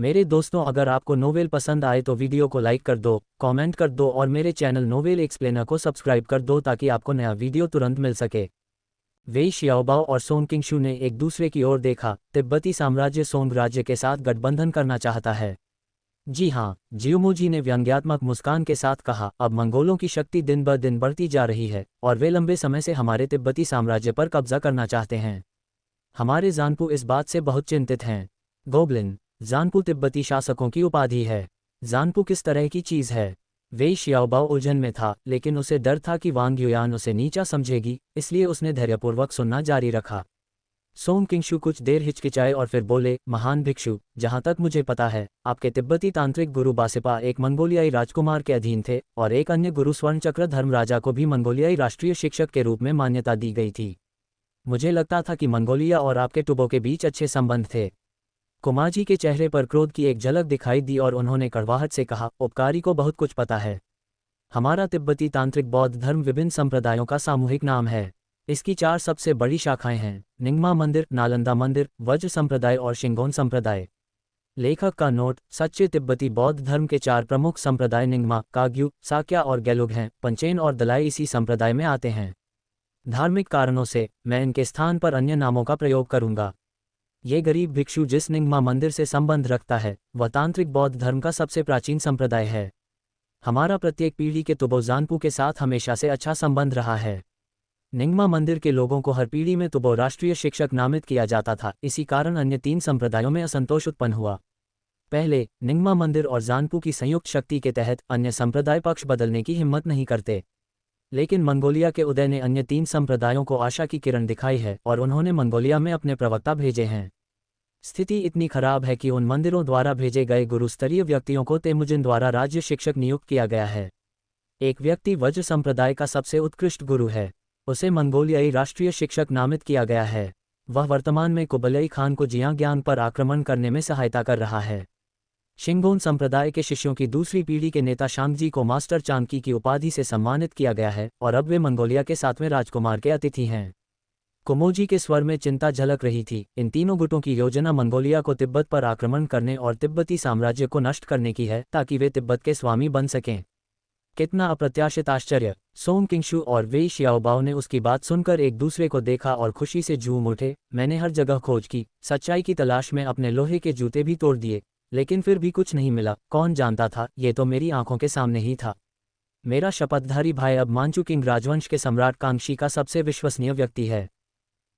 मेरे दोस्तों, अगर आपको नोवेल पसंद आए तो वीडियो को लाइक कर दो, कमेंट कर दो और मेरे चैनल नोवेल एक्सप्लेनर को सब्सक्राइब कर दो ताकि आपको नया वीडियो तुरंत मिल सके। वेई शियाओबाओ और सोन किंगशू ने एक दूसरे की ओर देखा। तिब्बती साम्राज्य सोंग राज्य के साथ गठबंधन करना चाहता है। जी हाँ, जियोमोजी ने व्यंग्यात्मक मुस्कान के साथ कहा, अब मंगोलों की शक्ति दिन ब दिन बढ़ती जा रही है और वे लंबे समय से हमारे तिब्बती साम्राज्य पर कब्जा करना चाहते हैं। हमारे जानपू इस बात से बहुत चिंतित हैं। गोबलिन जानपू तिब्बती शासकों की उपाधि है। जानपू किस तरह की चीज़ है? वेई शियाओबाओ उलझन में था, लेकिन उसे डर था कि वांग युयान उसे नीचा समझेगी, इसलिए उसने धैर्यपूर्वक सुनना जारी रखा। सोंग किंगशू कुछ देर हिचकिचाए और फिर बोले, महान भिक्षु, जहाँ तक मुझे पता है, आपके तिब्बती तांत्रिक गुरु बासिपा एक मंगोलियाई राजकुमार के अधीन थे और एक अन्य गुरु स्वर्णचक्र धर्मराजा को भी मंगोलियाई राष्ट्रीय शिक्षक के रूप में मान्यता दी गई थी। मुझे लगता था कि मंगोलिया और आपके टुबो के बीच अच्छे संबंध थे। कुमाजी के चेहरे पर क्रोध की एक झलक दिखाई दी और उन्होंने कड़वाहट से कहा, उपकारी को बहुत कुछ पता है। हमारा तिब्बती तांत्रिक बौद्ध धर्म विभिन्न संप्रदायों का सामूहिक नाम है। इसकी 4 सबसे बड़ी शाखाएं हैं: निंगमा मंदिर, नालंदा मंदिर, वज्र संप्रदाय और शिंगोन संप्रदाय। लेखक का नोट: सच्चे तिब्बती बौद्ध धर्म के 4 प्रमुख संप्रदाय निंगमा, काग्यू, साक्या और गैलुग हैं। पंचेन और दलाई इसी संप्रदाय में आते हैं। धार्मिक कारणों से मैं इनके स्थान पर अन्य नामों का प्रयोग करूंगा। ये गरीब भिक्षु जिस निंगमा मंदिर से संबंध रखता है, वह तांत्रिक बौद्ध धर्म का सबसे प्राचीन संप्रदाय है। हमारा प्रत्येक पीढ़ी के तुबो जानपू के साथ हमेशा से अच्छा संबंध रहा है। निंगमा मंदिर के लोगों को हर पीढ़ी में तुबो राष्ट्रीय शिक्षक नामित किया जाता था। इसी कारण अन्य 3 संप्रदायों में असंतोष उत्पन्न हुआ। पहले, निंगमा मंदिर और जानपू की संयुक्त शक्ति के तहत अन्य संप्रदाय पक्ष बदलने की हिम्मत नहीं करते। लेकिन मंगोलिया के उदय ने अन्य 3 संप्रदायों को आशा की किरण दिखाई है और उन्होंने मंगोलिया में अपने प्रवक्ता भेजे हैं। स्थिति इतनी खराब है कि उन मंदिरों द्वारा भेजे गए गुरुस्तरीय व्यक्तियों को तेमुजिन द्वारा राज्य शिक्षक नियुक्त किया गया है। एक व्यक्ति वज्र संप्रदाय का सबसे उत्कृष्ट गुरु है। उसे मंगोलियाई राष्ट्रीय शिक्षक नामित किया गया है। वह वर्तमान में कुबलई खान को जियांग्यांग पर आक्रमण करने में सहायता कर रहा है। शिंगोन संप्रदाय के शिष्यों की दूसरी पीढ़ी के नेता शांगजी को मास्टर चांकी की उपाधि से सम्मानित किया गया है और अब वे मंगोलिया के 7वें राजकुमार के अतिथि हैं। कुमोजी के स्वर में चिंता झलक रही थी। इन तीनों गुटों की योजना मंगोलिया को तिब्बत पर आक्रमण करने और तिब्बती साम्राज्य को नष्ट करने की है ताकि वे तिब्बत के स्वामी बन सकें। कितना अप्रत्याशित आश्चर्य! सोंग किंगशू और वेई शियाओबाओ ने उसकी बात सुनकर एक दूसरे को देखा और खुशी से झूम उठे। मैंने हर जगह खोज की, सच्चाई की तलाश में अपने लोहे के जूते भी तोड़ दिए, लेकिन फिर भी कुछ नहीं मिला। कौन जानता था, ये तो मेरी आंखों के सामने ही था। मेरा शपथधारी भाई अब मांचू किंग राजवंश के सम्राट कांगशी का सबसे विश्वसनीय व्यक्ति है।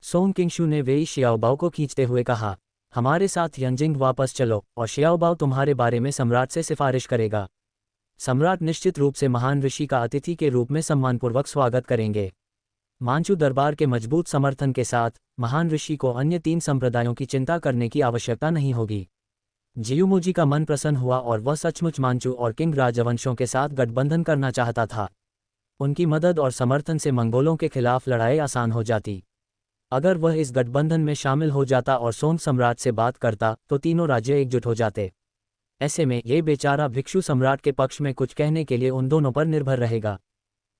सोंग किंगशू ने वेई शियाओबाओ को खींचते हुए कहा, हमारे साथ यंजिंग वापस चलो और शियाओबाओ तुम्हारे बारे में सम्राट से सिफारिश करेगा। सम्राट निश्चित रूप से महान ऋषि का अतिथि के रूप में सम्मानपूर्वक स्वागत करेंगे। मांचू दरबार के मजबूत समर्थन के साथ महान ऋषि को अन्य 3 संप्रदायों की चिंता करने की आवश्यकता नहीं होगी। जियोमोजी का मन प्रसन्न हुआ और वह सचमुच मांचू और किंग राजवंशों के साथ गठबंधन करना चाहता था। उनकी मदद और समर्थन से मंगोलों के खिलाफ लड़ाई आसान हो जाती। अगर वह इस गठबंधन में शामिल हो जाता और सोंग सम्राट से बात करता तो तीनों राज्य एकजुट हो जाते। ऐसे में ये बेचारा भिक्षु सम्राट के पक्ष में कुछ कहने के लिए उन दोनों पर निर्भर रहेगा।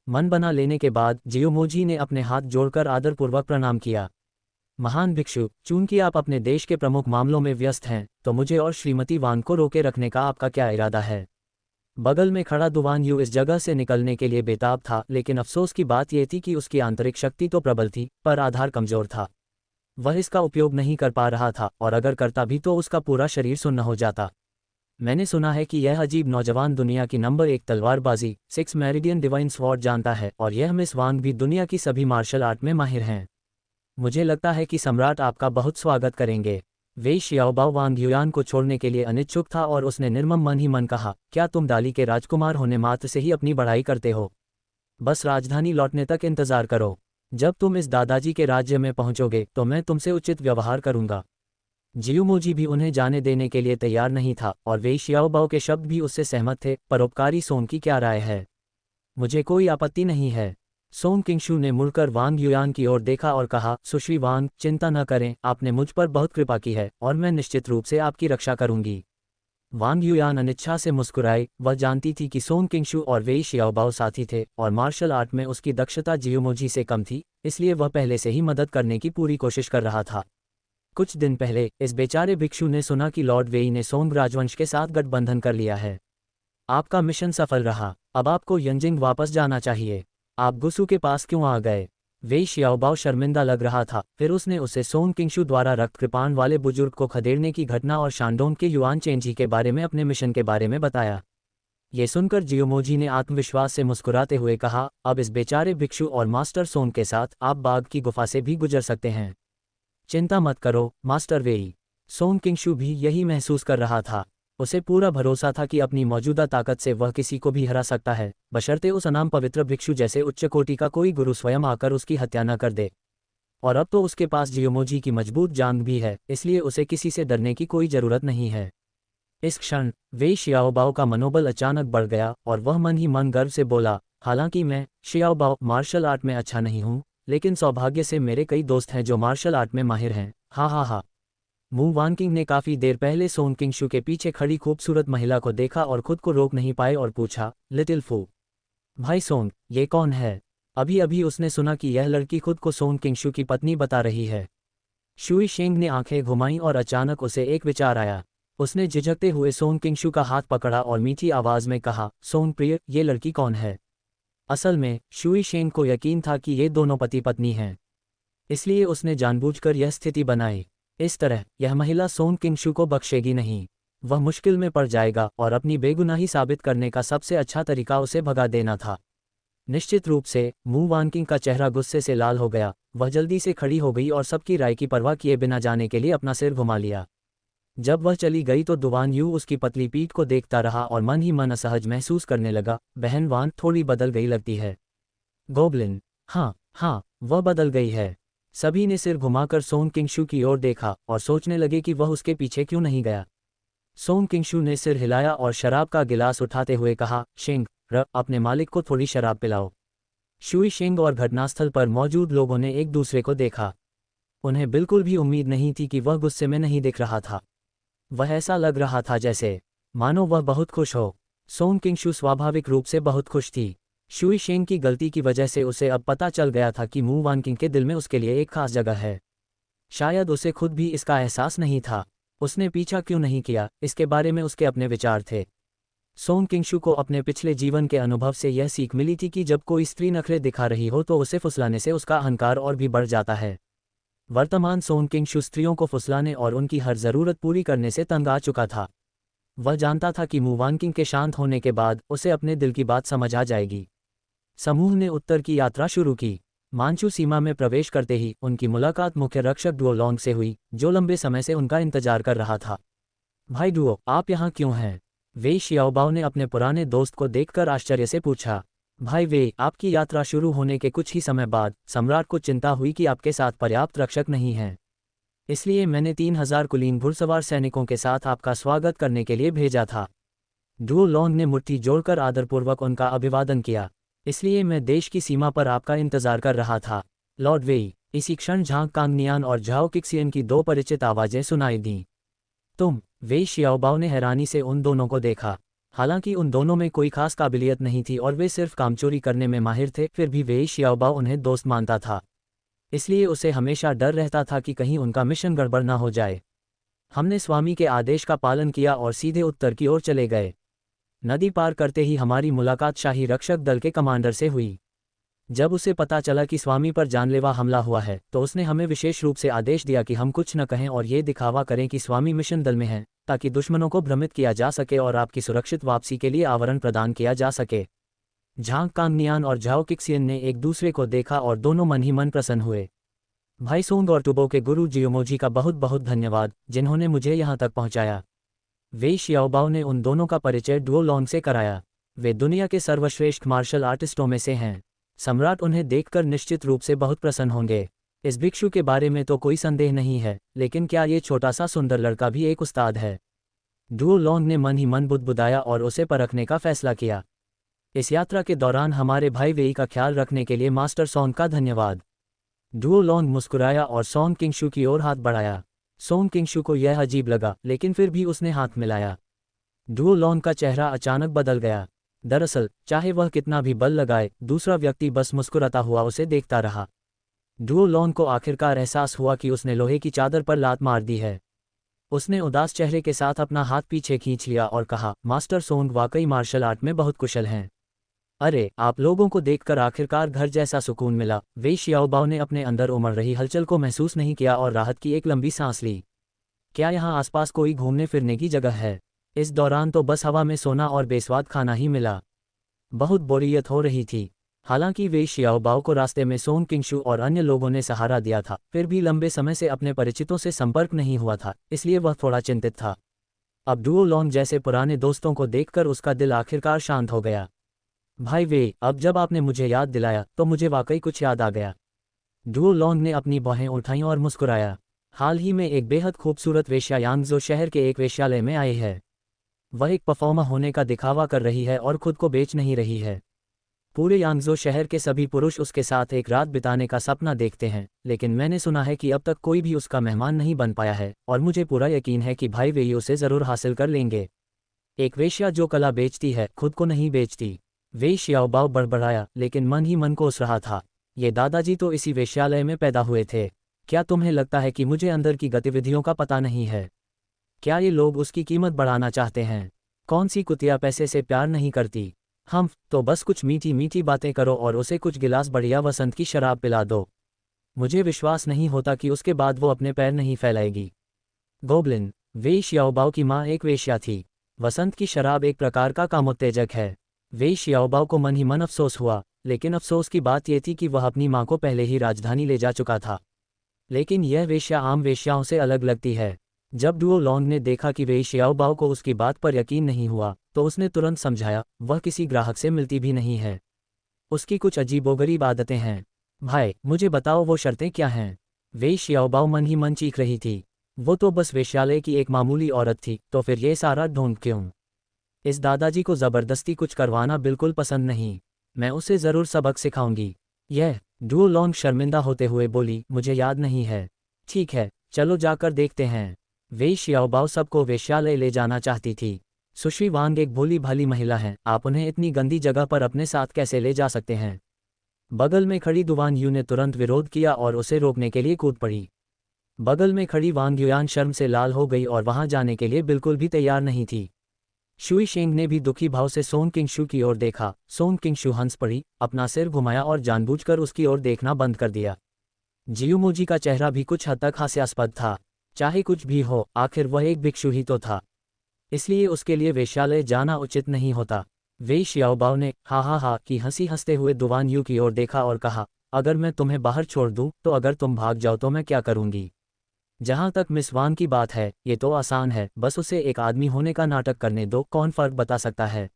मन बना लेने के बाद जियोमोजी ने अपने हाथ जोड़कर आदरपूर्वक प्रणाम किया। महान भिक्षु, चूंकि आप अपने देश के प्रमुख मामलों में व्यस्त हैं, तो मुझे और श्रीमती वांग को रोके रखने का आपका क्या इरादा है? बगल में खड़ा दुवान यू इस जगह से निकलने के लिए बेताब था, लेकिन अफसोस की बात यह थी कि उसकी आंतरिक शक्ति तो प्रबल थी, पर आधार कमजोर था। वह इसका उपयोग नहीं कर पा रहा था और अगर करता भी तो उसका पूरा शरीर सुन्न हो जाता। मैंने सुना है कि यह अजीब नौजवान दुनिया की नंबर 1 तलवारबाजी 6 मेरिडियन डिवाइन स्वॉर्ड जानता है और यह मिस वांग भी दुनिया की सभी मार्शल आर्ट में माहिर हैं। मुझे लगता है कि सम्राट आपका बहुत स्वागत करेंगे। वेई शियाओबाओ वांग युयान को छोड़ने के लिए अनिच्छुक था और उसने निर्मम मन ही मन कहा, क्या तुम दाली के राजकुमार होने मात्र से ही अपनी बढ़ाई करते हो? बस राजधानी लौटने तक इंतजार करो। जब तुम इस दादाजी के राज्य में पहुंचोगे तो मैं तुमसे उचित व्यवहार करूंगा। जियोमोजी भी उन्हें जाने देने के लिए तैयार नहीं था और वेई शियाओबाओ के शब्द भी उससे सहमत थे। परोपकारी सोंग की क्या राय है? मुझे कोई आपत्ति नहीं है। सोंग किंगशू ने मुड़कर वांग युयान की ओर देखा और कहा, सुश्री वांग, चिंता न करें, आपने मुझ पर बहुत कृपा की है और मैं निश्चित रूप से आपकी रक्षा करूंगी। वांग युयान अनिच्छा से मुस्कुराई। वह जानती थी कि सोंग किंगशू और वेई शियाओबाओ साथी थे और मार्शल आर्ट में उसकी दक्षता जियोमोजी से कम थी, इसलिए वह पहले से ही मदद करने की पूरी कोशिश कर रहा था। कुछ दिन पहले इस बेचारे भिक्षु ने सुना कि लॉर्ड वेई ने सोंग राजवंश के साथ गठबंधन कर लिया है। आपका मिशन सफल रहा, अब आपको यंजिंग वापस जाना चाहिए। आप गुसु के पास क्यों आ गए? वेई शियाओबाओ शर्मिंदा लग रहा था। फिर उसने उसे सोंग किंगशु द्वारा रक्त कृपाण वाले बुजुर्ग को खदेड़ने की घटना और शानडोंग के युआन चेंजी के बारे में अपने मिशन के बारे में बताया। ये सुनकर जियोमोजी ने आत्मविश्वास से मुस्कुराते हुए कहा, अब इस बेचारे भिक्षु और मास्टर सोंग के साथ आप बाघ की गुफा से भी गुजर सकते हैं। चिंता मत करो मास्टर वेई। सोंग किंगशु भी यही महसूस कर रहा था। उसे पूरा भरोसा था कि अपनी मौजूदा ताकत से वह किसी को भी हरा सकता है, बशर्ते उस अनाम पवित्र भिक्षु जैसे उच्च कोटि का कोई गुरु स्वयं आकर उसकी हत्या न कर दे। और अब तो उसके पास जियोमोजी की मजबूत जांघ भी है, इसलिए उसे किसी से डरने की कोई जरूरत नहीं है। इस क्षण वेई शियाओबाओ का मनोबल अचानक बढ़ गया और वह मन ही मन गर्व से बोला, हालांकि मैं शियाओबाओ मार्शल आर्ट में अच्छा नहीं हूँ, लेकिन सौभाग्य से मेरे कई दोस्त हैं जो मार्शल आर्ट में माहिर हैं। हा हा हा। मू वानकिंग ने काफी देर पहले सोंग किंगशु के पीछे खड़ी खूबसूरत महिला को देखा और खुद को रोक नहीं पाए और पूछा, लिटिल फू, भाई सोंग, ये कौन है? अभी अभी उसने सुना कि यह लड़की खुद को सोंग किंगशु की पत्नी बता रही है। शुई शेंग ने आंखें घुमाईं और अचानक उसे एक विचार आया। उसने झिझकते हुए सोंग किंगशु का हाथ पकड़ा और मीठी आवाज में कहा, सोंग प्रिय, ये लड़की कौन है? असल में शुई शेंग को यकीन था कि ये दोनों पति पत्नी हैं, इसलिए उसने जानबूझकर यह स्थिति बनाई। इस तरह यह महिला सोंग किंगशु को बख्शेगी नहीं। वह मुश्किल में पड़ जाएगा और अपनी बेगुनाही साबित करने का सबसे अच्छा तरीका उसे भगा देना था। निश्चित रूप से मू वानकिंग का चेहरा गुस्से से लाल हो गया। वह जल्दी से खड़ी हो गई और सबकी राय की परवाह किए बिना जाने के लिए अपना सिर घुमा लिया। जब वह चली गई तो दुवान यू उसकी पतली पीठ को देखता रहा और मन ही मन असहज महसूस करने लगा। बहन वान थोड़ी बदल गई लगती है। गोब्लिन, हाँ, वह बदल गई है। सभी ने सिर घुमाकर सोंग किंगशु की ओर देखा और सोचने लगे कि वह उसके पीछे क्यों नहीं गया। सोंग किंगशु ने सिर हिलाया और शराब का गिलास उठाते हुए कहा, शेंग, अपने मालिक को थोड़ी शराब पिलाओ। शुई शेंग और घटनास्थल पर मौजूद लोगों ने एक दूसरे को देखा। उन्हें बिल्कुल भी उम्मीद नहीं थी कि वह गुस्से में नहीं दिख रहा था। वह ऐसा लग रहा था जैसे मानो वह बहुत खुश हो। सोंग किंगशु स्वाभाविक रूप से बहुत खुश थी। शुई शेंग की गलती की वजह से उसे अब पता चल गया था कि मू वानकिंग के दिल में उसके लिए एक खास जगह है। शायद उसे खुद भी इसका एहसास नहीं था। उसने पीछा क्यों नहीं किया, इसके बारे में उसके अपने विचार थे। सोंग किंगशु को अपने पिछले जीवन के अनुभव से यह सीख मिली थी कि जब कोई स्त्री नखरे दिखा रही हो तो उसे फुसलाने से उसका अहंकार और भी बढ़ जाता है। वर्तमान सोंग किंगशु स्त्रियों को फुसलाने और उनकी हर जरूरत पूरी करने से तंग आ चुका था। वह जानता था कि मू वानकिंग के शांत होने के बाद उसे अपने दिल की बात समझ आ जाएगी। समूह ने उत्तर की यात्रा शुरू की। मानचू सीमा में प्रवेश करते ही उनकी मुलाकात मुख्य रक्षक डुओ लॉन्ग से हुई, जो लंबे समय से उनका इंतजार कर रहा था। भाई डुओ, आप यहाँ क्यों हैं? वेई शियाओबाओ ने अपने पुराने दोस्त को देखकर आश्चर्य से पूछा। भाई वेई, आपकी यात्रा शुरू होने के कुछ ही समय बाद सम्राट को चिंता हुई कि आपके साथ पर्याप्त रक्षक नहीं हैं। इसलिए मैंने 3000 कुलीन घुड़सवार सैनिकों के साथ आपका स्वागत करने के लिए भेजा था। डुओ लॉन्ग ने मुट्ठी जोड़कर आदरपूर्वक उनका अभिवादन किया। इसलिए मैं देश की सीमा पर आपका इंतजार कर रहा था, लॉर्ड वेई। इसी क्षण झांग कांगनियान और झाओ किक्सियन की दो परिचित आवाजें सुनाई दीं। तुम? वेई शियाओबाओ ने हैरानी से उन दोनों को देखा। हालांकि उन दोनों में कोई खास काबिलियत नहीं थी और वे सिर्फ कामचोरी करने में माहिर थे, फिर भी वेई शियाओबाओ उन्हें दोस्त मानता था। इसलिए उसे हमेशा डर रहता था कि कहीं उनका मिशन गड़बड़ ना हो जाए। हमने स्वामी के आदेश का पालन किया और सीधे उत्तर की ओर चले गए। नदी पार करते ही हमारी मुलाकात शाही रक्षक दल के कमांडर से हुई। जब उसे पता चला कि स्वामी पर जानलेवा हमला हुआ है तो उसने हमें विशेष रूप से आदेश दिया कि हम कुछ न कहें और ये दिखावा करें कि स्वामी मिशन दल में हैं, ताकि दुश्मनों को भ्रमित किया जा सके और आपकी सुरक्षित वापसी के लिए आवरण प्रदान किया जा सके। झांग कांगनियान और झाओ किक्सियन ने एक दूसरे को देखा और दोनों मन ही मन प्रसन्न हुए। भाई सोंग और टुबो के गुरु जियोमोजी का बहुत बहुत धन्यवाद, जिन्होंने मुझे यहाँ तक पहुँचाया। वेई शियाओबाओ ने उन दोनों का परिचय डुओ लॉन्ग से कराया। वे दुनिया के सर्वश्रेष्ठ मार्शल आर्टिस्टों में से हैं। सम्राट उन्हें देखकर निश्चित रूप से बहुत प्रसन्न होंगे। इस भिक्षु के बारे में तो कोई संदेह नहीं है, लेकिन क्या ये छोटा सा सुंदर लड़का भी एक उस्ताद है? डुओ लॉन्ग ने मन ही मन बुदबुदाया और उसे परखने का फैसला किया। इस यात्रा के दौरान हमारे भाई वेई का ख्याल रखने के लिए मास्टर सोंग का धन्यवाद। डुओ लॉन्ग मुस्कुराया और सोंग किंगशु की ओर हाथ बढ़ाया। सोंग किंगशु को यह अजीब लगा, लेकिन फिर भी उसने हाथ मिलाया। डुओ लॉन्ग का चेहरा अचानक बदल गया। दरअसल चाहे वह कितना भी बल लगाए, दूसरा व्यक्ति बस मुस्कुराता हुआ उसे देखता रहा। डुओ लॉन्ग को आखिरकार एहसास हुआ कि उसने लोहे की चादर पर लात मार दी है। उसने उदास चेहरे के साथ अपना हाथ पीछे खींच लिया और कहा, मास्टर सोंग वाकई मार्शल आर्ट में बहुत कुशल हैं। अरे, आप लोगों को देखकर आखिरकार घर जैसा सुकून मिला। वेई शियाओबाओ ने अपने अंदर उमड़ रही हलचल को महसूस नहीं किया और राहत की एक लंबी सांस ली। क्या यहाँ आसपास कोई घूमने फिरने की जगह है? इस दौरान तो बस हवा में सोना और बेस्वाद खाना ही मिला। बहुत बोरियत हो रही थी। हालांकि वेई शियाओबाओ को रास्ते में सोंग किंगशू और अन्य लोगों ने सहारा दिया था, फिर भी लंबे समय से अपने परिचितों से संपर्क नहीं हुआ था, इसलिए वह थोड़ा चिंतित था। अब डुओ लॉन्ग जैसे पुराने दोस्तों को देखकर उसका दिल आखिरकार शांत हो गया। भाई वेई, अब जब आपने मुझे याद दिलाया तो मुझे वाकई कुछ याद आ गया। डुओ लॉन्ग ने अपनी बाहें उठाईं और मुस्कुराया। हाल ही में एक बेहद खूबसूरत वेश्या यांगजो शहर के एक वेश्यालय में आई है। वह एक परफॉर्मर होने का दिखावा कर रही है और खुद को बेच नहीं रही है। पूरे यांगजो शहर के सभी पुरुष उसके साथ एक रात बिताने का सपना देखते हैं, लेकिन मैंने सुना है कि अब तक कोई भी उसका मेहमान नहीं बन पाया है, और मुझे पूरा यकीन है कि भाई वेई उसे ज़रूर हासिल कर लेंगे। एक वेश्या जो कला बेचती है, खुद को नहीं बेचती। वेई शियाओबाओ बड़बड़ाया, लेकिन मन ही मन को उस रहा था, ये दादाजी तो इसी वेश्यालय में पैदा हुए थे। क्या तुम्हें लगता है कि मुझे अंदर की गतिविधियों का पता नहीं है? क्या ये लोग उसकी कीमत बढ़ाना चाहते हैं? कौन सी कुतिया पैसे से प्यार नहीं करती? हम तो बस कुछ मीठी मीठी बातें करो और उसे कुछ गिलास बढ़िया वसंत की शराब पिला दो। मुझे विश्वास नहीं होता कि उसके बाद वो अपने पैर नहीं फैलाएगी। गोब्लिन। वेई शियाओबाओ की माँ एक वेश्या थी। वसंत की शराब एक प्रकार का कामोत्तेजक है। वेई शियाओबाओ को मन ही मन अफसोस हुआ, लेकिन अफसोस की बात यह थी कि वह अपनी माँ को पहले ही राजधानी ले जा चुका था। लेकिन यह वेश्या आम वेश्याओं से अलग लगती है। जब डुओ लॉन्ग ने देखा कि वेई शियाओबाओ को उसकी बात पर यकीन नहीं हुआ, तो उसने तुरंत समझाया, वह किसी ग्राहक से मिलती भी नहीं है। उसकी कुछ अजीबोगरीब आदतें हैं। भाई, मुझे बताओ वो शर्तें क्या हैं? वेई शियाओबाओ मन ही मन चीख रही थी। वो तो बस वेश्यालय की एक मामूली औरत थी, तो फिर ये सारा ढोंग क्यों? इस दादाजी को ज़बरदस्ती कुछ करवाना बिल्कुल पसंद नहीं। मैं उसे ज़रूर सबक सिखाऊंगी। यह डुओ लॉन्ग शर्मिंदा होते हुए बोली, मुझे याद नहीं है। ठीक है, चलो जाकर देखते हैं। वेई शियाओबाओ सबको वेश्यालय ले जाना चाहती थी। सुश्री वांग एक भोली भाली महिला हैं, आप उन्हें इतनी गंदी जगह पर अपने साथ कैसे ले जा सकते हैं? बगल में खड़ी दुवान यू ने तुरंत विरोध किया और उसे रोकने के लिए कूद पड़ी। बगल में खड़ी वांग युयान शर्म से लाल हो गई और वहां जाने के लिए बिल्कुल भी तैयार नहीं थी। शुई शेंग ने भी दुखी भाव से सोंग किंगशू की ओर देखा। सोंग किंगशू हंस पड़ी, अपना सिर घुमाया और जानबूझकर उसकी ओर देखना बंद कर दिया। जियुमोजी का चेहरा भी कुछ हद तक हास्यास्पद था। चाहे कुछ भी हो, आखिर वह एक भिक्षु ही तो था, इसलिए उसके लिए वेश्यालय जाना उचित नहीं होता। वेई शियाओबाओ ने हा हा हा की हंसी हंसते हुए दुवान यू की ओर देखा और कहा, अगर मैं तुम्हें बाहर छोड़ दूं, तो अगर तुम भाग जाओ तो मैं क्या करूंगी? जहां तक मिस वांग की बात है, ये तो आसान है, बस उसे एक आदमी होने का नाटक करने दो, कौन फर्क बता सकता है?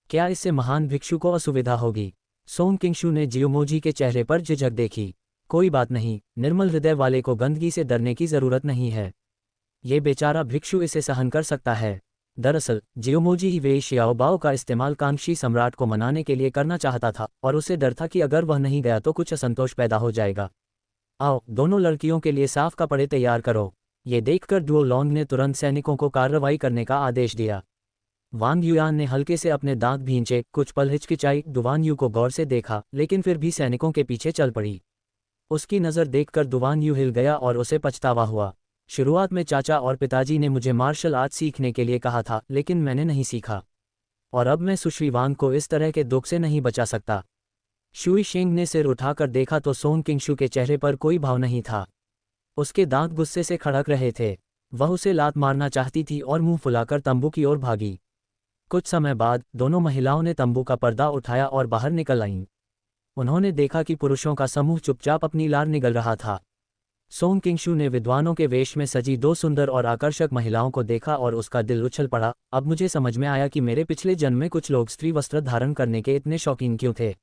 क्या इससे महान भिक्षु को असुविधा होगी? सोंग किंगशू ने जियोमोजी के चेहरे पर झिझक देखी। कोई बात नहीं, निर्मल हृदय वाले को गंदगी से डरने की जरूरत नहीं है। ये बेचारा भिक्षु इसे सहन कर सकता है। दरअसल जियोमोजी ही वेई शियाओबाओ का इस्तेमाल कांक्षी सम्राट को मनाने के लिए करना चाहता था, और उसे डर था कि अगर वह नहीं गया तो कुछ असंतोष पैदा हो जाएगा। आओ, दोनों लड़कियों के लिए साफ कपड़े तैयार करो। ये देखकर डुओ लॉन्ग ने तुरंत सैनिकों को कार्रवाई करने का आदेश दिया। वांग युयान ने हल्के से अपने दांत भींचे, कुछ पल हिचकिचाई, दुवान यू को गौर से देखा, लेकिन फिर भी सैनिकों के पीछे चल पड़ी। उसकी नज़र देखकर दुवान यू हिल गया और उसे पछतावा हुआ। शुरुआत में चाचा और पिताजी ने मुझे मार्शल आर्ट सीखने के लिए कहा था, लेकिन मैंने नहीं सीखा, और अब मैं सुश्री वांग को इस तरह के दुख से नहीं बचा सकता। शुई शेंग ने सिर उठाकर देखा तो सोंग किंगशू के चेहरे पर कोई भाव नहीं था। उसके दांत गुस्से से खड़क रहे थे। वह उसे लात मारना चाहती थी और मुंह फुलाकर तंबू की ओर भागी। कुछ समय बाद दोनों महिलाओं ने तंबू का पर्दा उठाया और बाहर निकल आईं। उन्होंने देखा कि पुरुषों का समूह चुपचाप अपनी लार निगल रहा था। सोंग किंगशू ने विद्वानों के वेश में सजी दो सुंदर और आकर्षक महिलाओं को देखा और उसका दिल उछल पड़ा। अब मुझे समझ में आया कि मेरे पिछले जन्म में कुछ लोग स्त्री वस्त्र धारण करने के इतने शौकीन क्यों थे।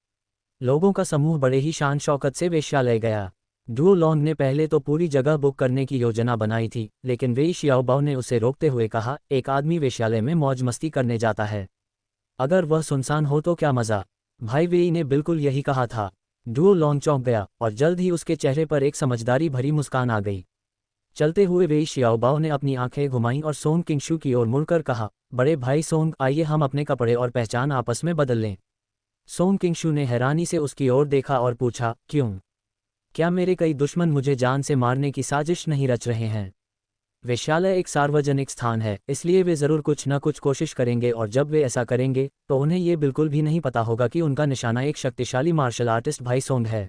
लोगों का समूह बड़े ही शान शौकत से वेश्यालय गया। डुओ लॉन्ग ने पहले तो पूरी जगह बुक करने की योजना बनाई थी, लेकिन वेई शियाओबाओ ने उसे रोकते हुए कहा, एक आदमी वेश्यालय में मौज मस्ती करने जाता है, अगर वह सुनसान हो तो क्या मजा? भाई वेई ने बिल्कुल यही कहा था। डुओ लॉन्ग चौंक गया और जल्द ही उसके चेहरे पर एक समझदारी भरी मुस्कान आ गई। चलते हुए वेई शियाओबाओ ने अपनी आंखें घुमाईं और सोंग किंगशू की ओर मुड़कर कहा, बड़े भाई सोंग, आइए हम अपने कपड़े और पहचान आपस में बदल लें। सोंग किंगशू ने हैरानी से उसकी ओर देखा और पूछा, क्यों? क्या मेरे कई दुश्मन मुझे जान से मारने की साजिश नहीं रच रहे हैं? वेश्यालय एक सार्वजनिक स्थान है, इसलिए वे ज़रूर कुछ न कुछ कोशिश करेंगे, और जब वे ऐसा करेंगे तो उन्हें ये बिल्कुल भी नहीं पता होगा कि उनका निशाना एक शक्तिशाली मार्शल आर्टिस्ट भाई सोंग है,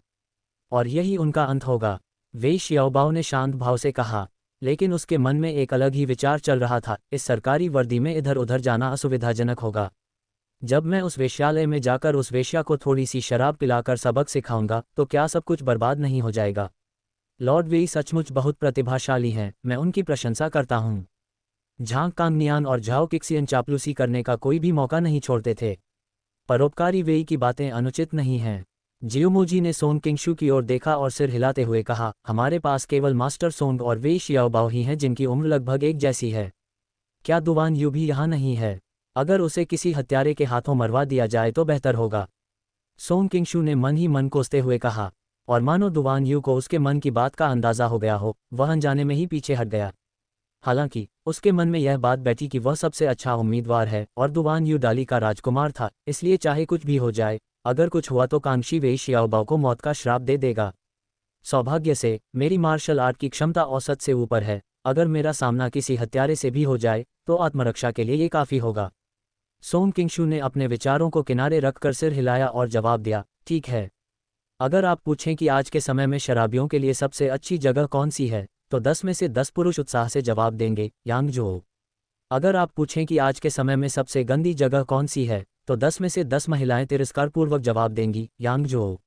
और यही उनका अंत होगा। वेई शियाओबाओ ने शांत भाव से कहा, लेकिन उसके मन में एक अलग ही विचार चल रहा था। इस सरकारी वर्दी में इधर उधर जाना असुविधाजनक होगा। जब मैं उस वेश्यालय में जाकर उस वेश्या को थोड़ी सी शराब पिलाकर सबक सिखाऊंगा तो क्या सब कुछ बर्बाद नहीं हो जाएगा? लॉर्ड वेई सचमुच बहुत प्रतिभाशाली हैं, मैं उनकी प्रशंसा करता हूँ। झांग कांगनियान और झाओ किक्सियन चापलूसी करने का कोई भी मौका नहीं छोड़ते थे। परोपकारी वेई की बातें अनुचित नहीं हैं। जियोमोजी ने सोंग किंगशू की ओर देखा और सिर हिलाते हुए कहा, हमारे पास केवल मास्टर सोंग और वेई शियाओबाओ ही हैं जिनकी उम्र लगभग एक जैसी है। क्या दुवान यू भी यहाँ नहीं है? अगर उसे किसी हत्यारे के हाथों मरवा दिया जाए तो बेहतर होगा। सोंग किंगशू ने मन ही मन कोसते हुए कहा, और मानो दुवान यू को उसके मन की बात का अंदाजा हो गया हो, वह अनजाने में ही पीछे हट गया। हालांकि उसके मन में यह बात बैठी कि वह सबसे अच्छा उम्मीदवार है और दुवान यू डाली का राजकुमार था, इसलिए चाहे कुछ भी हो जाए, अगर कुछ हुआ तो कांगशी वेई शियाओबाओ को मौत का श्राप दे देगा। सौभाग्य से मेरी मार्शल आर्ट की क्षमता औसत से ऊपर है। अगर मेरा सामना किसी हत्यारे से भी हो जाए तो आत्मरक्षा के लिए ये काफ़ी होगा। सोंग किंगशू ने अपने विचारों को किनारे रखकर सिर हिलाया और जवाब दिया, ठीक है। अगर आप पूछें कि आज के समय में शराबियों के लिए सबसे अच्छी जगह कौन सी है, तो 10 में से 10 पुरुष उत्साह से जवाब देंगे, यांगजो। अगर आप पूछें कि आज के समय में सबसे गंदी जगह कौन सी है, तो 10 में से 10 महिलाएं तिरस्कारपूर्वक जवाब देंगी, यांगजो।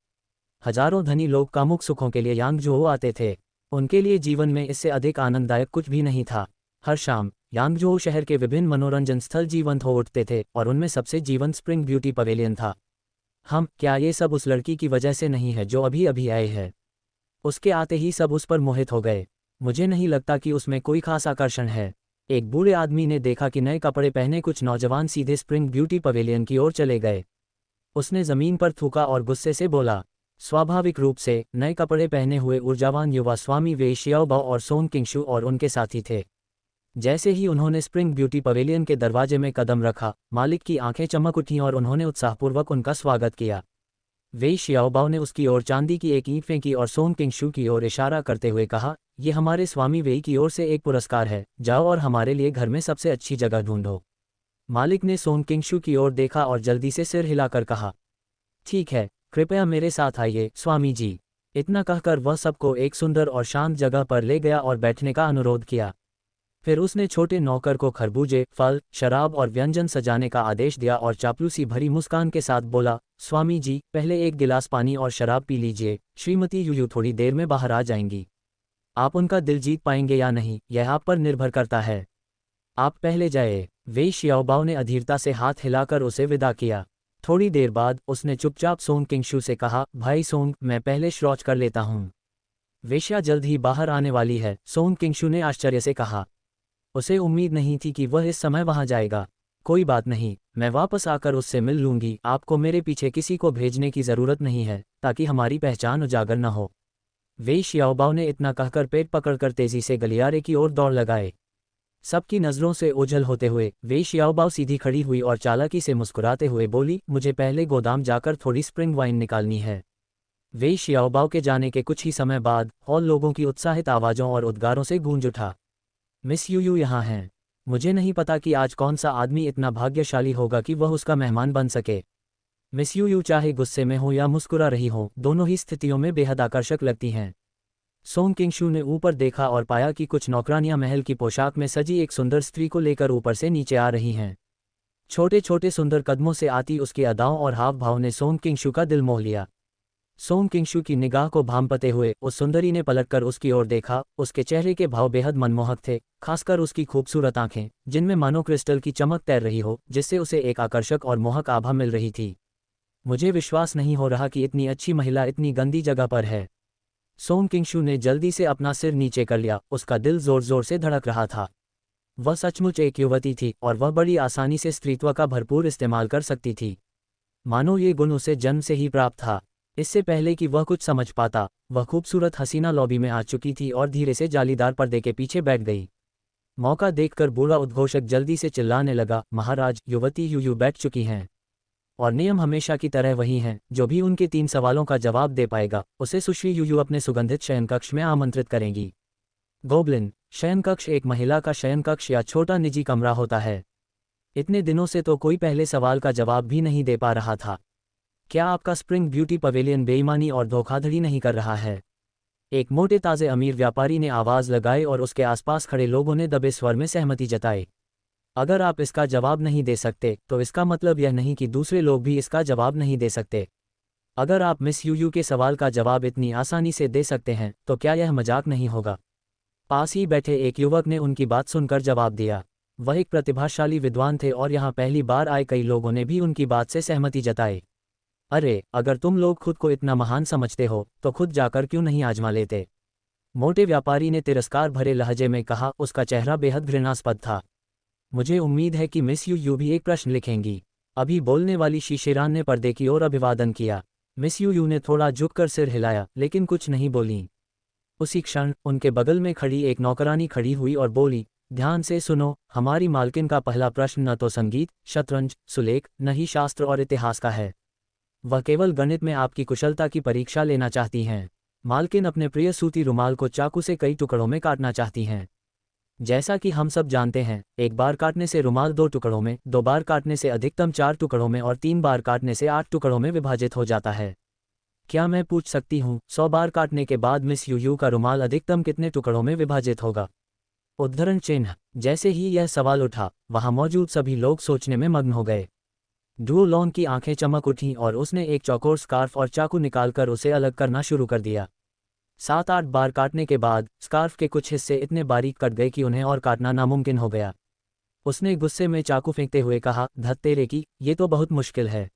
हजारों धनी लोग कामुक सुखों के लिए यांगजो आते थे। उनके लिए जीवन में इससे अधिक आनंददायक कुछ भी नहीं था। हर शाम यांगजो शहर के विभिन्न मनोरंजन स्थल जीवंत हो उठते थे, और उनमें सबसे जीवंत स्प्रिंग ब्यूटी पवेलियन था। क्या ये सब उस लड़की की वजह से नहीं है जो अभी अभी आई है? उसके आते ही सब उस पर मोहित हो गए। मुझे नहीं लगता कि उसमें कोई खास आकर्षण है। एक बूढ़े आदमी ने देखा कि नए कपड़े पहने कुछ नौजवान सीधे स्प्रिंग ब्यूटी पवेलियन की ओर चले गए। उसने जमीन पर थूका और गुस्से से बोला, स्वाभाविक रूप से नए कपड़े पहने हुए ऊर्जावान युवा स्वामी वेई शियाओबाओ और सोंग किंगशू और उनके साथी थे। जैसे ही उन्होंने स्प्रिंग ब्यूटी पवेलियन के दरवाजे में कदम रखा, मालिक की आंखें चमक उठीं और उन्होंने उत्साहपूर्वक उनका स्वागत किया। वेई शियाओबाओ ने उसकी ओर चांदी की एक ईंट फेंकी और सोंग किंगशू की ओर इशारा करते हुए कहा, ये हमारे स्वामी वेई की ओर से एक पुरस्कार है, जाओ और हमारे लिए घर में सबसे अच्छी जगह ढूंढो। मालिक ने सोंग किंगशू की ओर देखा और जल्दी से सिर हिलाकर कहा, ठीक है, कृपया मेरे साथ आइए स्वामी जी। इतना कहकर वह सबको एक सुंदर और शांत जगह पर ले गया और बैठने का अनुरोध किया। फिर उसने छोटे नौकर को खरबूजे, फल, शराब और व्यंजन सजाने का आदेश दिया और चापलूसी भरी मुस्कान के साथ बोला, स्वामी जी, पहले एक गिलास पानी और शराब पी लीजिए, श्रीमती यूयू थोड़ी देर में बाहर आ जाएंगी। आप उनका दिल जीत पाएंगे या नहीं, यह आप पर निर्भर करता है। आप पहले जाए। वेई शियाओबाओ ने अधीरता से हाथ हिलाकर उसे विदा किया। थोड़ी देर बाद उसने चुपचाप सोंग किंगशू से कहा, भाई सोंग, मैं पहले शौच कर लेता हूँ। वेश्या जल्द ही बाहर आने वाली है, सोंग किंगशू ने आश्चर्य से कहा। उसे उम्मीद नहीं थी कि वह इस समय वहां जाएगा। कोई बात नहीं, मैं वापस आकर उससे मिल लूंगी। आपको मेरे पीछे किसी को भेजने की ज़रूरत नहीं है, ताकि हमारी पहचान उजागर न हो। वेई शियाओबाओ ने इतना कहकर पेट पकड़कर तेजी से गलियारे की ओर दौड़ लगाए। सबकी नज़रों से ओझल होते हुए वेई शियाओबाओ सीधी खड़ी हुई और चालाकी से मुस्कुराते हुए बोली, मुझे पहले गोदाम जाकर थोड़ी स्प्रिंग वाइन निकालनी है। वेई शियाओबाओ के जाने के कुछ ही समय बाद हॉल लोगों की उत्साहित आवाज़ों और उद्गारों से गूंज उठा। मिस यूयू यहाँ हैं। मुझे नहीं पता कि आज कौन सा आदमी इतना भाग्यशाली होगा कि वह उसका मेहमान बन सके। मिस यूयू चाहे गुस्से में हो या मुस्कुरा रही हो, दोनों ही स्थितियों में बेहद आकर्षक लगती हैं। सोंग किंगशू ने ऊपर देखा और पाया कि कुछ नौकरानियां महल की पोशाक में सजी एक सुंदर स्त्री को लेकर ऊपर से नीचे आ रही हैं। छोटे छोटे सुंदर कदमों से आती उसकी अदाओं और हाव भाव ने सोंग किंगशू का दिल मोह लिया। सोंग किंगशू की निगाह को भांपते हुए उस सुंदरी ने पलटकर उसकी ओर देखा। उसके चेहरे के भाव बेहद मनमोहक थे, खासकर उसकी खूबसूरत आंखें, जिनमें मानो क्रिस्टल की चमक तैर रही हो, जिससे उसे एक आकर्षक और मोहक आभा मिल रही थी। मुझे विश्वास नहीं हो रहा कि इतनी अच्छी महिला इतनी गंदी जगह पर है। सोंग किंगशू ने जल्दी से अपना सिर नीचे कर लिया। उसका दिल जोर जोर से धड़क रहा था। वह सचमुच एक युवती थी और वह बड़ी आसानी से स्त्रीत्व का भरपूर इस्तेमाल कर सकती थी। मानो ये गुण उसे जन्म से ही प्राप्त था। इससे पहले कि वह कुछ समझ पाता, वह खूबसूरत हसीना लॉबी में आ चुकी थी और धीरे से जालीदार पर्दे के पीछे बैठ गई। मौका देखकर बूढ़ा उद्घोषक जल्दी से चिल्लाने लगा, महाराज, युवती यूयू बैठ चुकी हैं। और नियम हमेशा की तरह वही हैं, जो भी उनके 3 सवालों का जवाब दे पाएगा उसे सुश्री यूयू अपने सुगंधित शयनकक्ष में आमंत्रित करेंगी। गोब्लिन शयनकक्ष एक महिला का शयनकक्ष या छोटा निजी कमरा होता है। इतने दिनों से तो कोई पहले सवाल का जवाब भी नहीं दे पा रहा था। क्या आपका स्प्रिंग ब्यूटी पवेलियन बेईमानी और धोखाधड़ी नहीं कर रहा है? एक मोटे ताजे अमीर व्यापारी ने आवाज लगाई और उसके आसपास खड़े लोगों ने दबे स्वर में सहमति जताई। अगर आप इसका जवाब नहीं दे सकते तो इसका मतलब यह नहीं कि दूसरे लोग भी इसका जवाब नहीं दे सकते। अगर आप मिस यूयू के सवाल का जवाब इतनी आसानी से दे सकते हैं तो क्या यह मजाक नहीं होगा? पास ही बैठे एक युवक ने उनकी बात सुनकर जवाब दिया। वह एक प्रतिभाशाली विद्वान थे और यहाँ पहली बार आए कई लोगों ने भी उनकी बात से सहमति जताई। अरे, अगर तुम लोग खुद को इतना महान समझते हो तो खुद जाकर क्यों नहीं आजमा लेते? मोटे व्यापारी ने तिरस्कार भरे लहजे में कहा। उसका चेहरा बेहद घृणास्पद था। मुझे उम्मीद है कि मिस यूयू भी एक प्रश्न लिखेंगी। अभी बोलने वाली शीशेरान ने पर्दे की ओर अभिवादन किया। मिस यूयू ने थोड़ा झुककर सिर हिलाया लेकिन कुछ नहीं बोलीं। उसी क्षण उनके बगल में खड़ी एक नौकरानी खड़ी हुई और बोली, ध्यान से सुनो, हमारी मालकिन का पहला प्रश्न न तो संगीत, शतरंज, सुलेख, न ही शास्त्र और इतिहास का है। वह केवल गणित में आपकी कुशलता की परीक्षा लेना चाहती हैं। मालकिन अपने प्रिय सूती रुमाल को चाकू से कई टुकड़ों में काटना चाहती हैं। जैसा कि हम सब जानते हैं, एक बार काटने से रुमाल 2 टुकड़ों में, 2 बार काटने से अधिकतम 4 टुकड़ों में और 3 बार काटने से 8 टुकड़ों में विभाजित हो जाता है। क्या मैं पूछ सकती हूँ, 100 बार काटने के बाद मिस यूयू का रुमाल अधिकतम कितने टुकड़ों में विभाजित होगा? उद्धरण चिन्ह। जैसे ही यह सवाल उठा, वहां मौजूद सभी लोग सोचने में मग्न हो गए। डुओ लॉन की आंखें चमक उठीं और उसने एक चौकोर स्कार्फ और चाकू निकालकर उसे अलग करना शुरू कर दिया। 7-8 बार काटने के बाद स्कार्फ के कुछ हिस्से इतने बारीक कट गए कि उन्हें और काटना नामुमकिन हो गया। उसने गुस्से में चाकू फेंकते हुए कहा, धत तेरे की, ये तो बहुत मुश्किल है।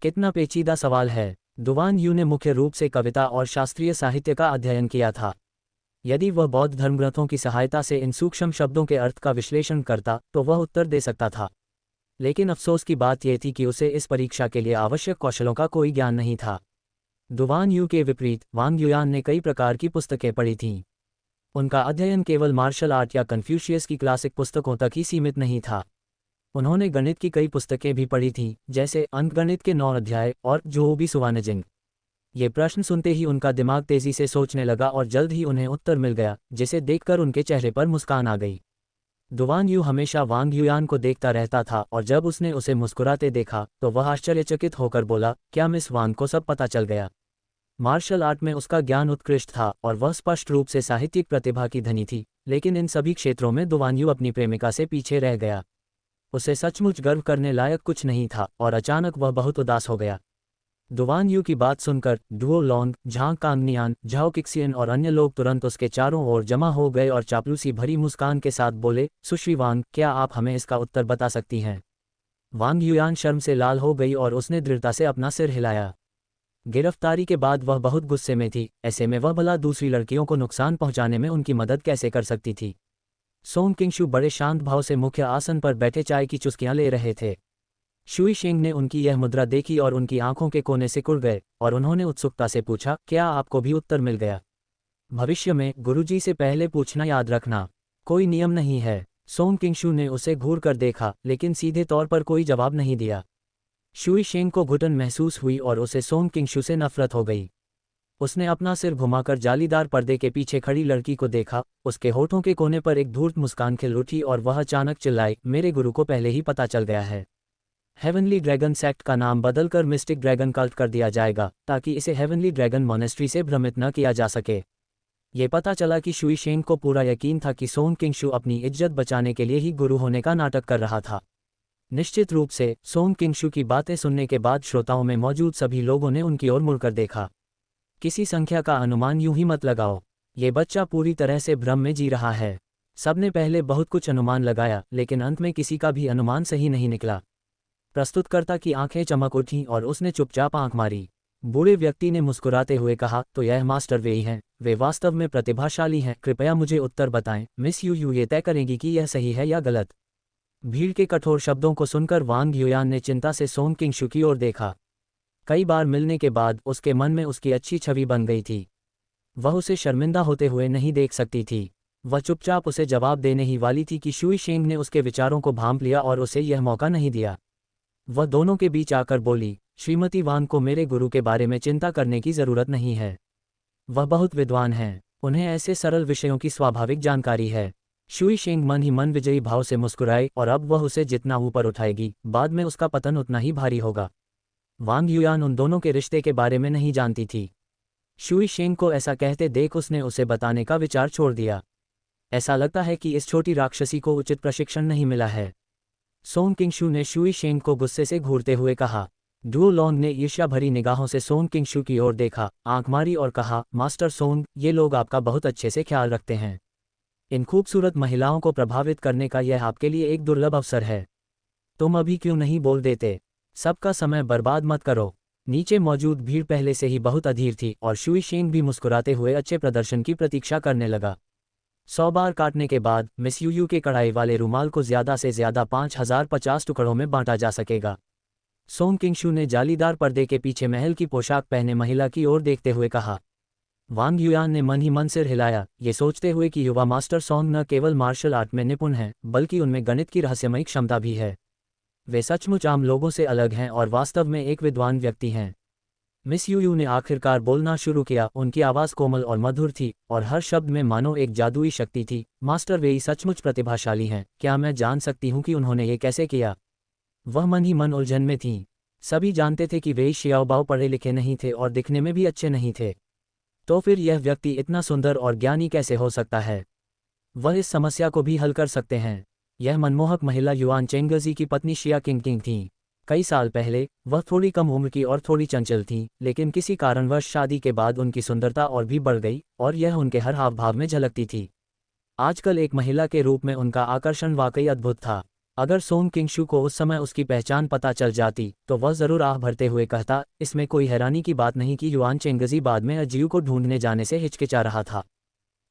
कितना पेचीदा सवाल है। दुवान यू ने मुख्य रूप से कविता और शास्त्रीय साहित्य का अध्ययन किया था। यदि वह बौद्ध धर्मग्रंथों की सहायता से इन सूक्ष्म शब्दों के अर्थ का विश्लेषण करता तो वह उत्तर दे सकता था। लेकिन अफसोस की बात यह थी कि उसे इस परीक्षा के लिए आवश्यक कौशलों का कोई ज्ञान नहीं था। दुवान यू के विपरीत वांग युयान ने कई प्रकार की पुस्तकें पढ़ी थीं। उनका अध्ययन केवल मार्शल आर्ट या कन्फ्यूशियस की क्लासिक पुस्तकों तक ही सीमित नहीं था। उन्होंने गणित की कई पुस्तकें भी पढ़ी थीं, जैसे अंकगणित के 9 अध्याय और जोहोबी सुवानजिंग। ये प्रश्न सुनते ही उनका दिमाग तेजी से सोचने लगा और जल्द ही उन्हें उत्तर मिल गया, जिसे देखकर उनके चेहरे पर मुस्कान आ गई। दुवान यू हमेशा वांग युयान को देखता रहता था और जब उसने उसे मुस्कुराते देखा तो वह आश्चर्यचकित होकर बोला, क्या मिस वांग को सब पता चल गया? मार्शल आर्ट में उसका ज्ञान उत्कृष्ट था और वह स्पष्ट रूप से साहित्यिक प्रतिभा की धनी थी, लेकिन इन सभी क्षेत्रों में दुवान यू अपनी प्रेमिका से पीछे रह गया। उसे सचमुच गर्व करने लायक कुछ नहीं था और अचानक वह बहुत उदास हो गया। दुवान यू की बात सुनकर डुओ लॉन्ग, झांग कांगनियान, झाओ किक्सियन और अन्य लोग तुरंत उसके चारों ओर जमा हो गए और चापलूसी भरी मुस्कान के साथ बोले, सुश्री वांग, क्या आप हमें इसका उत्तर बता सकती हैं? वांग युयान शर्म से लाल हो गई और उसने दृढ़ता से अपना सिर हिलाया। गिरफ्तारी के बाद वह बहुत गुस्से में थी, ऐसे में वह भला दूसरी लड़कियों को नुकसान पहुंचाने में उनकी मदद कैसे कर सकती थी? सोंग किंगशू बड़े शांत भाव से मुख्य आसन पर बैठे चाय की चुस्कियां ले रहे थे। शुई शेंग ने उनकी यह मुद्रा देखी और उनकी आंखों के कोने से कुड़ गए और उन्होंने उत्सुकता से पूछा, क्या आपको भी उत्तर मिल गया? भविष्य में गुरुजी से पहले पूछना याद रखना। कोई नियम नहीं है। सोंग किंगशू ने उसे घूर कर देखा लेकिन सीधे तौर पर कोई जवाब नहीं दिया। शुई शेंग को घुटन महसूस हुई और उसे सोंग किंगशू से नफरत हो गई। उसने अपना सिर घुमाकर जालीदार पर्दे के पीछे खड़ी लड़की को देखा। उसके होठों के कोने पर एक धूर्त मुस्कान खिल उठी और वह अचानक चिल्लाई, मेरे गुरु को पहले ही पता चल गया है। हेवनली ड्रैगन सेक्ट का नाम बदलकर मिस्टिक ड्रैगन कल्ट कर दिया जाएगा ताकि इसे हेवनली ड्रैगन मॉनेस्ट्री से भ्रमित न किया जा सके। ये पता चला कि शुई शेंग को पूरा यकीन था कि सोंग किंगशू अपनी इज्जत बचाने के लिए ही गुरु होने का नाटक कर रहा था। निश्चित रूप से सोंग किंगशू की बातें सुनने के बाद श्रोताओं में मौजूद सभी लोगों ने उनकी ओर मुड़कर देखा। किसी संख्या का अनुमान यूं ही मत लगाओ, ये बच्चा पूरी तरह से भ्रम में जी रहा है। सबने पहले बहुत कुछ अनुमान लगाया लेकिन अंत में किसी का भी अनुमान सही नहीं निकला। प्रस्तुतकर्ता की आंखें चमक उठीं और उसने चुपचाप आंख मारी। बूढ़े व्यक्ति ने मुस्कुराते हुए कहा, तो यह मास्टर वे ही हैं, वे वास्तव में प्रतिभाशाली हैं। कृपया मुझे उत्तर बताएं। मिस यू ये तय करेंगी कि यह सही है या गलत। भीड़ के कठोर शब्दों को सुनकर वांग युयान ने चिंता से सोंग किंगशू की ओर देखा। कई बार मिलने के बाद उसके मन में उसकी अच्छी छवि बन गई थी। वह उसे शर्मिंदा होते हुए नहीं देख सकती थी। वह चुपचाप उसे जवाब देने ही वाली थी कि शुई शेंग ने उसके विचारों को भांप लिया और उसे यह मौका नहीं दिया। वह दोनों के बीच आकर बोली, श्रीमती वांग को मेरे गुरु के बारे में चिंता करने की जरूरत नहीं है। वह बहुत विद्वान हैं, उन्हें ऐसे सरल विषयों की स्वाभाविक जानकारी है। शुई शेंग मन ही मन विजयी भाव से मुस्कुराए और अब वह उसे जितना ऊपर उठाएगी, बाद में उसका पतन उतना ही भारी होगा। वांग युयान उन दोनों के रिश्ते के बारे में नहीं जानती थी। शुई शेंग को ऐसा कहते देख उसने उसे बताने का विचार छोड़ दिया। ऐसा लगता है कि इस छोटी राक्षसी को उचित प्रशिक्षण नहीं मिला है। सोंग किंगशू ने शुई शेंग को गुस्से से घूरते हुए कहा। डुओ लॉन्ग ने ईर्ष्या भरी निगाहों से सोंग किंगशू की ओर देखा, आंख मारी और कहा, मास्टर सोंग, ये लोग आपका बहुत अच्छे से ख्याल रखते हैं। इन खूबसूरत महिलाओं को प्रभावित करने का यह आपके लिए एक दुर्लभ अवसर है। तुम अभी क्यों नहीं बोल देते? सबका समय बर्बाद मत करो। नीचे मौजूद भीड़ पहले से ही बहुत अधीर थी और शुई शेंग भी मुस्कुराते हुए अच्छे प्रदर्शन की प्रतीक्षा करने लगा। 100 बार काटने के बाद मिस यूयू के कढ़ाई वाले रुमाल को ज्यादा से ज्यादा 5050 टुकड़ों में बांटा जा सकेगा। सोंग किंगशू ने जालीदार पर्दे के पीछे महल की पोशाक पहने महिला की ओर देखते हुए कहा। वांग युयान ने मन ही मन सिर हिलाया, ये सोचते हुए कि युवा मास्टर सोंग न केवल मार्शल आर्ट में निपुण हैं, बल्कि उनमें गणित की रहस्यमयी क्षमता भी है। वे सचमुच आम लोगों से अलग हैं और वास्तव में एक विद्वान व्यक्ति हैं। मिस यूयू ने आखिरकार बोलना शुरू किया। उनकी आवाज़ कोमल और मधुर थी और हर शब्द में मानो एक जादुई शक्ति थी। मास्टर वेई सचमुच प्रतिभाशाली हैं, क्या मैं जान सकती हूँ कि उन्होंने ये कैसे किया? वह मन ही मन उलझन में थीं। सभी जानते थे कि वेई शियाओबाओ पढ़े लिखे नहीं थे और दिखने में भी अच्छे नहीं थे। तो फिर यह व्यक्ति इतना सुंदर और ज्ञानी कैसे हो सकता है? वह इस समस्या को भी हल कर सकते हैं। यह मनमोहक महिला युआन चेंगजी की पत्नी शिया किंगकिंग थीं। कई साल पहले वह थोड़ी कम उम्र की और थोड़ी चंचल थीं, लेकिन किसी कारणवश शादी के बाद उनकी सुंदरता और भी बढ़ गई और यह उनके हर हाव भाव में झलकती थी। आजकल एक महिला के रूप में उनका आकर्षण वाकई अद्भुत था। अगर सोंग किंगशू को उस समय उसकी पहचान पता चल जाती तो वह जरूर आह भरते हुए कहता, इसमें कोई हैरानी की बात नहीं कि युआन चेंगजी बाद में अजियू को ढूंढने जाने से हिचकिचा रहा था।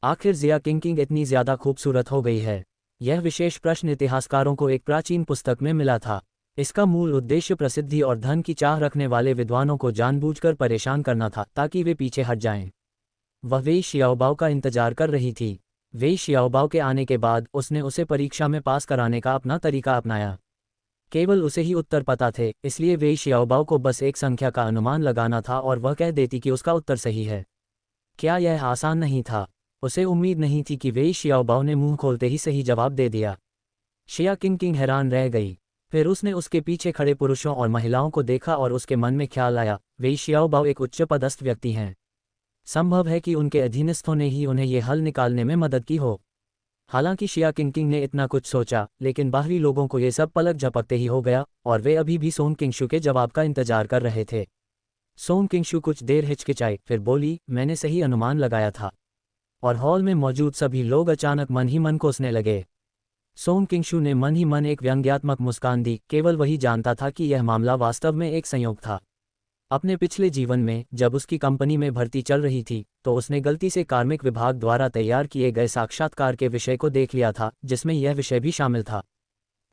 आखिर जिया किंगकिंग इतनी ज्यादा खूबसूरत हो गई है? यह विशेष प्रश्न इतिहासकारों को एक प्राचीन पुस्तक में मिला था। इसका मूल उद्देश्य प्रसिद्धि और धन की चाह रखने वाले विद्वानों को जानबूझकर परेशान करना था ताकि वे पीछे हट जाएं। वह वेई शियाओबाओ का इंतजार कर रही थी। वेई शियाओबाओ के आने के बाद उसने उसे परीक्षा में पास कराने का अपना तरीका अपनाया। केवल उसे ही उत्तर पता थे, इसलिए वेई शियाओबाओ को बस एक संख्या का अनुमान लगाना था और वह कह देती कि उसका उत्तर सही है। क्या यह आसान नहीं था? उसे उम्मीद नहीं थी कि वेई शियाओबाओ ने मुंह खोलते ही सही जवाब दे दिया। शिया किंगकिंग हैरान रह गई। फिर उसने उसके पीछे खड़े पुरुषों और महिलाओं को देखा और उसके मन में ख्याल आया, वेई शियाओबाओ एक उच्च पदस्थ व्यक्ति हैं। संभव है कि उनके अधीनस्थों ने ही उन्हें ये हल निकालने में मदद की हो। हालांकि शिया किंगकिंग ने इतना कुछ सोचा, लेकिन बाहरी लोगों को ये सब पलक झपकते ही हो गया और वे अभी भी सोंग किंगशू के जवाब का इंतजार कर रहे थे। सोंग किंगशू कुछ देर हिचकिचाई, फिर बोली, मैंने सही अनुमान लगाया था। और हॉल में मौजूद सभी लोग अचानक मन ही मन कोसने लगे। सोंग किंगशू ने मन ही मन एक व्यंग्यात्मक मुस्कान दी। केवल वही जानता था कि यह मामला वास्तव में एक संयोग था। अपने पिछले जीवन में जब उसकी कंपनी में भर्ती चल रही थी तो उसने गलती से कार्मिक विभाग द्वारा तैयार किए गए साक्षात्कार के विषय को देख लिया था, जिसमें यह विषय भी शामिल था।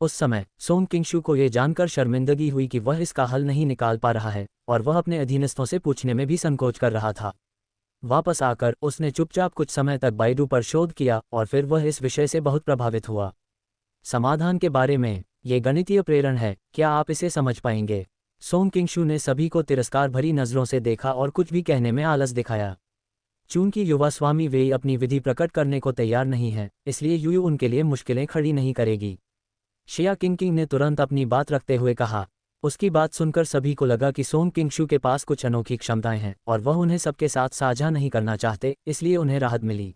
उस समय सोंग किंगशू को यह जानकर शर्मिंदगी हुई कि वह इसका हल नहीं निकाल पा रहा है और वह अपने अधीनस्थों से पूछने में भी संकोच कर रहा था। वापस आकर उसने चुपचाप कुछ समय तक बाइडू पर शोध किया और फिर वह इस विषय से बहुत प्रभावित हुआ। समाधान के बारे में, ये गणितीय प्रेरण है, क्या आप इसे समझ पाएंगे? सोंग किंगशू ने सभी को तिरस्कार भरी नजरों से देखा और कुछ भी कहने में आलस दिखाया। चूंकि युवा स्वामी वेई अपनी विधि प्रकट करने को तैयार नहीं है, इसलिए यूयू उनके लिए मुश्किलें खड़ी नहीं करेगी। शिया किंगकिंग ने तुरंत अपनी बात रखते हुए कहा। उसकी बात सुनकर सभी को लगा कि सोंग किंगशू के पास कुछ अनोखी क्षमताएं हैं और वह उन्हें सबके साथ साझा नहीं करना चाहते, इसलिए उन्हें राहत मिली।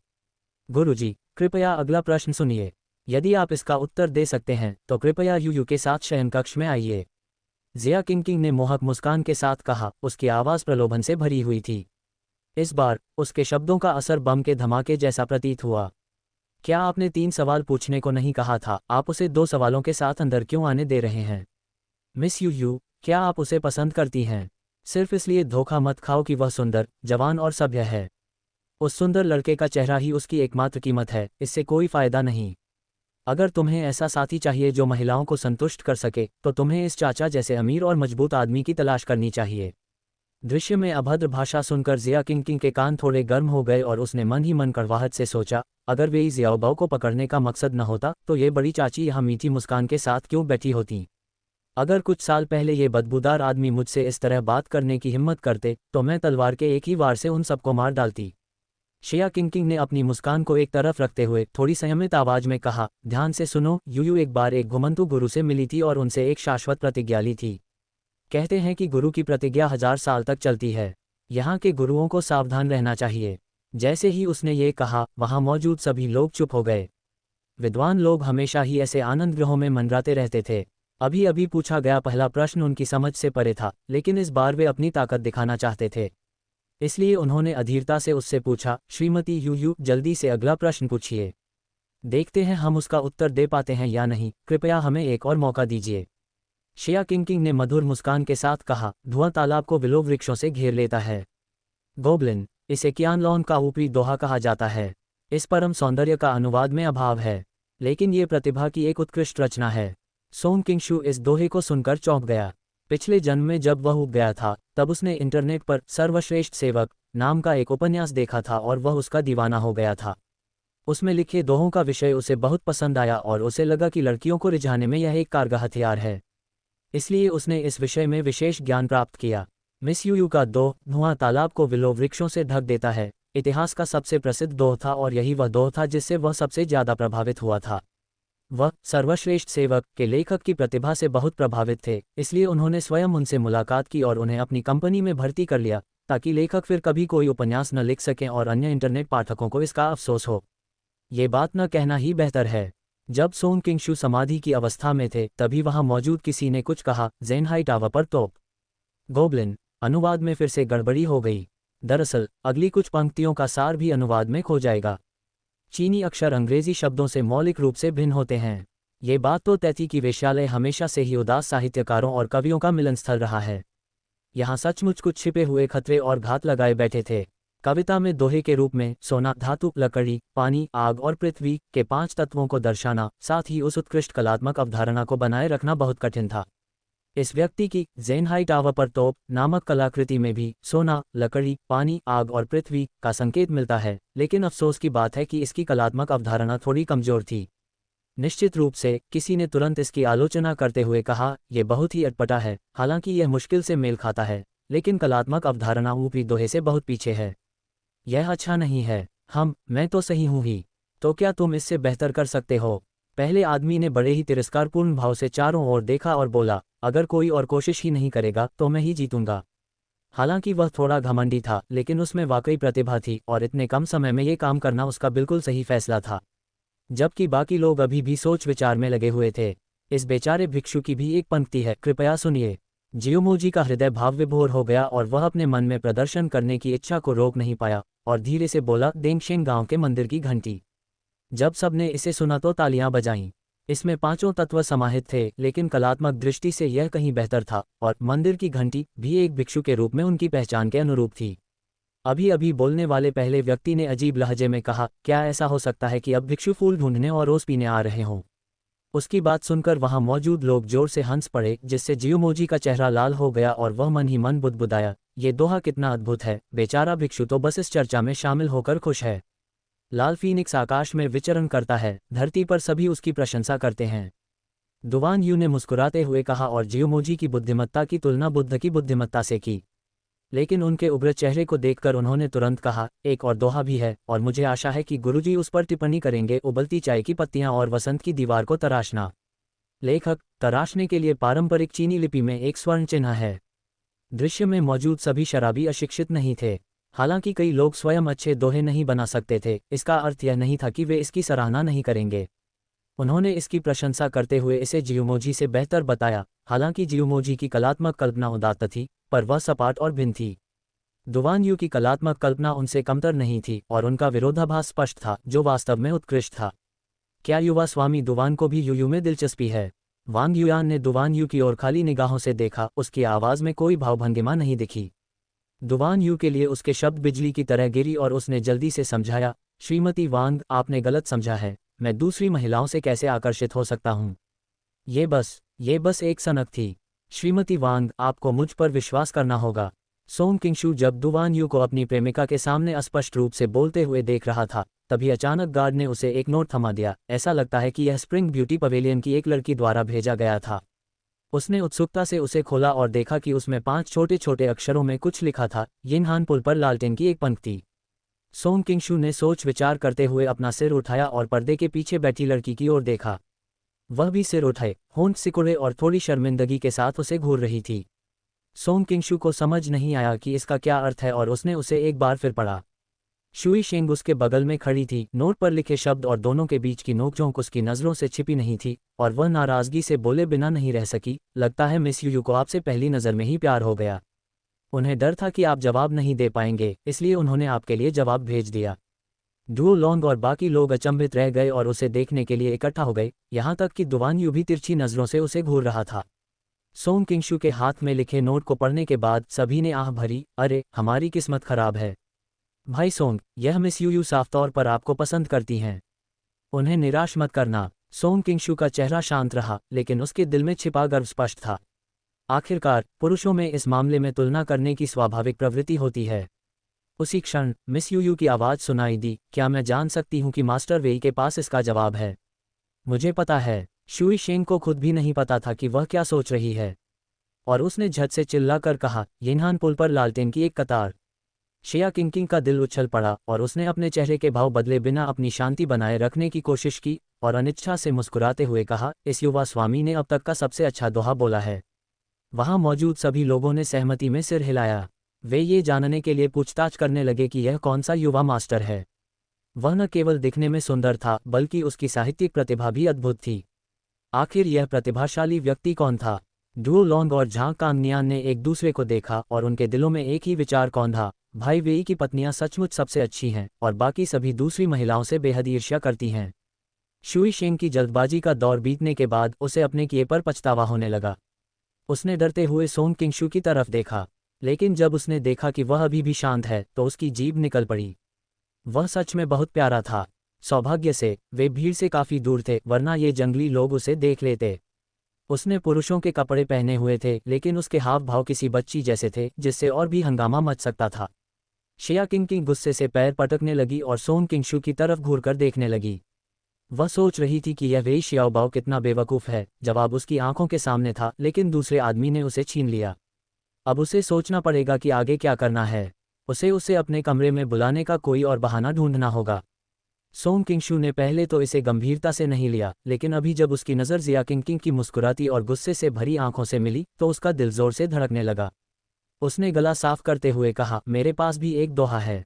गुरुजी, कृपया अगला प्रश्न सुनिए। यदि आप इसका उत्तर दे सकते हैं तो कृपया यूयू के साथ शयन कक्ष में आइए। जिया किंगकिंग ने मोहक मुस्कान के साथ कहा। उसकी आवाज़ प्रलोभन से भरी हुई थी। इस बार उसके शब्दों का असर बम के धमाके जैसा प्रतीत हुआ। क्या आपने 3 सवाल पूछने को नहीं कहा था? आप उसे 2 सवालों के साथ अंदर क्यों आने दे रहे हैं? मिस यूयू, क्या आप उसे पसंद करती हैं? सिर्फ इसलिए धोखा मत खाओ कि वह सुंदर, जवान और सभ्य है। उस सुंदर लड़के का चेहरा ही उसकी एकमात्र कीमत है, इससे कोई फायदा नहीं। अगर तुम्हें ऐसा साथी चाहिए जो महिलाओं को संतुष्ट कर सके तो तुम्हें इस चाचा जैसे अमीर और मजबूत आदमी की तलाश करनी चाहिए। दृश्य में अभद्र भाषा सुनकर जिया किंगकिंग के कान थोड़े गर्म हो गए और उसने मन ही मन कड़वाहट से सोचा, अगर वेई जियाओबाओ को पकड़ने का मकसद न होता तो ये बड़ी चाची यहाँ मीठी मुस्कान के साथ क्यों बैठी होती। अगर कुछ साल पहले ये बदबूदार आदमी मुझसे इस तरह बात करने की हिम्मत करते तो मैं तलवार के एक ही वार से उन सबको मार डालती। शिया किंग ने अपनी मुस्कान को एक तरफ रखते हुए थोड़ी संयमित आवाज में कहा, ध्यान से सुनो, यूयू एक बार एक घुमंतु गुरु से मिली थी और उनसे एक शाश्वत प्रतिज्ञा ली थी। कहते हैं कि गुरु की प्रतिज्ञा 1000 साल तक चलती है। यहाँ के गुरुओं को सावधान रहना चाहिए। जैसे ही उसने ये कहा, वहाँ मौजूद सभी लोग चुप हो गए। विद्वान लोग हमेशा ही ऐसे आनंद गृहों में मंडराते रहते थे। अभी अभी पूछा गया पहला प्रश्न उनकी समझ से परे था, लेकिन इस बार वे अपनी ताकत दिखाना चाहते थे। इसलिए उन्होंने अधीरता से उससे पूछा, श्रीमती यूयू, जल्दी से अगला प्रश्न पूछिए। देखते हैं हम उसका उत्तर दे पाते हैं या नहीं, कृपया हमें एक और मौका दीजिए। शिया किंग ने मधुर मुस्कान के साथ कहा, धुआं तालाब को विलो वृक्षों से घेर लेता है। गोब्लिन, इसे क्यानलॉन का ऊपरी दोहा कहा जाता है। इस परम सौंदर्य का अनुवाद में अभाव है, लेकिन ये प्रतिभा की एक उत्कृष्ट रचना है। सोंग किंगशू इस दोहे को सुनकर चौंक गया। पिछले जन्म में जब वह उग गया था, तब उसने इंटरनेट पर सर्वश्रेष्ठ सेवक नाम का एक उपन्यास देखा था और वह उसका दीवाना हो गया था। उसमें लिखे दोहों का विषय उसे बहुत पसंद आया और उसे लगा कि लड़कियों को रिझाने में यह एक कारगर हथियार है। इसलिए उसने इस विषय में विशेष ज्ञान प्राप्त किया। मिस यूयू का दोह, धुआं तालाब को विलो वृक्षों से ढक देता है, इतिहास का सबसे प्रसिद्ध दोह था और यही वह दोह था जिससे वह सबसे ज्यादा प्रभावित हुआ था। वह सर्वश्रेष्ठ सेवक के लेखक की प्रतिभा से बहुत प्रभावित थे, इसलिए उन्होंने स्वयं उनसे मुलाकात की और उन्हें अपनी कंपनी में भर्ती कर लिया, ताकि लेखक फिर कभी कोई उपन्यास न लिख सकें और अन्य इंटरनेट पाठकों को इसका अफसोस हो। ये बात न कहना ही बेहतर है। जब सोंग किंगशू समाधि की अवस्था में थे, तभी वहां मौजूद किसी ने कुछ कहा, ज़ेनहाई टावर पर तोप। गोब्लिन, अनुवाद में फिर से गड़बड़ी हो गई। दरअसल अगली कुछ पंक्तियों का सार भी अनुवाद में खो जाएगा। चीनी अक्षर अंग्रेजी शब्दों से मौलिक रूप से भिन्न होते हैं। ये बात तो तय थी कि वेश्यालय हमेशा से ही उदास साहित्यकारों और कवियों का मिलन स्थल रहा है। यहाँ सचमुच कुछ छिपे हुए खतरे और घात लगाए बैठे थे। कविता में दोहे के रूप में सोना, धातु, लकड़ी, पानी, आग और पृथ्वी के 5 तत्वों को दर्शाना, साथ ही उस उत्कृष्ट कलात्मक अवधारणा को बनाए रखना बहुत कठिन था। इस व्यक्ति की ज़ेनहाई टावर पर तोप नामक कलाकृति में भी सोना, लकड़ी, पानी, आग और पृथ्वी का संकेत मिलता है, लेकिन अफसोस की बात है कि इसकी कलात्मक अवधारणा थोड़ी कमजोर थी। निश्चित रूप से किसी ने तुरंत इसकी आलोचना करते हुए कहा, यह बहुत ही अटपटा है। हालांकि यह मुश्किल से मेल खाता है, लेकिन कलात्मक अवधारणा ऊपरी दोहे से बहुत पीछे है। यह अच्छा नहीं है। मैं तो सही हूं ही, तो क्या तुम इससे बेहतर कर सकते हो? पहले आदमी ने बड़े ही तिरस्कारपूर्ण भाव से चारों ओर देखा और बोला, अगर कोई और कोशिश ही नहीं करेगा तो मैं ही जीतूंगा। हालांकि वह थोड़ा घमंडी था, लेकिन उसमें वाकई प्रतिभा थी और इतने कम समय में ये काम करना उसका बिल्कुल सही फैसला था। जबकि बाकी लोग अभी भी सोच विचार में लगे हुए थे। इस बेचारे भिक्षु की भी एक पंक्ति है, कृपया सुनिए। जियोमोजी का हृदय भाव विभोर हो गया और वह अपने मन में प्रदर्शन करने की इच्छा को रोक नहीं पाया और धीरे से बोला, देंगशेंग गांव के मंदिर की घंटी। जब सबने इसे सुना तो तालियां बजाईं। इसमें 5 तत्व समाहित थे, लेकिन कलात्मक दृष्टि से यह कहीं बेहतर था और मंदिर की घंटी भी एक भिक्षु के रूप में उनकी पहचान के अनुरूप थी। अभी अभी बोलने वाले पहले व्यक्ति ने अजीब लहजे में कहा, क्या ऐसा हो सकता है कि अब भिक्षु फूल ढूंढने और रोज पीने आ रहे हों? उसकी बात सुनकर वहां मौजूद लोग जोर से हंस पड़े, जिससे जियोमोजी का चेहरा लाल हो गया और वह मन ही मन बुदबुदाया, ये दोहा कितना अद्भुत है। बेचारा भिक्षु तो बस इस चर्चा में शामिल होकर खुश है। लाल फीनिक्स आकाश में विचरण करता है, धरती पर सभी उसकी प्रशंसा करते हैं। दुवान यू ने मुस्कुराते हुए कहा और जियोमोजी की बुद्धिमत्ता की तुलना बुद्ध की बुद्धिमत्ता से की। लेकिन उनके उग्र चेहरे को देखकर उन्होंने तुरंत कहा, एक और दोहा भी है और मुझे आशा है कि गुरुजी उस पर टिप्पणी करेंगे। उबलती चाय की पत्तियां और वसंत की दीवार को तराशना। लेखक, तराशने के लिए पारंपरिक चीनी लिपि में एक स्वर्ण चिन्ह है। दृश्य में मौजूद सभी शराबी अशिक्षित नहीं थे। हालांकि कई लोग स्वयं अच्छे दोहे नहीं बना सकते थे, इसका अर्थ यह नहीं था कि वे इसकी सराहना नहीं करेंगे। उन्होंने इसकी प्रशंसा करते हुए इसे जियोमोजी से बेहतर बताया। हालांकि जियोमोजी की कलात्मक कल्पना उदात्त थी, पर वह सपाट और भिन्न थी। दुवान यू की कलात्मक कल्पना उनसे कमतर नहीं थी और उनका विरोधाभास स्पष्ट था, जो वास्तव में उत्कृष्ट था। क्या युवा स्वामी दुवान को भी यूयू में दिलचस्पी है? वांग युयान ने दुवान यू की ओर खाली निगाहों से देखा, उसकी आवाज में कोई भावभंगिमा नहीं दिखी। दुवान यू के लिए उसके शब्द बिजली की तरह गिरी और उसने जल्दी से समझाया, श्रीमती वांग, आपने गलत समझा है। मैं दूसरी महिलाओं से कैसे आकर्षित हो सकता हूँ? ये बस एक सनक थी। श्रीमती वांग, आपको मुझ पर विश्वास करना होगा। सोंग किंगशू जब दुवान यू को अपनी प्रेमिका के सामने अस्पष्ट रूप से बोलते हुए देख रहा था, तभी अचानक गार्ड ने उसे एक नोट थमा दिया। ऐसा लगता है कि यह स्प्रिंग ब्यूटी पवेलियन की एक लड़की द्वारा भेजा गया था। उसने उत्सुकता से उसे खोला और देखा कि उसमें 5 छोटे छोटे अक्षरों में कुछ लिखा था, यिनहान पुल पर लालटेन की एक पंक्ति। सोंग किंगशू ने सोच विचार करते हुए अपना सिर उठाया और पर्दे के पीछे बैठी लड़की की ओर देखा। वह भी सिर उठाए, होंठ सिकुड़े और थोड़ी शर्मिंदगी के साथ उसे घूर रही थी। सोंग किंगशू को समझ नहीं आया कि इसका क्या अर्थ है और उसने उसे एक बार फिर पढ़ा। शुई शेंग उसके बगल में खड़ी थी, नोट पर लिखे शब्द और दोनों के बीच की नोकझोंक उसकी नज़रों से छिपी नहीं थी, और वह नाराज़गी से बोले बिना नहीं रह सकी, लगता है मिस यूयू को आपसे पहली नज़र में ही प्यार हो गया। उन्हें डर था कि आप जवाब नहीं दे पाएंगे, इसलिए उन्होंने आपके लिए जवाब भेज दिया। डुओ लॉन्ग और बाकी लोग अचंभित रह गए और उसे देखने के लिए इकट्ठा हो गए, यहाँ तक कि दुवान यू भी तिरछी नज़रों से उसे घूर रहा था। सोंग किंगशू के हाथ में लिखे नोट को पढ़ने के बाद सभी ने आह भरी, अरे हमारी किस्मत खराब है। भाई सोंग, यह मिस यूयू साफ तौर पर आपको पसंद करती हैं। उन्हें निराश मत करना। सोंग किंगशू का चेहरा शांत रहा, लेकिन उसके दिल में छिपा गर्व स्पष्ट था। आखिरकार पुरुषों में इस मामले में तुलना करने की स्वाभाविक प्रवृत्ति होती है। उसी क्षण मिस यूयू की आवाज़ सुनाई दी, क्या मैं जान सकती हूँ कि मास्टर वेई के पास इसका जवाब है? मुझे पता है। शुई शेंग को खुद भी नहीं पता था कि वह क्या सोच रही है, और उसने झट से चिल्लाकर कहा, यिनहान पुल पर लालटेन की एक कतार। शिया किंकिंग का दिल उछल पड़ा और उसने अपने चेहरे के भाव बदले बिना अपनी शांति बनाए रखने की कोशिश की और अनिच्छा से मुस्कुराते हुए कहा, इस युवा स्वामी ने अब तक का सबसे अच्छा दोहा बोला है। वहां मौजूद सभी लोगों ने सहमति में सिर हिलाया। वे ये जानने के लिए पूछताछ करने लगे कि यह कौन सा युवा मास्टर है। वह न केवल दिखने में सुंदर था, बल्कि उसकी साहित्यिक प्रतिभा भी अद्भुत थी। आखिर यह प्रतिभाशाली व्यक्ति कौन था? डुओ लॉन्ग और झांग कांगनियान ने एक दूसरे को देखा और उनके दिलों में एक ही विचार कौंधा, भाई वेई की पत्नियां सचमुच सबसे अच्छी हैं और बाकी सभी दूसरी महिलाओं से बेहद ईर्ष्या करती हैं। शुई शेंग की जल्दबाजी का दौर बीतने के बाद उसे अपने किए पर पछतावा होने लगा। उसने डरते हुए सोंग किंगशू की तरफ देखा, लेकिन जब उसने देखा कि वह अभी भी शांत है तो उसकी जीभ निकल पड़ी। वह सच में बहुत प्यारा था। सौभाग्य से वे भीड़ से काफी दूर थे, वरना ये जंगली लोग उसे देख लेते। उसने पुरुषों के कपड़े पहने हुए थे, लेकिन उसके हाव भाव किसी बच्ची जैसे थे, जिससे और भी हंगामा मच सकता था। शिया किंकिंग गुस्से से पैर पटकने लगी और सोंग किंगशू की तरफ घूरकर देखने लगी। वह सोच रही थी कि यह वेई शियाओबाओ कितना बेवकूफ़ है। जवाब उसकी आंखों के सामने था, लेकिन दूसरे आदमी ने उसे छीन लिया। अब उसे सोचना पड़ेगा कि आगे क्या करना है। उसे अपने कमरे में बुलाने का कोई और बहाना ढूंढना होगा। सोंग किंगशू ने पहले तो इसे गंभीरता से नहीं लिया, लेकिन अभी जब उसकी नज़र जिया किंकिंग की मुस्कुराती और गुस्से से भरी आंखों से मिली तो उसका दिल जोर से धड़कने लगा। उसने गला साफ करते हुए कहा, मेरे पास भी एक दोहा है।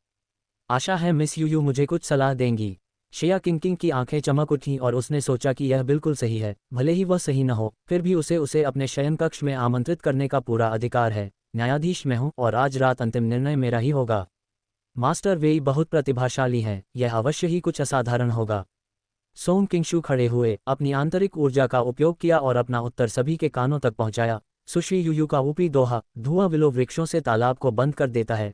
आशा है मिस यूयू मुझे कुछ सलाह देंगी। शिया किंकिंग की आंखें चमक उठीं और उसने सोचा कि यह बिल्कुल सही है, भले ही वह सही न हो, फिर भी उसे अपने शयन कक्ष में आमंत्रित करने का पूरा अधिकार है। न्यायाधीश मैं हूँ और आज रात अंतिम निर्णय मेरा ही होगा। मास्टर वेई बहुत प्रतिभाशाली हैं, यह अवश्य ही कुछ असाधारण होगा। सोंग किंगशू खड़े हुए, अपनी आंतरिक ऊर्जा का उपयोग किया और अपना उत्तर सभी के कानों तक पहुंचाया। सुश्री यूयू का ऊपरी दोहा, धुआं विलो वृक्षों से तालाब को बंद कर देता है,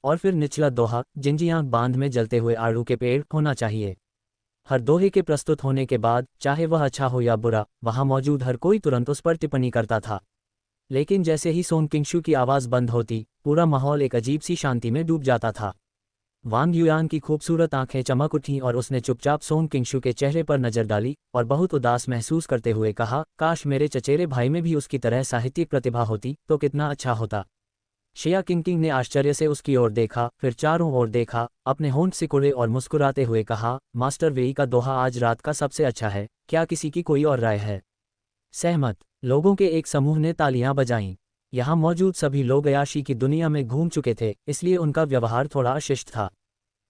और फिर निचला दोहा, जिंजियांग बांध में जलते हुए आड़ू के पेड़ होना चाहिए। हर दोहे के प्रस्तुत होने के बाद, चाहे वह अच्छा हो या बुरा, वहां मौजूद हर कोई तुरंत उस पर टिप्पणी करता था। लेकिन जैसे ही सोंग किंगशू की आवाज़ बंद होती, पूरा माहौल एक अजीब सी शांति में डूब जाता था। वांग युआन की खूबसूरत आंखें चमक उठीं और उसने चुपचाप सोंग किंगशू के चेहरे पर नजर डाली और बहुत उदास महसूस करते हुए कहा, काश मेरे चचेरे भाई में भी उसकी तरह साहित्यिक प्रतिभा होती तो कितना अच्छा होता। शिया किंकिंग ने आश्चर्य से उसकी ओर देखा, फिर चारों ओर देखा, अपने होंठ सिकुड़े और मुस्कुराते हुए कहा, मास्टर वेई का दोहा आज रात का सबसे अच्छा है, क्या किसी की कोई और राय है? सहमत। लोगों के एक समूह ने तालियां बजाईं। यहाँ मौजूद सभी लोग अयाशी की दुनिया में घूम चुके थे, इसलिए उनका व्यवहार थोड़ा अशिष्ट था।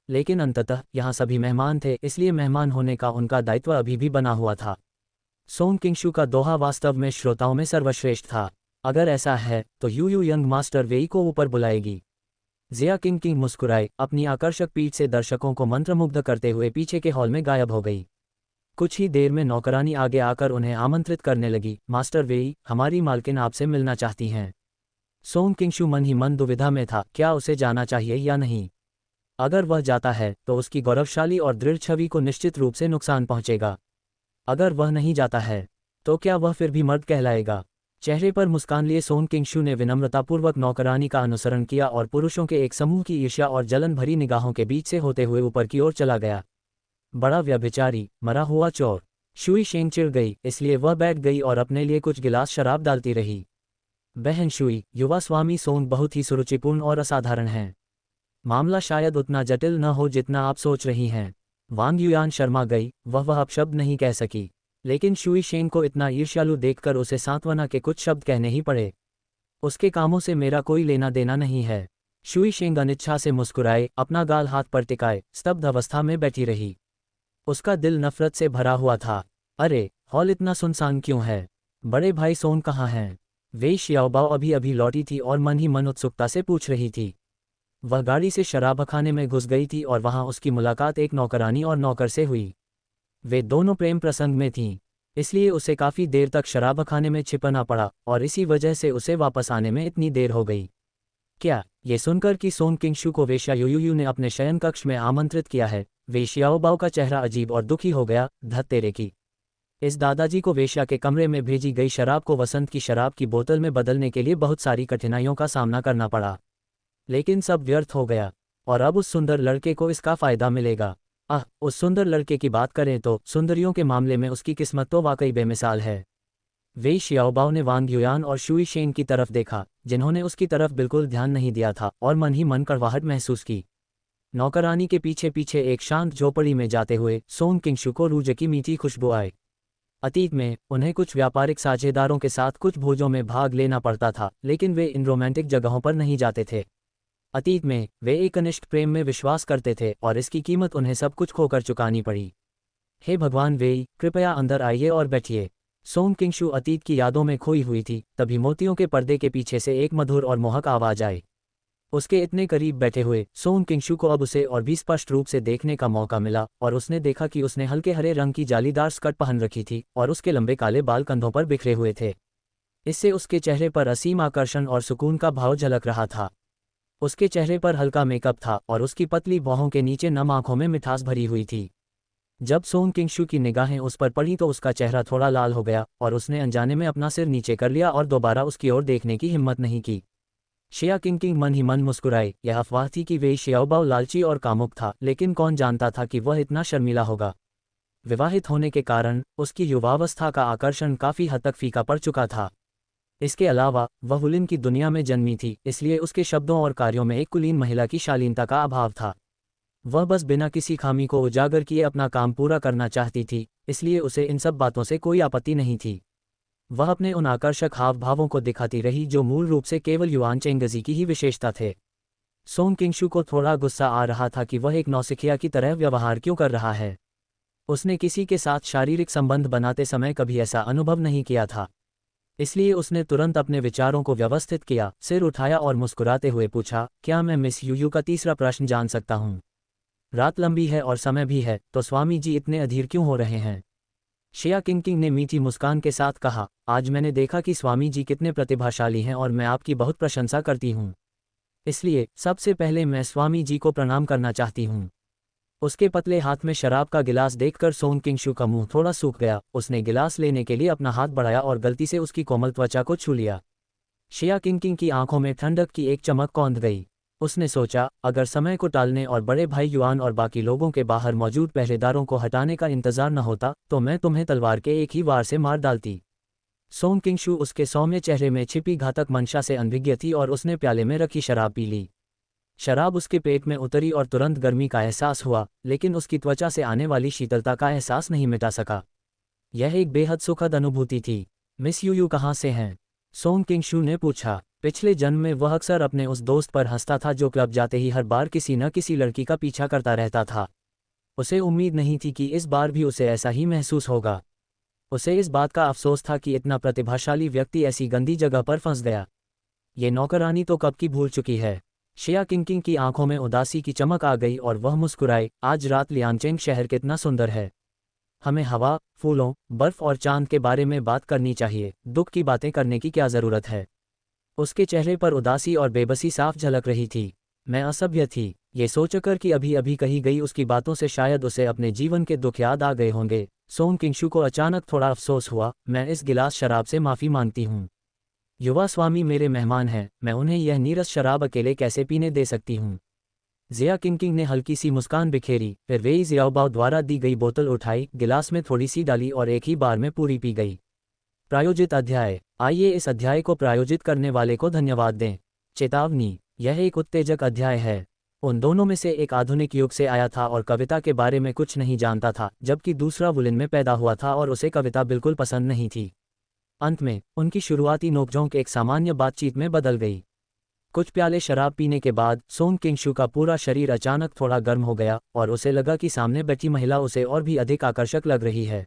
लेकिन अंततः यहाँ सभी मेहमान थे, इसलिए मेहमान होने का उनका दायित्व अभी भी बना हुआ था। सोंग किंगशू का दोहा वास्तव में श्रोताओं में सर्वश्रेष्ठ था। अगर ऐसा है तो यूयू यंग मास्टर वेई को ऊपर बुलाएगी। जिया किंकिंग मुस्कुराई, अपनी आकर्षक पीठ से दर्शकों को मंत्रमुग्ध करते हुए पीछे के हॉल में गायब हो गई। कुछ ही देर में नौकरानी आगे आकर उन्हें आमंत्रित करने लगी, मास्टर वेई, हमारी मालकिन आपसे मिलना चाहती हैं। सोंग किंगशू मन ही मन दुविधा में था, क्या उसे जाना चाहिए या नहीं। अगर वह जाता है तो उसकी गौरवशाली और दृढ़ छवि को निश्चित रूप से नुकसान पहुंचेगा। अगर वह नहीं जाता है तो क्या वह फिर भी मर्द कहलाएगा? चेहरे पर मुस्कान लिए सोंग किंगशू ने विनम्रतापूर्वक नौकरानी का अनुसरण किया और पुरुषों के एक समूह की ईर्ष्या और जलन भरी निगाहों के बीच से होते हुए ऊपर की ओर चला गया। बड़ा व्यभिचारी, मरा हुआ चोर। शुई शेंग चिढ़ गई, इसलिए वह बैठ गई और अपने लिए कुछ गिलास शराब डालती रही। बहन शुई, युवा स्वामी सोंग बहुत ही सुरुचिपूर्ण और असाधारण हैं। मामला शायद उतना जटिल न हो जितना आप सोच रही हैं। वांग युयान शर्मा गई, वह अब शब्द नहीं कह सकी। लेकिन शुई शेंग को इतना ईर्ष्यालु देखकर उसे सांत्वना के कुछ शब्द कहने ही पड़े। उसके कामों से मेरा कोई लेना देना नहीं है। शुई शेंग अनिच्छा से मुस्कुराए, अपना गाल हाथ पर टिकाए, स्तब्ध अवस्था में बैठी रही। उसका दिल नफरत से भरा हुआ था। अरे, हॉल इतना सुनसान क्यों है? बड़े भाई सोन कहाँ हैं? वेई शियाओबाओ अभी अभी लौटी थी और मन ही मन उत्सुकता से पूछ रही थी। वह गाड़ी से शराबखाने में घुस गई थी और वहां उसकी मुलाकात एक नौकरानी और नौकर से हुई। वे दोनों प्रेम प्रसंग में थीं, इसलिए उसे काफ़ी देर तक शराबखाने में छिपना पड़ा और इसी वजह से उसे वापस आने में इतनी देर हो गई। क्या, ये सुनकर कि सोंग किंगशू को वेश्या युयुयू ने अपने शयन कक्ष में आमंत्रित किया है, वे शियाओबाओ का चेहरा अजीब और दुखी हो गया। धत तेरे की, इस दादाजी को वेश्या के कमरे में भेजी गई शराब को वसंत की शराब की बोतल में बदलने के लिए बहुत सारी कठिनाइयों का सामना करना पड़ा। लेकिन सब व्यर्थ हो गया और अब उस सुंदर लड़के को इसका फायदा मिलेगा। उस सुंदर लड़के की बात करें तो सुंदरियों के मामले में उसकी किस्मत तो वाकई बेमिसाल है। वेई शियाओबाओ ने वांग युयान और शुई शेंग की तरफ देखा, जिन्होंने उसकी तरफ बिल्कुल ध्यान नहीं दिया था, और मन ही मन कड़वाहट महसूस की। नौकरानी के पीछे पीछे एक शांत झोपड़ी में जाते हुए सोंग किंगशू को रूजे की मीठी खुशबू आई। अतीत में उन्हें कुछ व्यापारिक साझेदारों के साथ कुछ भोजों में भाग लेना पड़ता था, लेकिन वे इन रोमांटिक जगहों पर नहीं जाते थे। अतीत में वे एक अनिष्ट प्रेम में विश्वास करते थे और इसकी कीमत उन्हें सब कुछ खोकर चुकानी पड़ी। हे भगवान वेई, कृपया अंदर आइए और बैठिए। सोंग किंगशू अतीत की यादों में खोई हुई थी, तभी मोतियों के पर्दे के पीछे से एक मधुर और मोहक आवाज आई। उसके इतने करीब बैठे हुए सोंग किंगशू को अब उसे और भी स्पष्ट रूप से देखने का मौका मिला, और उसने देखा कि उसने हल्के हरे रंग की जालीदार स्कर्ट पहन रखी थी और उसके लंबे काले बाल कंधों पर बिखरे हुए थे। इससे उसके चेहरे पर असीम आकर्षण और सुकून का भाव झलक रहा था। उसके चेहरे पर हल्का मेकअप था और उसकी पतली बाहों के नीचे नम आंखों में मिठास भरी हुई थी। जब सोंग किंगशू की निगाहें उस पर पड़ी तो उसका चेहरा थोड़ा लाल हो गया और उसने अनजाने में अपना सिर नीचे कर लिया और दोबारा उसकी ओर देखने की हिम्मत नहीं की। शिया किंग मन ही मन मुस्कुराए। यह अफवाह थी कि वेई शियाओबाओ लालची और कामुक था, लेकिन कौन जानता था कि वह इतना शर्मीला होगा। विवाहित होने के कारण उसकी युवावस्था का आकर्षण काफ़ी हद तक फीका पड़ चुका था। इसके अलावा वह वुलिन की दुनिया में जन्मी थी, इसलिए उसके शब्दों और कार्यों में एक कुलीन महिला की शालीनता का अभाव था। वह बस बिना किसी खामी को उजागर किए अपना काम पूरा करना चाहती थी, इसलिए उसे इन सब बातों से कोई आपत्ति नहीं थी। वह अपने उन आकर्षक हाव भावों को दिखाती रही जो मूल रूप से केवल युआन चेंगजी की ही विशेषता थे। सोंग किंगशू को थोड़ा गुस्सा आ रहा था कि वह एक नौसिखिया की तरह व्यवहार क्यों कर रहा है। उसने किसी के साथ शारीरिक संबंध बनाते समय कभी ऐसा अनुभव नहीं किया था। इसलिए उसने तुरंत अपने विचारों को व्यवस्थित किया, सिर उठाया और मुस्कुराते हुए पूछा, क्या मैं मिस युयू का तीसरा प्रश्न जान सकता हूँ? रात लंबी है और समय भी है, तो स्वामी जी इतने अधीर क्यों हो रहे हैं? शिया किंग ने मीठी मुस्कान के साथ कहा, आज मैंने देखा कि स्वामी जी कितने प्रतिभाशाली हैं और मैं आपकी बहुत प्रशंसा करती हूँ। इसलिए सबसे पहले मैं स्वामी जी को प्रणाम करना चाहती हूँ। उसके पतले हाथ में शराब का गिलास देखकर सोंग किंगशू का मुंह थोड़ा सूख गया। उसने गिलास लेने के लिए अपना हाथ बढ़ाया और गलती से उसकी कोमल त्वचा को छू लिया। शिया किंग की आंखों में ठंडक की एक चमक कौंध गई। उसने सोचा, अगर समय को टालने और बड़े भाई युआन और बाकी लोगों के बाहर मौजूद पहरेदारों को हटाने का इंतजार न होता तो मैं तुम्हें तलवार के एक ही वार से मार डालती। सोंग किंगशू उसके सौम्य चेहरे में छिपी घातक मंशा से अनभिज्ञ थी और उसने प्याले में रखी शराब पी ली। शराब उसके पेट में उतरी और तुरंत गर्मी का एहसास हुआ, लेकिन उसकी त्वचा से आने वाली शीतलता का एहसास नहीं मिटा सका। यह एक बेहद सुखद अनुभूति थी। मिस युयू कहाँ से हैं? सोंग किंगशू ने पूछा। पिछले जन्म में वह अक्सर अपने उस दोस्त पर हंसता था जो क्लब जाते ही हर बार किसी न किसी लड़की का पीछा करता रहता था। उसे उम्मीद नहीं थी कि इस बार भी उसे ऐसा ही महसूस होगा। उसे इस बात का अफसोस था कि इतना प्रतिभाशाली व्यक्ति ऐसी गंदी जगह पर फंस गया। ये नौकरानी तो कब की भूल चुकी है। शिया किंग की आंखों में उदासी की चमक आ गई और वह मुस्कुराए, आज रात लियांचेंग शहर कितना सुंदर है। हमें हवा, फूलों, बर्फ और चांद के बारे में बात करनी चाहिए, दुख की बातें करने की क्या ज़रूरत है? उसके चेहरे पर उदासी और बेबसी साफ झलक रही थी। मैं असभ्य थी, ये सोचकर कि अभी अभी कही गई उसकी बातों से शायद उसे अपने जीवन के दुख याद आ गए होंगे। सोंग किंगशू को अचानक थोड़ा अफसोस हुआ। मैं इस गिलास शराब से माफ़ी मांगती हूँ। युवा स्वामी मेरे मेहमान हैं, मैं उन्हें यह नीरस शराब अकेले कैसे पीने दे सकती हूँ? जिया किंग ने हल्की सी मुस्कान बिखेरी, फिर वेई जियाओबाओ द्वारा दी गई बोतल उठाई, गिलास में थोड़ी सी डाली और एक ही बार में पूरी पी गई। प्रायोजित अध्याय। आइए इस अध्याय को प्रायोजित करने वाले को धन्यवाद दें। चेतावनी, यह एक उत्तेजक अध्याय है। उन दोनों में से एक आधुनिक युग से आया था और कविता के बारे में कुछ नहीं जानता था, जबकि दूसरा वुलिन में पैदा हुआ था और उसे कविता बिल्कुल पसंद नहीं थी। अंत में उनकी शुरुआती नोकझोंक एक सामान्य बातचीत में बदल गई। कुछ प्याले शराब पीने के बाद सोंग किंगशू का पूरा शरीर अचानक थोड़ा गर्म हो गया और उसे लगा कि सामने बैठी महिला उसे और भी अधिक आकर्षक लग रही है।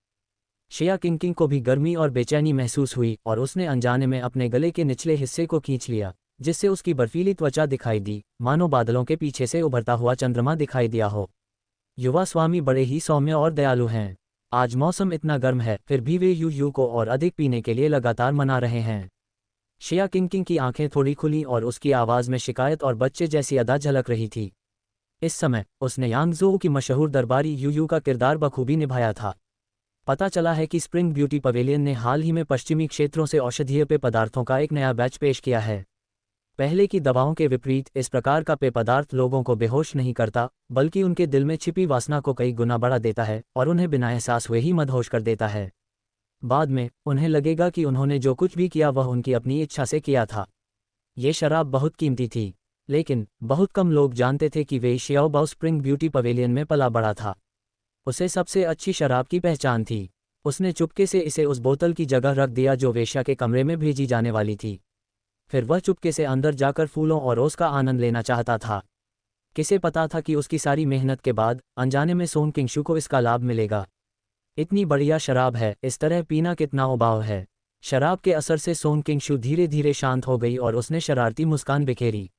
शिया किंग को भी गर्मी और बेचैनी महसूस हुई और उसने अनजाने में अपने गले के निचले हिस्से को खींच लिया, जिससे उसकी बर्फीली त्वचा दिखाई दी, मानो बादलों के पीछे से उभरता हुआ चंद्रमा दिखाई दिया हो। युवा स्वामी बड़े ही सौम्य और दयालु हैं। आज मौसम इतना गर्म है, फिर भी वे यू को और अधिक पीने के लिए लगातार मना रहे हैं। शिया किंग की आंखें थोड़ी खुली और उसकी आवाज़ में शिकायत और बच्चे जैसी अदा झलक रही थी। इस समय उसने यांगजोऊ की मशहूर दरबारी यू का किरदार बखूबी निभाया था। पता चला है कि स्प्रिंग ब्यूटी पवेलियन ने हाल ही में पश्चिमी क्षेत्रों से औषधीय पेय पदार्थों का एक नया बैच पेश किया है। पहले की दवाओं के विपरीत इस प्रकार का पेय पदार्थ लोगों को बेहोश नहीं करता, बल्कि उनके दिल में छिपी वासना को कई गुना बढ़ा देता है और उन्हें बिना एहसास हुए ही मदहोश कर देता है। बाद में उन्हें लगेगा कि उन्होंने जो कुछ भी किया वह उनकी अपनी इच्छा से किया था। ये शराब बहुत कीमती थी, लेकिन बहुत कम लोग जानते थे कि वेई शियाओबाओ स्प्रिंग ब्यूटी पवेलियन में पला बड़ा था। उसे सबसे अच्छी शराब की पहचान थी। उसने चुपके से इसे उस बोतल की जगह रख दिया जो वेश्या के कमरे में भेजी जाने वाली थी। फिर वह चुपके से अंदर जाकर फूलों और ओस का आनंद लेना चाहता था। किसे पता था कि उसकी सारी मेहनत के बाद अनजाने में सोंग किंगशू को इसका लाभ मिलेगा। इतनी बढ़िया शराब है, इस तरह पीना कितना उबाऊ है। शराब के असर से सोंग किंगशू धीरे धीरे शांत हो गई और उसने शरारती मुस्कान बिखेरी।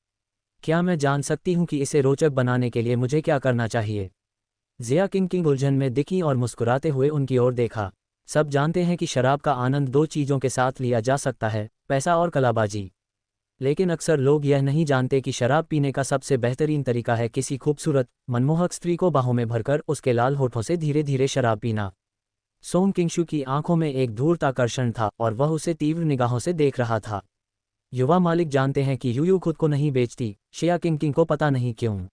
क्या मैं जान सकती हूँ कि इसे रोचक बनाने के लिए मुझे क्या करना चाहिए? जिया किंग उलझन में दिखी और मुस्कुराते हुए उनकी ओर देखा। सब जानते हैं कि शराब का आनंद दो चीज़ों के साथ लिया जा सकता है, पैसा और कलाबाजी। लेकिन अक्सर लोग यह नहीं जानते कि शराब पीने का सबसे बेहतरीन तरीका है किसी खूबसूरत, मनमोहक स्त्री को बाहों में भरकर उसके लाल होठों से धीरे धीरे शराब पीना। सोंग किंगशू की आंखों में एक धूर्त आकर्षण था और वह उसे तीव्र निगाहों से देख रहा था। युवा मालिक जानते हैं कि यू खुद को नहीं बेचती, शिया किंग को पता नहीं क्यों।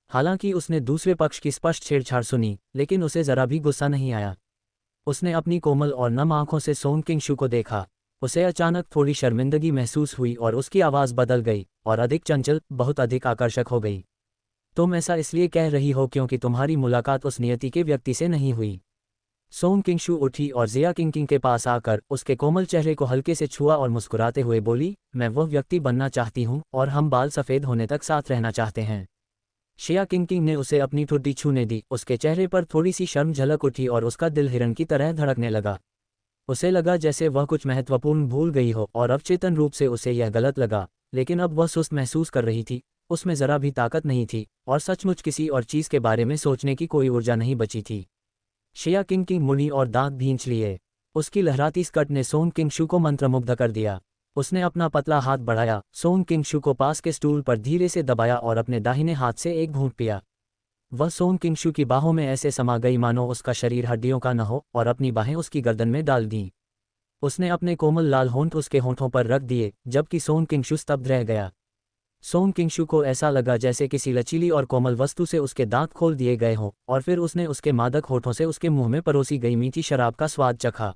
हालांकि उसने दूसरे पक्ष की स्पष्ट छेड़छाड़ सुनी, लेकिन उसे जरा भी गुस्सा नहीं आया। उसने अपनी कोमल और नम आंखों से सोंग किंगशू को देखा। उसे अचानक थोड़ी शर्मिंदगी महसूस हुई और उसकी आवाज़ बदल गई और अधिक चंचल, बहुत अधिक आकर्षक हो गई। तुम ऐसा इसलिए कह रही हो क्योंकि तुम्हारी मुलाकात उस नियति के व्यक्ति से नहीं हुई। सोंग किंगशू उठी और जिया किंग के पास आकर उसके कोमल चेहरे को हल्के से छुआ और मुस्कुराते हुए बोली, मैं वह व्यक्ति बनना चाहती हूँ और हम बाल सफ़ेद होने तक साथ रहना चाहते हैं। शिया किंग ने उसे अपनी ठुड्डी छूने दी। उसके चेहरे पर थोड़ी सी शर्म झलक उठी और उसका दिल हिरन की तरह धड़कने लगा। उसे लगा जैसे वह कुछ महत्वपूर्ण भूल गई हो और अवचेतन रूप से उसे यह गलत लगा, लेकिन अब वह सुस्त महसूस कर रही थी। उसमें जरा भी ताकत नहीं थी और सचमुच किसी और चीज़ के बारे में सोचने की कोई ऊर्जा नहीं बची थी। शिया किंग मुड़ी और दांत भींच लिए। उसकी लहराती स्कर्ट ने सोंग किंगशू को मंत्रमुग्ध कर दिया। उसने अपना पतला हाथ बढ़ाया, सोंग किंगशू को पास के स्टूल पर धीरे से दबाया और अपने दाहिने हाथ से एक घूंट पिया। वह सोंग किंगशू की बाहों में ऐसे समा गई मानो उसका शरीर हड्डियों का न हो और अपनी बाहें उसकी गर्दन में डाल दीं। उसने अपने कोमल लाल होंठ उसके होंठों पर रख दिए, जबकि सोंग किंगशू स्तब्ध रह गया। सोंग किंगशू को ऐसा लगा जैसे किसी लचीली और कोमल वस्तु से उसके दांत खोल दिए गए हों, और फिर उसने उसके मादक होठों से उसके मुंह में परोसी गई मीठी शराब का स्वाद चखा।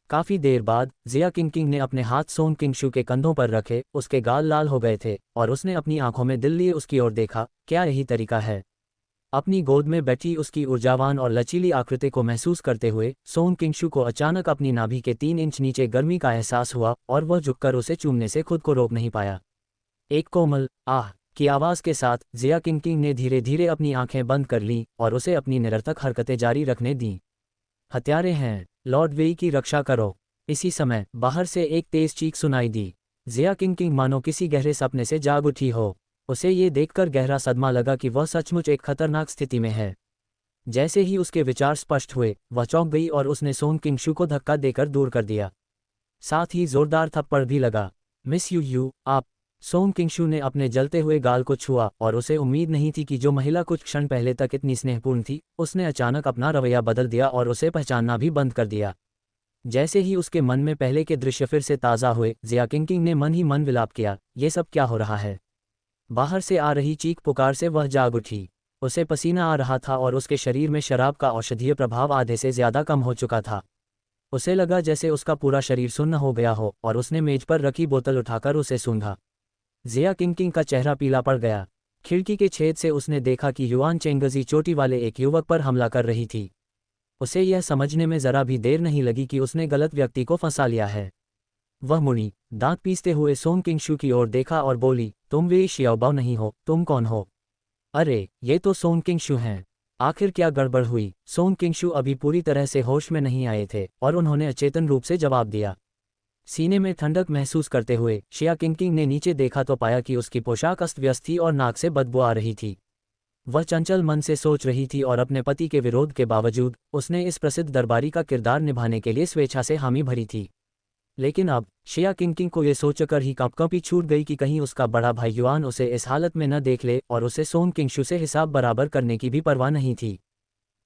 काफ़ी देर बाद जिया किंग ने अपने हाथ सोंग किंगशू के कंधों पर रखे। उसके गाल लाल हो गए थे और उसने अपनी आंखों में दिल लिए उसकी ओर देखा। क्या यही तरीका है? अपनी गोद में बैठी उसकी ऊर्जावान और लचीली आकृति को महसूस करते हुए सोंग किंगशू को अचानक अपनी नाभि के 3 इंच नीचे गर्मी का एहसास हुआ और वह झुककर उसे चूमने से खुद को रोक नहीं पाया। एक कोमल आह की आवाज़ के साथ जिया किंग ने धीरे धीरे अपनी आंखें बंद कर लीं और उसे अपनी निरर्थक हरकतें जारी रखने दीं। हत्यारे हैं, लॉर्ड वेई की रक्षा करो। इसी समय बाहर से एक तेज चीख सुनाई दी। जिया किंग मानो किसी गहरे सपने से जाग उठी हो। उसे ये देखकर गहरा सदमा लगा कि वह सचमुच एक खतरनाक स्थिति में है। जैसे ही उसके विचार स्पष्ट हुए, वह चौंक गई और उसने सोंग किंगशू को धक्का देकर दूर कर दिया। साथ ही जोरदार थप्पड़ भी लगा। मिस यू आप। सोंग किंगशू ने अपने जलते हुए गाल को छुआ और उसे उम्मीद नहीं थी कि जो महिला कुछ क्षण पहले तक इतनी स्नेहपूर्ण थी, उसने अचानक अपना रवैया बदल दिया और उसे पहचानना भी बंद कर दिया। जैसे ही उसके मन में पहले के दृश्य फिर से ताज़ा हुए, जिया किंग ने मन ही मन विलाप किया, ये सब क्या हो रहा है? बाहर से आ रही चीख पुकार से वह जाग उठी। उसे पसीना आ रहा था और उसके शरीर में शराब का औषधीय प्रभाव आधे से ज्यादा कम हो चुका था। उसे लगा जैसे उसका पूरा शरीर सुन्न हो गया हो और उसने मेज पर रखी बोतल उठाकर उसे सूंघा। जिया किंगकिंग का चेहरा पीला पड़ गया। खिड़की के छेद से उसने देखा कि युआन चेंगजी चोटी वाले एक युवक पर हमला कर रही थी। उसे यह समझने में जरा भी देर नहीं लगी कि उसने गलत व्यक्ति को फंसा लिया है। वह मुड़ी, दांत पीसते हुए सोंग किंगशू की ओर देखा और बोली, तुम वे शियाओबाओ नहीं हो, तुम कौन हो? अरे, ये तो सोंग किंगशू हैं। आखिर क्या गड़बड़ हुई? सोंग किंगशू अभी पूरी तरह से होश में नहीं आए थे और उन्होंने अचेतन रूप से जवाब दिया। सीने में ठंडक महसूस करते हुए शिया किंगकिंग ने नीचे देखा तो पाया कि उसकी पोशाक अस्त व्यस्त थी और नाक से बदबू आ रही थी। वह चंचल मन से सोच रही थी और अपने पति के विरोध के बावजूद उसने इस प्रसिद्ध दरबारी का किरदार निभाने के लिए स्वेच्छा से हामी भरी थी। लेकिन अब शिया किंगकिंग को ये सोचकर ही कंपकंपी छूट गई कि कहीं उसका बड़ा भाई युआन उसे इस हालत में न देख ले, और उसे सोंग किंगशू से हिसाब बराबर करने की भी परवाह नहीं थी।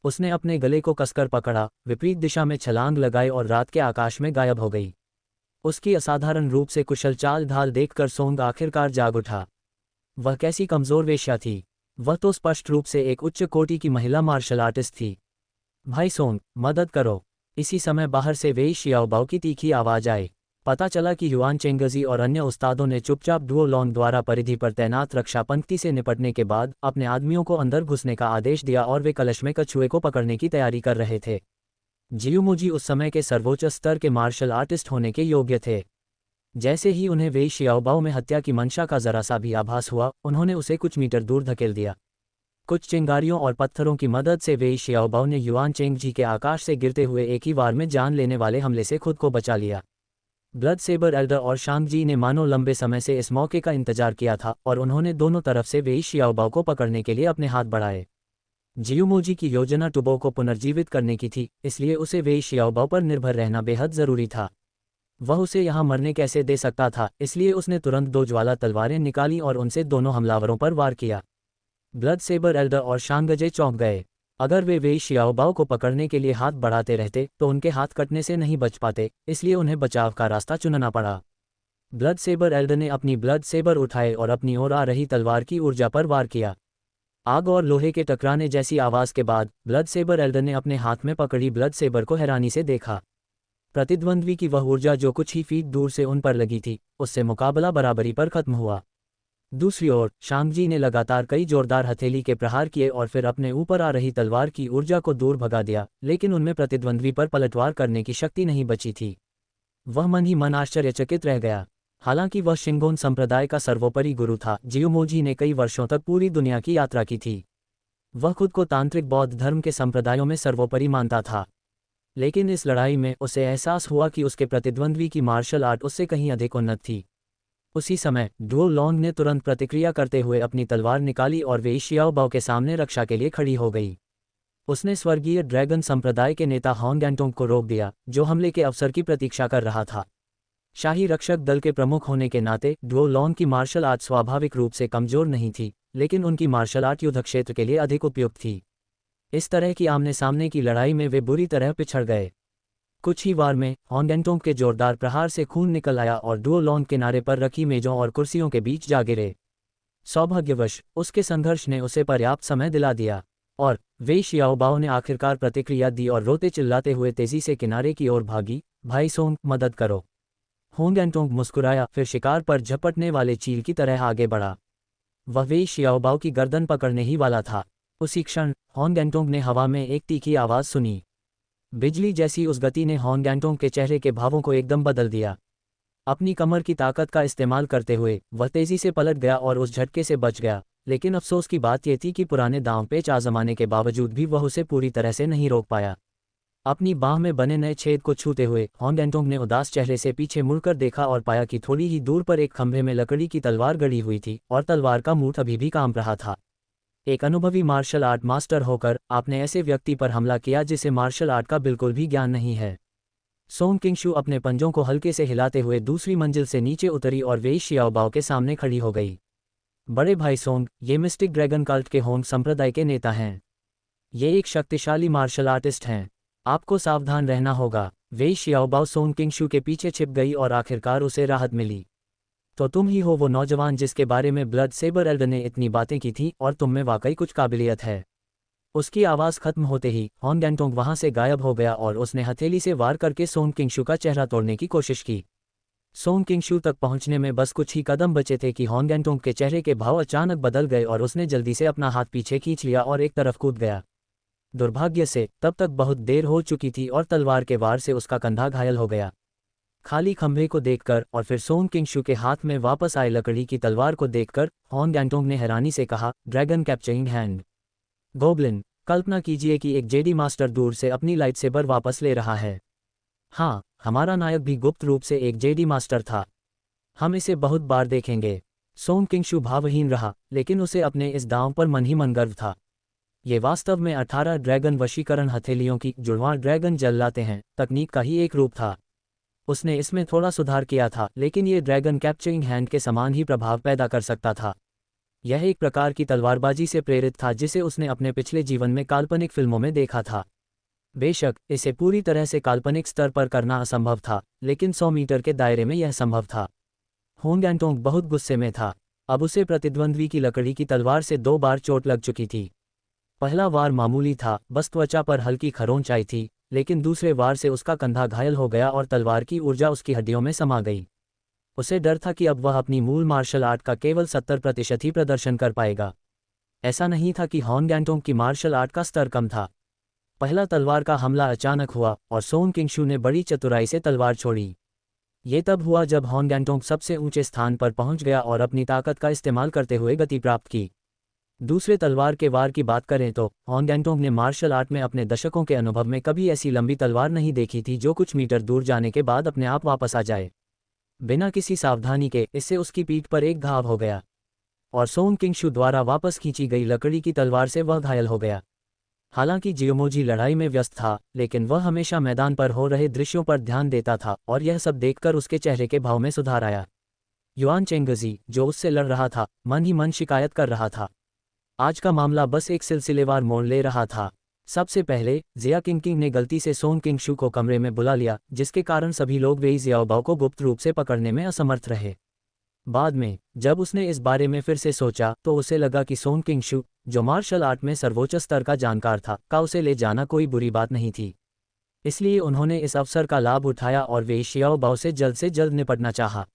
उसने अपने गले को कसकर पकड़ा, विपरीत दिशा में छलांग लगाई और रात के आकाश में गायब हो गई। उसकी असाधारण रूप से कुशल चाल ढाल देखकर सोंग आखिरकार जाग उठा। वह कैसी कमजोर वेश्या थी! वह तो स्पष्ट रूप से एक उच्च कोटि की महिला मार्शल आर्टिस्ट थी। भाई सोंग, मदद करो! इसी समय बाहर से वेई शियाओबाओ की तीखी आवाज आई। पता चला कि युआन चेंगजी और अन्य उस्तादों ने चुपचाप डुओ लॉन्ग द्वारा परिधि पर तैनात रक्षा पंक्ति से निपटने के बाद अपने आदमियों को अंदर घुसने का आदेश दिया और वे कलश में कछुए को पकड़ने की तैयारी कर रहे थे। जियुमुजी उस समय के सर्वोच्च स्तर के मार्शल आर्टिस्ट होने के योग्य थे। जैसे ही उन्हें वेई शियाओबाओ में हत्या की मंशा का जरा सा भी आभास हुआ, उन्होंने उसे कुछ मीटर दूर धकेल दिया। कुछ चिंगारियों और पत्थरों की मदद से वेई शियाओबाओ ने युआन चेंगजी के आकाश से गिरते हुए एक ही वार में जान लेने वाले हमले से खुद को बचा लिया। ब्लड सेबर एल्डर और शांगजी ने मानो लंबे समय से इस मौके का इंतजार किया था और उन्होंने दोनों तरफ से वेई शियाओबाओ को पकड़ने के लिए अपने हाथ बढ़ाए। जियुमोजी की योजना टुबो को पुनर्जीवित करने की थी, इसलिए उसे वेई शियाओबाओ पर निर्भर रहना बेहद जरूरी था। वह उसे यहाँ मरने कैसे दे सकता था, इसलिए उसने तुरंत 2 ज्वाला तलवारें निकाली और उनसे दोनों हमलावरों पर वार किया। ब्लड सेबर एल्डर और शांगजे चौंक गए। अगर वे वेई शियाओबाओ को पकड़ने के लिए हाथ बढ़ाते रहते तो उनके हाथ कटने से नहीं बच पाते, इसलिए उन्हें बचाव का रास्ता चुनना पड़ा। ब्लड सेबर एल्डर ने अपनी ब्लड सेबर उठाए और अपनी ओर आ रही तलवार की ऊर्जा पर वार किया। आग और लोहे के टकराने जैसी आवाज के बाद ब्लड सेबर एल्डर ने अपने हाथ में पकड़ी ब्लड सेबर को हैरानी से देखा। प्रतिद्वंद्वी की वह ऊर्जा जो कुछ ही फीट दूर से उन पर लगी थी, उससे मुकाबला बराबरी पर खत्म हुआ। दूसरी ओर शांगजी ने लगातार कई जोरदार हथेली के प्रहार किए और फिर अपने ऊपर आ रही तलवार की ऊर्जा को दूर भगा दिया, लेकिन उनमें प्रतिद्वंद्वी पर पलटवार करने की शक्ति नहीं बची थी। वह मन ही मन आश्चर्यचकित रह गया। हालांकि वह शिंगोन संप्रदाय का सर्वोपरि गुरु था, जियुमोजी ने कई वर्षों तक पूरी दुनिया की यात्रा की थी। वह खुद को तांत्रिक बौद्ध धर्म के संप्रदायों में सर्वोपरि मानता था। लेकिन इस लड़ाई में उसे एहसास हुआ कि उसके प्रतिद्वंद्वी की मार्शल आर्ट उससे कहीं अधिक उन्नत थी। उसी समय डुओ लॉन्ग ने तुरंत प्रतिक्रिया करते हुए अपनी तलवार निकाली और वेई शियाओबाओ के सामने रक्षा के लिए खड़ी हो गई। उसने स्वर्गीय ड्रैगन संप्रदाय के नेता होंग गैंटोंग को रोक दिया, जो हमले के अवसर की प्रतीक्षा कर रहा था। शाही रक्षक दल के प्रमुख होने के नाते डुओ लॉन्ग की मार्शल आर्ट स्वाभाविक रूप से कमजोर नहीं थी, लेकिन उनकी मार्शल आर्ट युद्ध क्षेत्र के लिए अधिक उपयुक्त थी। इस तरह की आमने सामने की लड़ाई में वे बुरी तरह पिछड़ गए। कुछ ही वार में होंग गैंटोंग के जोरदार प्रहार से खून निकल आया और डुओ लॉन्ग किनारे पर रखी मेजों और कुर्सियों के बीच जा गिरे। सौभाग्यवश उसके संघर्ष ने उसे पर्याप्त समय दिला दिया और वेई शियाओबाओ ने आखिरकार प्रतिक्रिया दी और रोते चिल्लाते हुए तेजी से किनारे की ओर भागी। भाई सोंग, मदद करो! होंग गैंटोंग मुस्कुराया, फिर शिकार पर झपटने वाले चील की तरह आगे बढ़ा। वह वेई शियाओबाओ की गर्दन पकड़ने ही वाला था। उसी क्षण होंग गैंटोंग ने हवा में एक तीखी आवाज सुनी। बिजली जैसी उस गति ने होंग गैंटोंग के चेहरे के भावों को एकदम बदल दिया। अपनी कमर की ताकत का इस्तेमाल करते हुए वह तेजी से पलट गया और उस झटके से बच गया, लेकिन अफसोस की बात यह थी कि पुराने दांव पेच आजमाने के बावजूद भी वह उसे पूरी तरह से नहीं रोक पाया। अपनी बाह में बने नए छेद को छूते हुए होंग गैंटोंग ने उदास चेहरे से पीछे मुड़कर देखा और पाया कि थोड़ी ही दूर पर एक खंभे में लकड़ी की तलवार गड़ी हुई थी और तलवार का मूठ अभी भी काम रहा था। एक अनुभवी मार्शल आर्ट मास्टर होकर आपने ऐसे व्यक्ति पर हमला किया जिसे मार्शल आर्ट का बिल्कुल भी ज्ञान नहीं है। सोंग किंगशू अपने पंजों को हल्के से हिलाते हुए दूसरी मंजिल से नीचे उतरी और वेई शियाओबाओ के सामने खड़ी हो गई। बड़े भाई सोंग, ये मिस्टिक ड्रैगन कल्ट के होंग संप्रदाय के नेता हैं। ये एक शक्तिशाली मार्शल आर्टिस्ट हैं। आपको सावधान रहना होगा। वेई शियाओबाओ सोंग किंगशू के पीछे छिप गई और आखिरकार उसे राहत मिली। तो तुम ही हो वो नौजवान जिसके बारे में ब्लड सेबर एल्डर ने इतनी बातें की थी, और तुम में वाकई कुछ काबिलियत है। उसकी आवाज़ खत्म होते ही हॉन गैंगटोंग वहां से गायब हो गया और उसने हथेली से वार करके सोन किंगशू का चेहरा तोड़ने की कोशिश की। सोन किंगशू तक पहुंचने में बस कुछ ही कदम बचे थे कि हॉन गैंगटोंग के चेहरे के भाव अचानक बदल गए और उसने जल्दी से अपना हाथ पीछे खींच लिया और एक तरफ कूद गया। दुर्भाग्य से तब तक बहुत देर हो चुकी थी और तलवार के वार से उसका कंधा घायल हो गया। खाली खंभे को देखकर और फिर सोन किंगशू के हाथ में वापस आए लकड़ी की तलवार को देखकर हॉन गैंगटोंग ने हैरानी से कहा, ड्रैगन कैप्चरिंग हैंड। गोब्लिन, कल्पना कीजिए कि एक जेडी मास्टर दूर से अपनी लाइटसेबर वापस ले रहा है। हाँ, हमारा नायक भी गुप्त रूप से एक जेडी मास्टर था। हम इसे बहुत बार देखेंगे। सोन किंगशू भावहीन रहा, लेकिन उसे अपने इस दांव पर मन ही मन गर्व था। ये वास्तव में 18 ड्रैगन वशीकरण हथेलियों की जुड़वां ड्रैगन जल लाते हैं तकनीक का ही एक रूप था। उसने इसमें थोड़ा सुधार किया था, लेकिन ये ड्रैगन कैप्चरिंग हैंड के समान ही प्रभाव पैदा कर सकता था। यह एक प्रकार की तलवारबाजी से प्रेरित था जिसे उसने अपने पिछले जीवन में काल्पनिक फिल्मों में देखा था। बेशक इसे पूरी तरह से काल्पनिक स्तर पर करना असंभव था, लेकिन 100 मीटर के दायरे में यह संभव था। हॉन गैंगटोंग बहुत गुस्से में था। अब उसे प्रतिद्वंद्वी की लकड़ी की तलवार से 2 बार चोट लग चुकी थी। पहला वार मामूली था, बस त्वचा पर हल्की खरोंच आई थी, लेकिन दूसरे वार से उसका कंधा घायल हो गया और तलवार की ऊर्जा उसकी हड्डियों में समा गई। उसे डर था कि अब वह अपनी मूल मार्शल आर्ट का केवल 70% ही प्रदर्शन कर पाएगा। ऐसा नहीं था कि हॉन गैंगटोंग की मार्शल आर्ट का स्तर कम था। पहला तलवार का हमला अचानक हुआ और सोन किंगशू ने बड़ी चतुराई से तलवार छोड़ी। ये तब हुआ जब हॉन गैंगटोंग सबसे ऊंचे स्थान पर पहुंच गया और अपनी ताकत का इस्तेमाल करते हुए गति प्राप्त की। दूसरे तलवार के वार की बात करें तो हॉन गैंगटोंग ने मार्शल आर्ट में अपने दशकों के अनुभव में कभी ऐसी लंबी तलवार नहीं देखी थी जो कुछ मीटर दूर जाने के बाद अपने आप वापस आ जाए। बिना किसी सावधानी के इससे उसकी पीठ पर एक घाव हो गया और सोन किंगशू द्वारा वापस खींची गई लकड़ी की तलवार से वह घायल हो गया। हालांकि जियोमोजी लड़ाई में व्यस्त था, लेकिन वह हमेशा मैदान पर हो रहे दृश्यों पर ध्यान देता था और यह सब देखकर उसके चेहरे के भाव में सुधार आया। युआन चेंगजी, जो उससे लड़ रहा था, मन ही मन शिकायत कर रहा था। आज का मामला बस एक सिलसिलेवार मोड़ ले रहा था। सबसे पहले जिया किंग ने गलती से सोन किंगशू को कमरे में बुला लिया, जिसके कारण सभी लोग वेई जियाओबाओ को गुप्त रूप से पकड़ने में असमर्थ रहे। बाद में जब उसने इस बारे में फिर से सोचा तो उसे लगा कि सोन किंगशू, जो मार्शल आर्ट में सर्वोच्च स्तर का जानकार था, का उसे ले जाना कोई बुरी बात नहीं थी। इसलिए उन्होंने इस अवसर का लाभ उठाया और वेई जियाओबाओ से जल्द निपटना चाहा।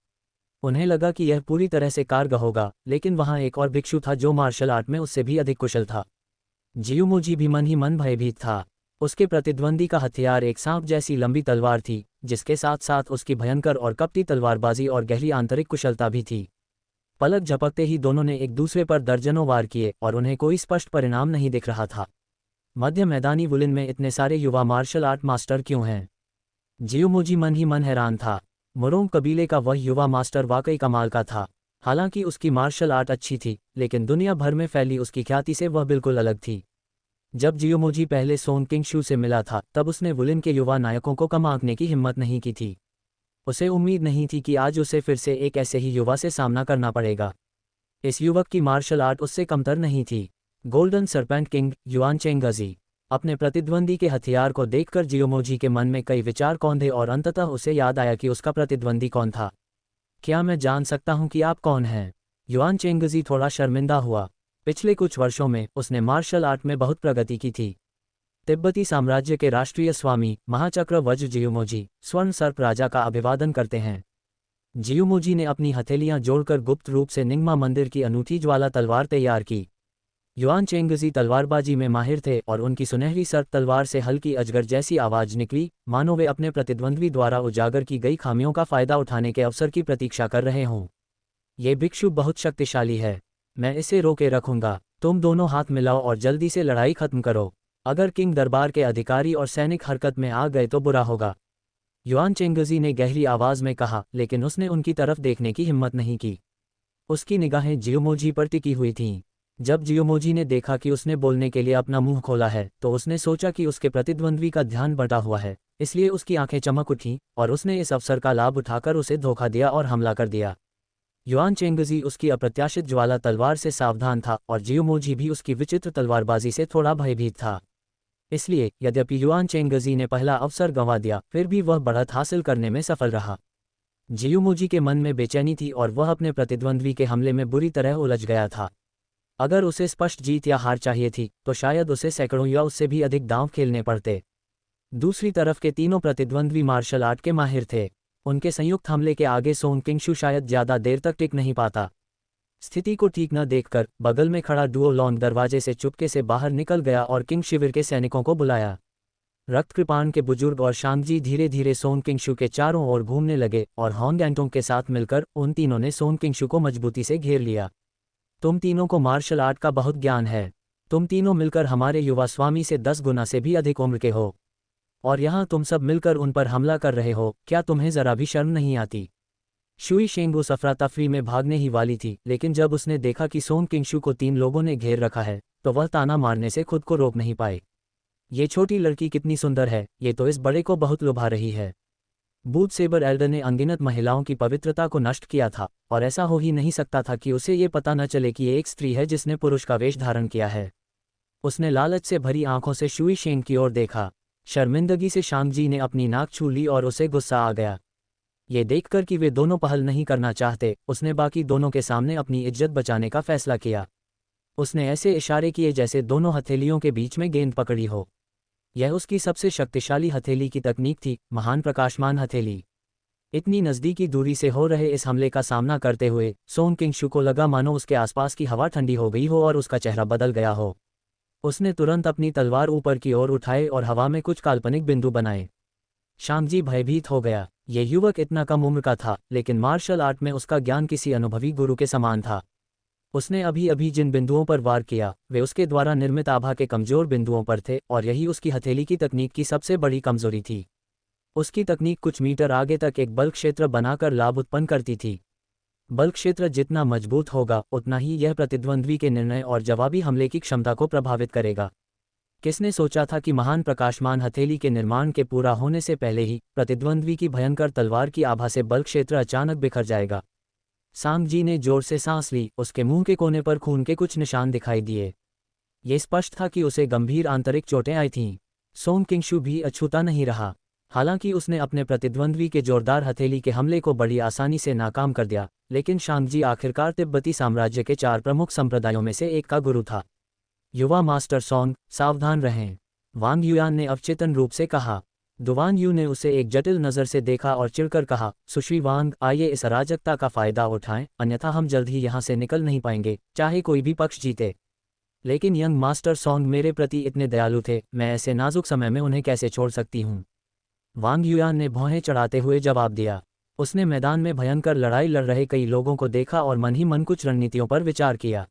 उन्हें लगा कि यह पूरी तरह से कारगर होगा, लेकिन वहां एक और भिक्षु था जो मार्शल आर्ट में उससे भी अधिक कुशल था। जियोमोजी भी मन ही मन भयभीत था। उसके प्रतिद्वंदी का हथियार एक सांप जैसी लंबी तलवार थी, जिसके साथ साथ उसकी भयंकर और कपटी तलवारबाजी और गहरी आंतरिक कुशलता भी थी। पलक झपकते ही दोनों ने एक दूसरे पर दर्जनों वार किए और उन्हें कोई स्पष्ट परिणाम नहीं दिख रहा था। मध्य मैदानी वुलिन में इतने सारे युवा मार्शल आर्ट मास्टर क्यों हैं? जियोमोजी मन ही मन हैरान था। मोरोंग कबीले का वह युवा मास्टर वाकई कमाल का था। हालांकि उसकी मार्शल आर्ट अच्छी थी, लेकिन दुनिया भर में फैली उसकी ख्याति से वह बिल्कुल अलग थी। जब जियोमोजी पहले सोन किंगशू से मिला था, तब उसने वुलिन के युवा नायकों को कम आंकने की हिम्मत नहीं की थी। उसे उम्मीद नहीं थी कि आज उसे फिर से एक ऐसे ही युवा से सामना करना पड़ेगा। इस युवक की मार्शल आर्ट उससे कमतर नहीं थी। Golden serpent king Yuan Chengji. अपने प्रतिद्वंदी के हथियार को देखकर जियोमोजी के मन में कई विचार कौंधे और अंततः उसे याद आया कि उसका प्रतिद्वंदी कौन था। क्या मैं जान सकता हूं कि आप कौन हैं? युआन चेंगजी थोड़ा शर्मिंदा हुआ। पिछले कुछ वर्षों में उसने मार्शल आर्ट में बहुत प्रगति की थी। तिब्बती साम्राज्य के राष्ट्रीय स्वामी महाचक्र वज्र जियोमोजी स्वर्ण सर्प राजा का अभिवादन करते हैं। जियोमोजी ने अपनी हथेलियां जोड़कर गुप्त रूप से निंगमा मंदिर की अनूठी ज्वाला तलवार तैयार की। युआन चेंगजी तलवारबाजी में माहिर थे और उनकी सुनहरी सर्प तलवार से हल्की अजगर जैसी आवाज निकली, मानो वे अपने प्रतिद्वंद्वी द्वारा उजागर की गई खामियों का फायदा उठाने के अवसर की प्रतीक्षा कर रहे हों। ये भिक्षु बहुत शक्तिशाली है। मैं इसे रोके रखूंगा। तुम दोनों हाथ मिलाओ और जल्दी से लड़ाई खत्म करो। अगर किंग दरबार के अधिकारी और सैनिक हरकत में आ गए तो बुरा होगा। युआन चेंगजी ने गहरी आवाज में कहा, लेकिन उसने उनकी तरफ देखने की हिम्मत नहीं की। उसकी निगाहें जियोमोजी पर टिकी हुई थीं। जब जियोमोजी ने देखा कि उसने बोलने के लिए अपना मुंह खोला है, तो उसने सोचा कि उसके प्रतिद्वंद्वी का ध्यान बटा हुआ है, इसलिए उसकी आंखें चमक उठीं और उसने इस अवसर का लाभ उठाकर उसे धोखा दिया और हमला कर दिया। युआन चेंगजी उसकी अप्रत्याशित ज्वाला तलवार से सावधान था और जियोमोजी भी उसकी विचित्र तलवारबाजी से थोड़ा भयभीत था। इसलिए यद्यपि युआन चेंगजी ने पहला अवसर गंवा दिया, फिर भी वह बढ़त हासिल करने में सफल रहा। जियोमोजी के मन में बेचैनी थी और वह अपने प्रतिद्वंद्वी के हमले में बुरी तरह उलझ गया था। अगर उसे स्पष्ट जीत या हार चाहिए थी तो शायद उसे सैकड़ों या उससे भी अधिक दांव खेलने पड़ते। दूसरी तरफ के तीनों प्रतिद्वंद्वी मार्शल आर्ट के माहिर थे। उनके संयुक्त हमले के आगे सोन किंगशू शायद ज्यादा देर तक टिक नहीं पाता। स्थिति को ठीक न देखकर बगल में खड़ा डुओ लॉन्ग दरवाजे से चुपके से बाहर निकल गया और किंग शिविर के सैनिकों को बुलाया। रक्त कृपाण के बुजुर्ग और शांगजी धीरे धीरे सोन किंगशू के चारों ओर घूमने लगे और हॉन्ग एंटोंग के साथ मिलकर उन तीनों ने सोन किंगशू को मजबूती से घेर लिया। तुम तीनों को मार्शल आर्ट का बहुत ज्ञान है। तुम तीनों मिलकर हमारे युवा स्वामी से 10 गुना से भी अधिक उम्र के हो, और यहाँ तुम सब मिलकर उन पर हमला कर रहे हो। क्या तुम्हें जरा भी शर्म नहीं आती? शुई शेंग उस अफरा-तफरी में भागने ही वाली थी, लेकिन जब उसने देखा कि सोन किंगशू को 3 लोगों ने घेर रखा है तो वह ताना मारने से खुद को रोक नहीं पाई। ये छोटी लड़की कितनी सुंदर है, ये तो इस बड़े को बहुत लुभा रही है। बूथ सेबर एल्डर ने अनगिनत महिलाओं की पवित्रता को नष्ट किया था, और ऐसा हो ही नहीं सकता था कि उसे ये पता न चले कि ये एक स्त्री है जिसने पुरुष का वेश धारण किया है। उसने लालच से भरी आंखों से शुई शेंग की ओर देखा। शर्मिंदगी से शांगजी ने अपनी नाक छू ली और उसे गुस्सा आ गया। ये देखकर कि वे दोनों पहल नहीं करना चाहते, उसने बाकी दोनों के सामने अपनी इज्जत बचाने का फैसला किया। उसने ऐसे इशारे किए जैसे दोनों हथेलियों के बीच में गेंद पकड़ी हो। यह उसकी सबसे शक्तिशाली हथेली की तकनीक थी, महान प्रकाशमान हथेली। इतनी नज़दीकी दूरी से हो रहे इस हमले का सामना करते हुए सोन किंगशू को लगा मानो उसके आसपास की हवा ठंडी हो गई हो और उसका चेहरा बदल गया हो। उसने तुरंत अपनी तलवार ऊपर की ओर उठाए और हवा में कुछ काल्पनिक बिंदु बनाए। शांगजी भयभीत हो गया। ये युवक इतना कम उम्र का था, लेकिन मार्शल आर्ट में उसका ज्ञान किसी अनुभवी गुरु के समान था। उसने अभी अभी जिन बिंदुओं पर वार किया वे उसके द्वारा निर्मित आभा के कमजोर बिंदुओं पर थे, और यही उसकी हथेली की तकनीक की सबसे बड़ी कमजोरी थी। उसकी तकनीक कुछ मीटर आगे तक एक बल क्षेत्र बनाकर लाभ उत्पन्न करती थी। बल क्षेत्र जितना मजबूत होगा उतना ही यह प्रतिद्वंद्वी के निर्णय और जवाबी हमले की क्षमता को प्रभावित करेगा। किसने सोचा था कि महान प्रकाशमान हथेली के निर्माण के पूरा होने से पहले ही प्रतिद्वंद्वी की भयंकर तलवार की आभा से बल क्षेत्र अचानक बिखर जाएगा। सांगजी ने जोर से सांस ली। उसके मुंह के कोने पर खून के कुछ निशान दिखाई दिए। ये स्पष्ट था कि उसे गंभीर आंतरिक चोटें आई थीं। सोन किंगशू भी अछूता नहीं रहा। हालांकि उसने अपने प्रतिद्वंद्वी के जोरदार हथेली के हमले को बड़ी आसानी से नाकाम कर दिया, लेकिन शांगजी आखिरकार तिब्बती साम्राज्य के 4 प्रमुख संप्रदायों में से एक का गुरु था। युवा मास्टर सोंग, सावधान रहें, वांग युआन ने अवचेतन रूप से कहा। दुवान यू ने उसे एक जटिल नज़र से देखा और चिढ़कर कहा, सुश्री वांग, आइए इस अराजकता का फायदा उठाएं, अन्यथा हम जल्द ही यहाँ से निकल नहीं पाएंगे, चाहे कोई भी पक्ष जीते। लेकिन यंग मास्टर सोंग मेरे प्रति इतने दयालु थे, मैं ऐसे नाजुक समय में उन्हें कैसे छोड़ सकती हूँ? वांग युआन ने भौहें चढ़ाते हुए जवाब दिया। उसने मैदान में भयंकर लड़ाई लड़ रहे कई लोगों को देखा और मन ही मन कुछ रणनीतियों पर विचार किया।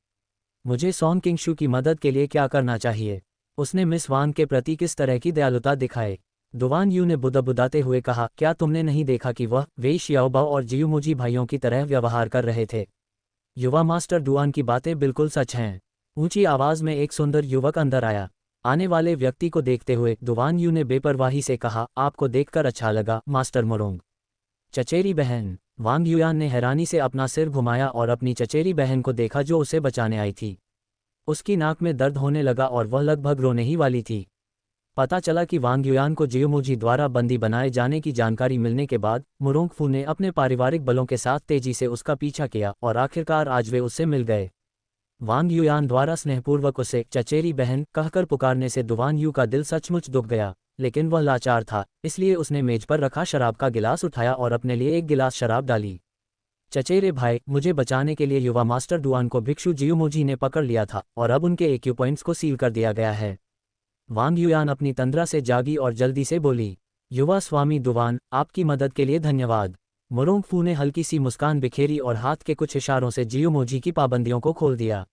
मुझे सोन किंगशू की मदद के लिए क्या करना चाहिए? उसने मिस वांग के प्रति किस तरह की दयालुता दिखाए? दुवान यू ने बुदबुदाते हुए कहा, क्या तुमने नहीं देखा कि वह वेई शियाओबाओ और जियोमोजी भाइयों की तरह व्यवहार कर रहे थे? युवा मास्टर दुआन की बातें बिल्कुल सच हैं। ऊंची आवाज में एक सुंदर युवक अंदर आया। आने वाले व्यक्ति को देखते हुए दुवान यू ने बेपरवाही से कहा, आपको देखकर अच्छा लगा मास्टर मोरोंग। चचेरी बहन। वांग युआन ने हैरानी से अपना सिर घुमाया और अपनी चचेरी बहन को देखा जो उसे बचाने आई थी। उसकी नाक में दर्द होने लगा और वह लगभग रोने ही वाली थी। पता चला कि वांग युआन को जियोमोजी द्वारा बंदी बनाए जाने की जानकारी मिलने के बाद मुरोंगफू ने अपने पारिवारिक बलों के साथ तेजी से उसका पीछा किया और आखिरकार आज वे उससे मिल गए। वांग युआन द्वारा स्नेहपूर्वक उसे चचेरी बहन कहकर पुकारने से दुवान यू का दिल सचमुच दुख गया, लेकिन वह लाचार था, इसलिए उसने मेज पर रखा शराब का गिलास उठाया और अपने लिए एक गिलास शराब डाली। चचेरे भाई, मुझे बचाने के लिए युवा मास्टर दुआन को भिक्षु जियोमोजी ने पकड़ लिया था और अब उनके एक्यू पॉइंट्स को सील कर दिया गया है। वांग युआन अपनी तंद्रा से जागी और जल्दी से बोली, युवा स्वामी दुवान, आपकी मदद के लिए धन्यवाद। मुरोंगफू ने हल्की सी मुस्कान बिखेरी और हाथ के कुछ इशारों से जियोमोजी की पाबंदियों को खोल दिया।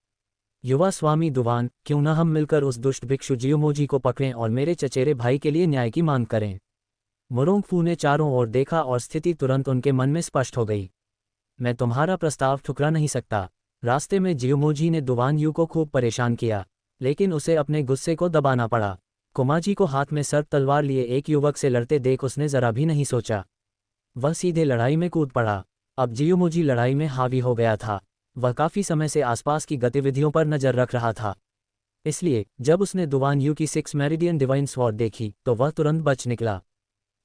युवा स्वामी दुवान, क्यों न हम मिलकर उस दुष्ट भिक्षु जियोमोजी को पकड़ें और मेरे चचेरे भाई के लिए न्याय की मांग करें। मुरोंगफू ने चारों ओर देखा और स्थिति तुरंत उनके मन में स्पष्ट हो गई। मैं तुम्हारा प्रस्ताव ठुकरा नहीं सकता। रास्ते में जियोमोजी ने दुवान यू को खूब परेशान किया, लेकिन उसे अपने गुस्से को दबाना पड़ा। कुमाजी को हाथ में सर्प तलवार लिए एक युवक से लड़ते देख उसने जरा भी नहीं सोचा। वह सीधे लड़ाई में कूद पड़ा। अब जियोमोजी लड़ाई में हावी हो गया था। वह काफी समय से आसपास की गतिविधियों पर नजर रख रहा था, इसलिए जब उसने दुवान यू की 6 मेरिडियन डिवाइन स्वॉर्ड देखी तो वह तुरंत बच निकला।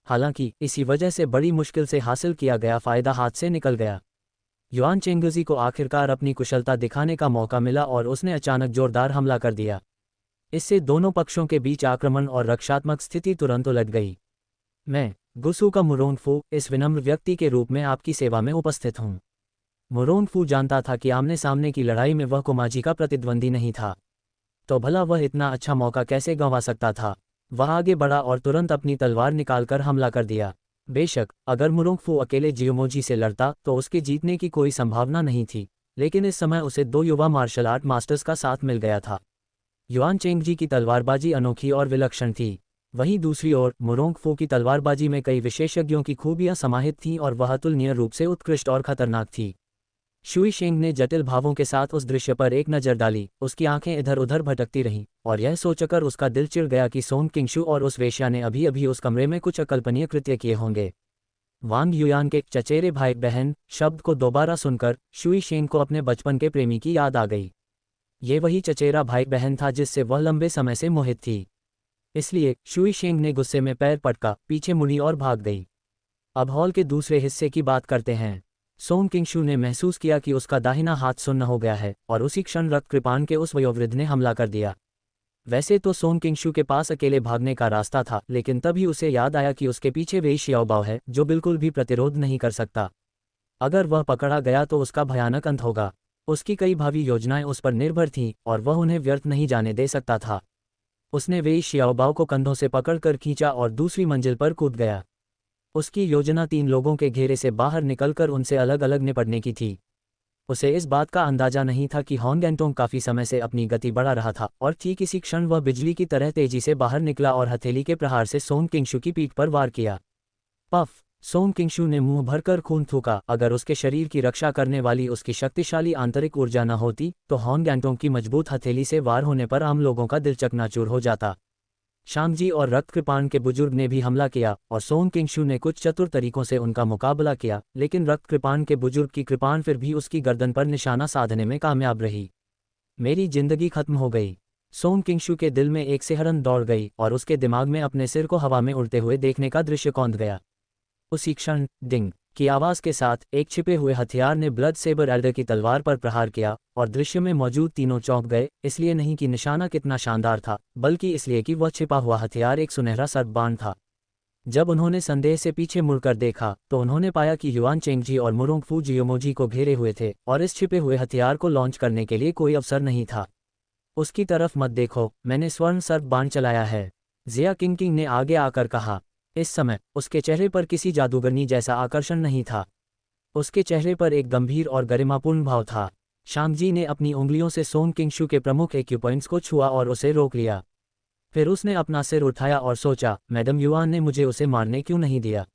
हालांकि इसी वजह से बड़ी मुश्किल से हासिल किया गया फायदा हाथ से निकल गया। युआन चेंगजी को आखिरकार अपनी कुशलता दिखाने का मौका मिला और उसने अचानक जोरदार हमला कर दिया। इससे दोनों पक्षों के बीच आक्रमण और रक्षात्मक स्थिति तुरंत उलट गई। मैं गुसुका मुरोंगफू इस विनम्र व्यक्ति के रूप में आपकी सेवा में उपस्थित हूँ। मुरोंगफू जानता था कि आमने सामने की लड़ाई में वह कोमाजी का प्रतिद्वंदी नहीं था, तो भला वह इतना अच्छा मौका कैसे गंवा सकता था। वह आगे बढ़ा और तुरंत अपनी तलवार निकालकर हमला कर दिया। बेशक अगर मुरोंगफू अकेले जियोमोजी से लड़ता तो उसके जीतने की कोई संभावना नहीं थी, लेकिन इस समय उसे 2 युवा मार्शल आर्ट मास्टर्स का साथ मिल गया था। युआन चेंगजी की तलवारबाजी अनोखी और विलक्षण थी। वहीं दूसरी ओर मुरोंगफू की तलवारबाजी में कई विशेषज्ञों की खूबियां समाहित थीं और वह अतुलनीय रूप से उत्कृष्ट और खतरनाक थी। शुई शेंग ने जटिल भावों के साथ उस दृश्य पर एक नज़र डाली। उसकी आंखें इधर उधर भटकती रहीं और यह सोचकर उसका दिल चिढ़ गया कि सोंग किंगशू और उस वेश्या ने अभी अभी उस कमरे में कुछ अकल्पनीय कृत्य किए होंगे। वांग युयान के चचेरे भाई बहन शब्द को दोबारा सुनकर शुई शेंग को अपने बचपन के प्रेमी की याद आ गई। ये वही चचेरा भाई बहन था जिससे वह लंबे समय से मोहित थी। इसलिए शुई शेंग ने गुस्से में पैर पटका, पीछे मुड़ी और भाग गई। अब हॉल के दूसरे हिस्से की बात करते हैं। सोंग किंगशू ने महसूस किया कि उसका दाहिना हाथ सुन्न हो गया है और उसी क्षण रक्त कृपाण के उस वयोवृद्ध ने हमला कर दिया। वैसे तो सोंग किंगशू के पास अकेले भागने का रास्ता था, लेकिन तभी उसे याद आया कि उसके पीछे वेई शियाओबाओ है जो बिल्कुल भी प्रतिरोध नहीं कर सकता। अगर वह पकड़ा गया तो उसका भयानक अंत होगा। उसकी कई भावी योजनाएं उस पर निर्भर थीं और वह उन्हें व्यर्थ नहीं जाने दे सकता था। उसने वेई शियाओबाओ को कंधों से पकड़कर खींचा और दूसरी मंजिल पर कूद गया। उसकी योजना 3 लोगों के घेरे से बाहर निकलकर उनसे अलग अलग निपटने की थी। उसे इस बात का अंदाजा नहीं था कि होंग एंटोंग काफी समय से अपनी गति बढ़ा रहा था और ठीक इसी क्षण वह बिजली की तरह तेजी से बाहर निकला और हथेली के प्रहार से सोंग किंगशू की पीठ पर वार किया। पफ! सोंग किंगशू ने मुंह भरकर खून थूका। अगर उसके शरीर की रक्षा करने वाली उसकी शक्तिशाली आंतरिक ऊर्जा न होती तो होंग एंटोंग की मजबूत हथेली से वार होने पर आम लोगों का दिल चकनाचूर हो जाता। शांगजी और रक्त कृपाण के बुजुर्ग ने भी हमला किया और सोंग किंगशू ने कुछ चतुर तरीकों से उनका मुकाबला किया, लेकिन रक्त कृपाण के बुजुर्ग की कृपाण फिर भी उसकी गर्दन पर निशाना साधने में कामयाब रही। मेरी जिंदगी खत्म हो गई। सोंग किंगशू के दिल में एक सिहरन दौड़ गई और उसके दिमाग में अपने सिर को हवा में उड़ते हुए देखने का दृश्य कौंध गया। उसी क्षण डिंग की आवाज के साथ एक छिपे हुए हथियार ने ब्लड सेबर एल्डर की तलवार पर प्रहार किया और दृश्य में मौजूद तीनों चौंक गए, इसलिए नहीं कि निशाना कितना शानदार था, बल्कि इसलिए कि वह छिपा हुआ हथियार एक सुनहरा सर्पबाण था। जब उन्होंने संदेह से पीछे मुड़कर देखा तो उन्होंने पाया कि युआन चेंगजी और मुरोंगफू जियोमोजी को घेरे हुए थे और इस छिपे हुए हथियार को लॉन्च करने के लिए कोई अवसर नहीं था। उसकी तरफ मत देखो, मैंने स्वर्ण सर्पबाण चलाया है, जिया किंगकिंग ने आगे आकर कहा। इस समय उसके चेहरे पर किसी जादूगरनी जैसा आकर्षण नहीं था। उसके चेहरे पर एक गंभीर और गरिमापूर्ण भाव था। शांगजी ने अपनी उंगलियों से सोंग किंगशू के प्रमुख एक्यूपॉइंट्स को छुआ और उसे रोक लिया। फिर उसने अपना सिर उठाया और सोचा, मैडम युआन ने मुझे उसे मारने क्यों नहीं दिया।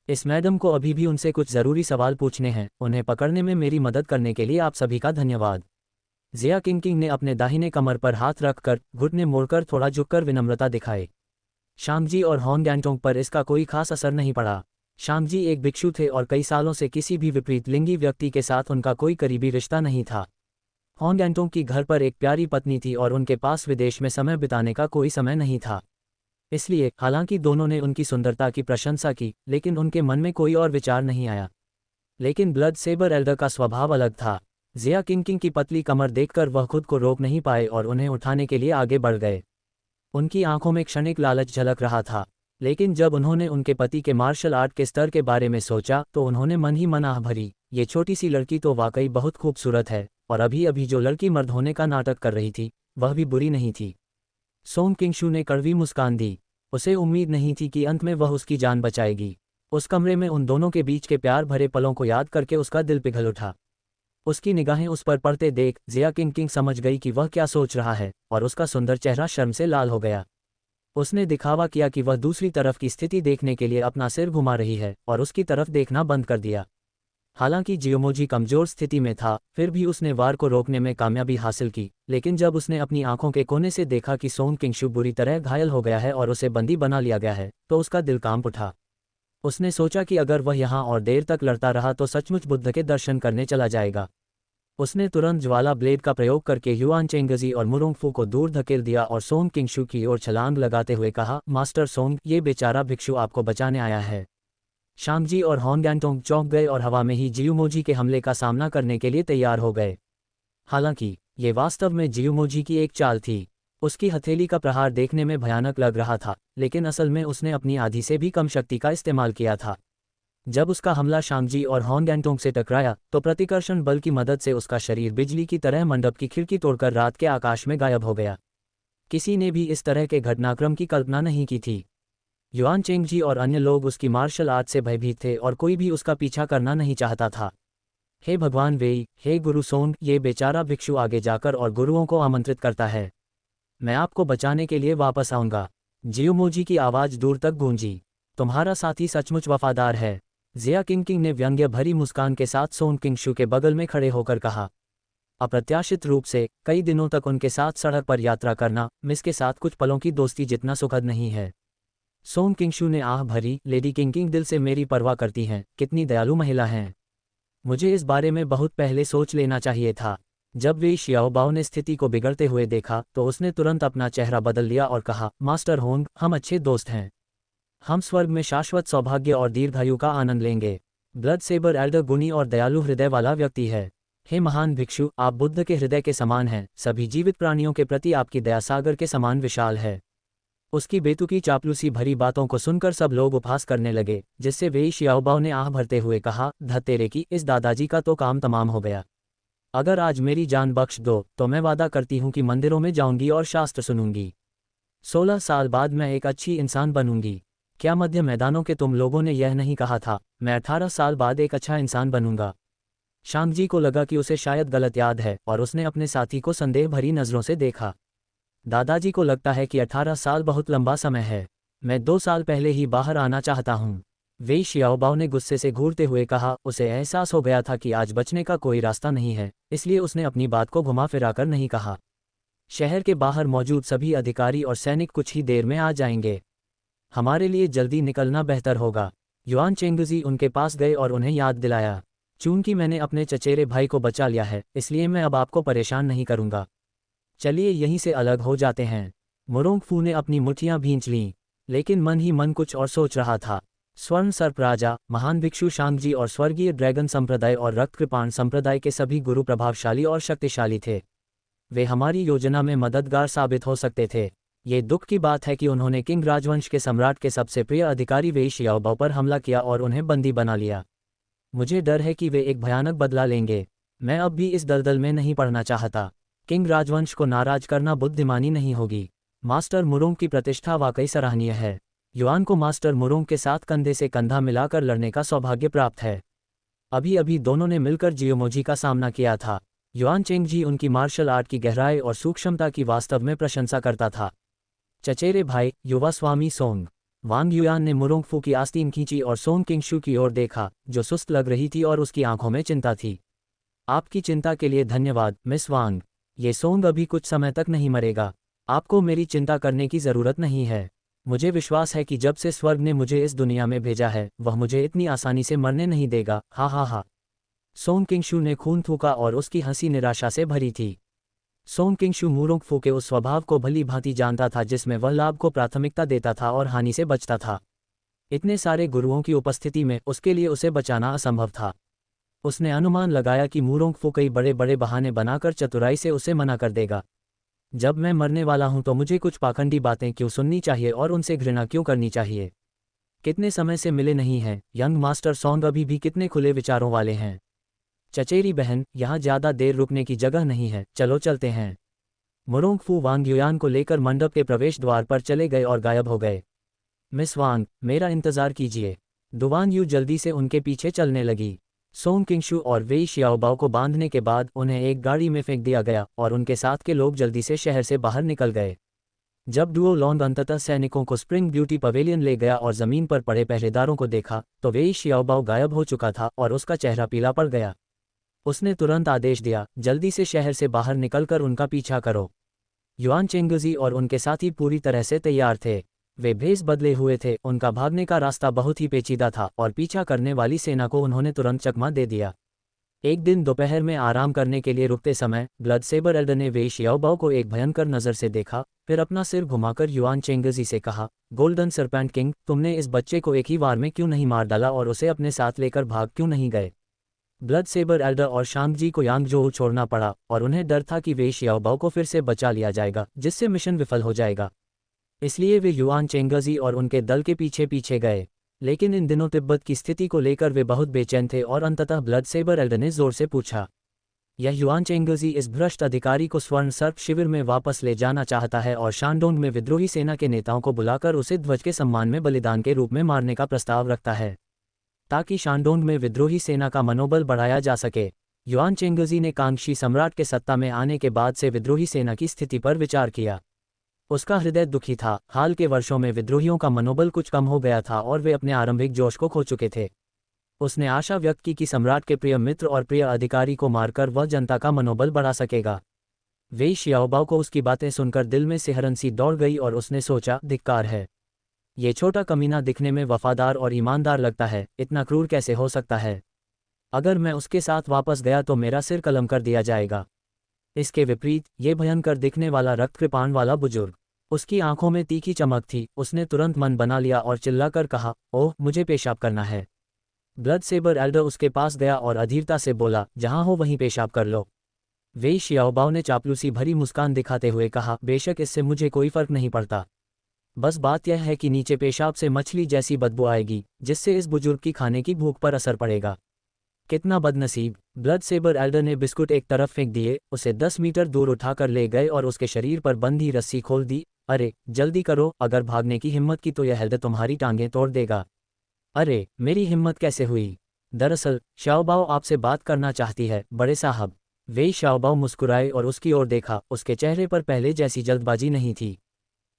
इस मैडम को अभी भी उनसे कुछ ज़रूरी सवाल पूछने हैं। उन्हें पकड़ने में मेरी मदद करने के लिए आप सभी का धन्यवाद। जिया किंगकिंग ने अपने दाहिने कमर पर हाथ रखकर घुटने मोड़कर थोड़ा झुककर विनम्रता दिखाई। शांगजी और होंग एंटोंग पर इसका कोई खास असर नहीं पड़ा। शांगजी एक भिक्षु थे और कई सालों से किसी भी विपरीत लिंगी व्यक्ति के साथ उनका कोई करीबी रिश्ता नहीं था। होंग एंटोंग की घर पर एक प्यारी पत्नी थी और उनके पास विदेश में समय बिताने का कोई समय नहीं था। इसलिए हालांकि दोनों ने उनकी सुंदरता की प्रशंसा की, लेकिन उनके मन में कोई और विचार नहीं आया। लेकिन ब्लड सेबर एल्डर का स्वभाव अलग था। जिया किंगकिंग की पतली कमर देखकर वह खुद को रोक नहीं पाए और उन्हें उठाने के लिए आगे बढ़ गए। उनकी आंखों में क्षणिक लालच झलक रहा था, लेकिन जब उन्होंने उनके पति के मार्शल आर्ट के स्तर के बारे में सोचा तो उन्होंने मन ही मन आह भरी, ये छोटी सी लड़की तो वाकई बहुत खूबसूरत है, और अभी अभी जो लड़की मर्द होने का नाटक कर रही थी वह भी बुरी नहीं थी। सोंग किंगशू ने कड़वी मुस्कान दी। उसे उम्मीद नहीं थी कि अंत में वह उसकी जान बचाएगी। उस कमरे में उन दोनों के बीच के प्यार भरे पलों को याद करके उसका दिल पिघल उठा। उसकी निगाहें उस पर पड़ते देख जिया किंगकिंग समझ गई कि वह क्या सोच रहा है और उसका सुंदर चेहरा शर्म से लाल हो गया। उसने दिखावा किया कि वह दूसरी तरफ की स्थिति देखने के लिए अपना सिर घुमा रही है और उसकी तरफ देखना बंद कर दिया। हालांकि जियोमोजी कमजोर स्थिति में था, फिर भी उसने वार को रोकने में कामयाबी हासिल की, लेकिन जब उसने अपनी आंखों के कोने से देखा कि सोंग किंगशू बुरी तरह घायल हो गया है और उसे बंदी बना लिया गया है तो उसका दिल कांप उठा। उसने सोचा कि अगर वह यहाँ और देर तक लड़ता रहा तो सचमुच बुद्ध के दर्शन करने चला जाएगा। उसने तुरंत ज्वाला ब्लेड का प्रयोग करके युआन चेंगजी और मुरोंगफू को दूर धकेल दिया और सोंग किंगशू की ओर छलांग लगाते हुए कहा, मास्टर सोंग, ये बेचारा भिक्षु आपको बचाने आया है। शांगजी और होंगैंटोंग चौंक गए और हवा में ही जियुमोजी के हमले का सामना करने के लिए तैयार हो गए। हालांकि ये वास्तव में जियुमोजी की एक चाल थी। उसकी हथेली का प्रहार देखने में भयानक लग रहा था, लेकिन असल में उसने अपनी आधी से भी कम शक्ति का इस्तेमाल किया था। जब उसका हमला शांगजी और होंगैंटोंग से टकराया तो प्रतिकर्षण बल की मदद से उसका शरीर बिजली की तरह मंडप की खिड़की तोड़कर रात के आकाश में गायब हो गया। किसी ने भी इस तरह के घटनाक्रम की कल्पना नहीं की थी। युआन चेंगजी और अन्य लोग उसकी मार्शल आर्ट से भयभीत थे और कोई भी उसका पीछा करना नहीं चाहता था। हे भगवान वेई, हे गुरु सोंग, ये बेचारा भिक्षु आगे जाकर और गुरुओं को आमंत्रित करता है। मैं आपको बचाने के लिए वापस आऊंगा। जियुमोजी की आवाज़ दूर तक गूंजी। तुम्हारा साथी सचमुच वफादार है। जिया किंगकिंग ने व्यंग्य भरी मुस्कान के साथ सोंग किंगशू के बगल में खड़े होकर कहा। अप्रत्याशित रूप से कई दिनों तक उनके साथ सड़क पर यात्रा करना मिस के साथ कुछ पलों की दोस्ती जितना सुखद नहीं है। सोंग किंगशू ने आह भरी, लेडी किंगकिंग दिल से मेरी परवाह करती हैं, कितनी दयालु महिला हैं। मुझे इस बारे में बहुत पहले सोच लेना चाहिए था। जब वे शियाओबाओ ने स्थिति को बिगड़ते हुए देखा तो उसने तुरंत अपना चेहरा बदल लिया और कहा, मास्टर होंग, हम अच्छे दोस्त हैं। हम स्वर्ग में शाश्वत सौभाग्य और दीर्घायु का आनंद लेंगे। ब्लड सेबर एल्डर गुणी और दयालु हृदय वाला व्यक्ति है। हे महान भिक्षु, आप बुद्ध के हृदय के समान हैं, सभी जीवित प्राणियों के प्रति आपकी दया सागर के समान विशाल है। उसकी बेतुकी चापलूसी भरी बातों को सुनकर सब लोग उपहास करने लगे, जिससे वेई शियाओबाओ ने आह भरते हुए कहा, धत्तेरे की, इस दादाजी का तो काम तमाम हो गया। अगर आज मेरी जान बख्श दो तो मैं वादा करती हूँ कि मंदिरों में जाऊंगी और शास्त्र सुनूंगी। 16 साल बाद मैं एक अच्छी इंसान बनूंगी। क्या मध्य मैदानों के तुम लोगों ने यह नहीं कहा था, मैं 18 साल बाद एक अच्छा इंसान बनूंगा। शांगजी को लगा कि उसे शायद गलत याद है और उसने अपने साथी को संदेह भरी नज़रों से देखा। दादाजी को लगता है कि 18 साल बहुत लंबा समय है। मैं 2 साल पहले ही बाहर आना चाहता हूँ। वेई शियाओबाओ ने गुस्से से घूरते हुए कहा। उसे एहसास हो गया था कि आज बचने का कोई रास्ता नहीं है, इसलिए उसने अपनी बात को घुमा फिराकर नहीं कहा। शहर के बाहर मौजूद सभी अधिकारी और सैनिक कुछ ही देर में आ जाएंगे। हमारे लिए जल्दी निकलना बेहतर होगा। युआन चेंगजी उनके पास गए और उन्हें याद दिलाया, चूंकि मैंने अपने चचेरे भाई को बचा लिया है, इसलिए मैं अब आपको परेशान नहीं करूंगा। चलिए यहीं से अलग हो जाते हैं। मुरोंगफू ने अपनी मुट्ठियां भींच लीं, लेकिन मन ही मन कुछ और सोच रहा था। स्वर्ण सर्प राजा, महान भिक्षु शांगजी और स्वर्गीय ड्रैगन संप्रदाय और रक्तकृपाण संप्रदाय के सभी गुरु प्रभावशाली और शक्तिशाली थे। वे हमारी योजना में मददगार साबित हो सकते थे। ये दुख की बात है कि उन्होंने किंग राजवंश के सम्राट के सबसे प्रिय अधिकारी वेई शियाओबाओ पर हमला किया और उन्हें बंदी बना लिया। मुझे डर है कि वे एक भयानक बदला लेंगे। मैं अब भी इस दलदल में नहीं पड़ना चाहता। किंग राजवंश को नाराज करना बुद्धिमानी नहीं होगी। मास्टर मुरोंग की प्रतिष्ठा वाकई सराहनीय है। युआन को मास्टर मुरोंग के साथ कंधे से कंधा मिलाकर लड़ने का सौभाग्य प्राप्त है। अभी अभी दोनों ने मिलकर जियोमोजी का सामना किया था। युआन चेंगजी उनकी मार्शल आर्ट की गहराई और सूक्ष्मता की वास्तव में प्रशंसा करता था। चचेरे भाई, युवा स्वामी सोंग। वांग युआन ने मुरोंगफू की आस्तीन खींची और सोंग किंगशू की ओर देखा, जो सुस्त लग रही थी और उसकी आंखों में चिंता थी। आपकी चिंता के लिए धन्यवाद, मिस वांग। ये सोंग अभी कुछ समय तक नहीं मरेगा। आपको मेरी चिंता करने की ज़रूरत नहीं है। मुझे विश्वास है कि जब से स्वर्ग ने मुझे इस दुनिया में भेजा है, वह मुझे इतनी आसानी से मरने नहीं देगा। हा हा हा। सोंग किंगशू ने खून थूका और उसकी हंसी निराशा से भरी थी। सोंग किंगशू मुरोंगफू के उस स्वभाव को भली भांति जानता था जिसमें वह लाभ को प्राथमिकता देता था और हानि से बचता था। इतने सारे गुरुओं की उपस्थिति में उसके लिए उसे बचाना असंभव था। उसने अनुमान लगाया कि मुरोंगफू कई बड़े बड़े बहाने बनाकर चतुराई से उसे मना कर देगा। जब मैं मरने वाला हूं तो मुझे कुछ पाखंडी बातें क्यों सुननी चाहिए और उनसे घृणा क्यों करनी चाहिए। कितने समय से मिले नहीं हैं, यंग मास्टर सोंग अभी भी कितने खुले विचारों वाले हैं। चचेरी बहन, यहाँ ज़्यादा देर रुकने की जगह नहीं है, चलो चलते हैं। मुरोंगफू वांग युआन को लेकर मंडप के प्रवेश द्वार पर चले गए और गायब हो गए। मिस वांग, मेरा इंतज़ार कीजिए। दुवान यू जल्दी से उनके पीछे चलने लगी। सोंग किंगशू और वेई शियाओबाओ को बांधने के बाद उन्हें एक गाड़ी में फेंक दिया गया और उनके साथ के लोग जल्दी से शहर से बाहर निकल गए। जब डुओ लॉन्ग अंततः सैनिकों को स्प्रिंग ब्यूटी पवेलियन ले गया और जमीन पर पड़े पहरेदारों को देखा तो वेई शियाओबाओ गायब हो चुका था और उसका चेहरा पीला पड़ गया। उसने तुरंत आदेश दिया, जल्दी से शहर से बाहर निकलकर उनका पीछा करो। युआन चेंगजी और उनके साथी पूरी तरह से तैयार थे। वे भेस बदले हुए थे। उनका भागने का रास्ता बहुत ही पेचीदा था और पीछा करने वाली सेना को उन्होंने तुरंत चकमा दे दिया। एक दिन दोपहर में आराम करने के लिए रुकते समय ब्लड सेबर एल्डर ने वेई शियाओबाओ को एक भयंकर नज़र से देखा, फिर अपना सिर घुमाकर युआन चेंगजी से कहा, गोल्डन सरपेंट किंग, तुमने इस बच्चे को एक ही वार में क्यों नहीं मार डाला और उसे अपने साथ लेकर भाग क्यों नहीं गए। ब्लड सेबर एल्डर और शांगजी को यांगजोउ छोड़ना पड़ा और उन्हें डर था कि वेई शियाओबाओ को फिर से बचा लिया जाएगा, जिससे मिशन विफल हो जाएगा। इसलिए वे युआन चेंगजी और उनके दल के पीछे पीछे गए। लेकिन इन दिनों तिब्बत की स्थिति को लेकर वे बहुत बेचैन थे और अंततः ब्लड सेबर एल्डर ने जोर से पूछा, यह युआन चेंगजी इस भ्रष्ट अधिकारी को स्वर्ण सर्प शिविर में वापस ले जाना चाहता है और शानडोंग में विद्रोही सेना के नेताओं को बुलाकर उसे ध्वज के सम्मान में बलिदान के रूप में मारने का प्रस्ताव रखता है, ताकि शानडोंग में विद्रोही सेना का मनोबल बढ़ाया जा सके। युआन चेंगजी ने कांगशी सम्राट के सत्ता में आने के बाद से विद्रोही सेना की स्थिति पर विचार किया। उसका हृदय दुखी था। हाल के वर्षों में विद्रोहियों का मनोबल कुछ कम हो गया था और वे अपने आरंभिक जोश को खो चुके थे। उसने आशा व्यक्त की कि सम्राट के प्रिय मित्र और प्रिय अधिकारी को मारकर वह जनता का मनोबल बढ़ा सकेगा। वेई शियाओबाओ को उसकी बातें सुनकर दिल में सिहरन सी दौड़ गई और उसने सोचा, धिक्कार है। ये छोटा कमीना दिखने में वफादार और ईमानदार लगता है, इतना क्रूर कैसे हो सकता है। अगर मैं उसके साथ वापस गया तो मेरा सिर कलम कर दिया जाएगा। इसके विपरीत ये भयंकर दिखने वाला रक्त कृपाण वाला बुजुर्ग, उसकी आंखों में तीखी चमक थी। उसने तुरंत मन बना लिया और चिल्लाकर कहा, ओह, मुझे पेशाब करना है। ब्लड सेबर एल्डर उसके पास गया और अधीरता से बोला, जहां हो वहीं पेशाब कर लो। वेई शियाओबाओ ने चापलूसी भरी मुस्कान दिखाते हुए कहा, बेशक इससे मुझे कोई फर्क नहीं पड़ता। बस बात यह है कि नीचे पेशाब से मछली जैसी बदबू आएगी, जिससे इस बुजुर्ग की खाने की भूख पर असर पड़ेगा। कितना बदनसीब। ब्लड सेबर एल्डर ने बिस्कुट एक तरफ फेंक दिए, उसे 10 मीटर दूर उठाकर ले गए और उसके शरीर पर बंधी रस्सी खोल दी। अरे जल्दी करो, अगर भागने की हिम्मत की तो यह एल्डर तुम्हारी टांगें तोड़ देगा। अरे मेरी हिम्मत कैसे हुई? दरअसल शाओबाओ आपसे बात करना चाहती है, बड़े साहब। वेई शाओबाओ मुस्कुराए और उसकी ओर देखा। उसके चेहरे पर पहले जैसी जल्दबाजी नहीं थी।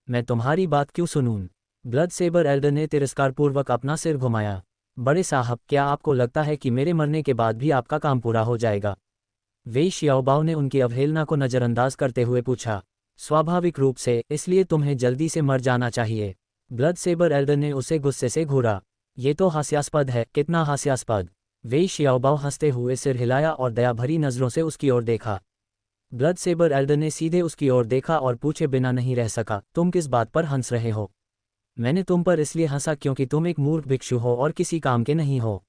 मैं तुम्हारी बात क्यों सुनूं? ब्लड सेबर एल्डर ने तिरस्कारपूर्वक अपना सिर घुमाया। बड़े साहब, क्या आपको लगता है कि मेरे मरने के बाद भी आपका काम पूरा हो जाएगा? वेई शियाओबाओ ने उनकी अवहेलना को नज़रअंदाज करते हुए पूछा। स्वाभाविक रूप से, इसलिए तुम्हें जल्दी से मर जाना चाहिए। ब्लड सेबर एल्डर ने उसे गुस्से से घूरा। ये तो हास्यास्पद है। कितना हास्यास्पद। वेई शियाओबाओ हंसते हुए सिर हिलाया और दया भरी नज़रों से उसकी ओर देखा। ब्लड सेबर एल्डर ने सीधे उसकी ओर देखा और पूछे बिना नहीं रह सका, तुम किस बात पर हंस रहे हो? मैंने तुम पर इसलिए हंसा क्योंकि तुम एक मूर्ख भिक्षु हो और किसी काम के नहीं हो।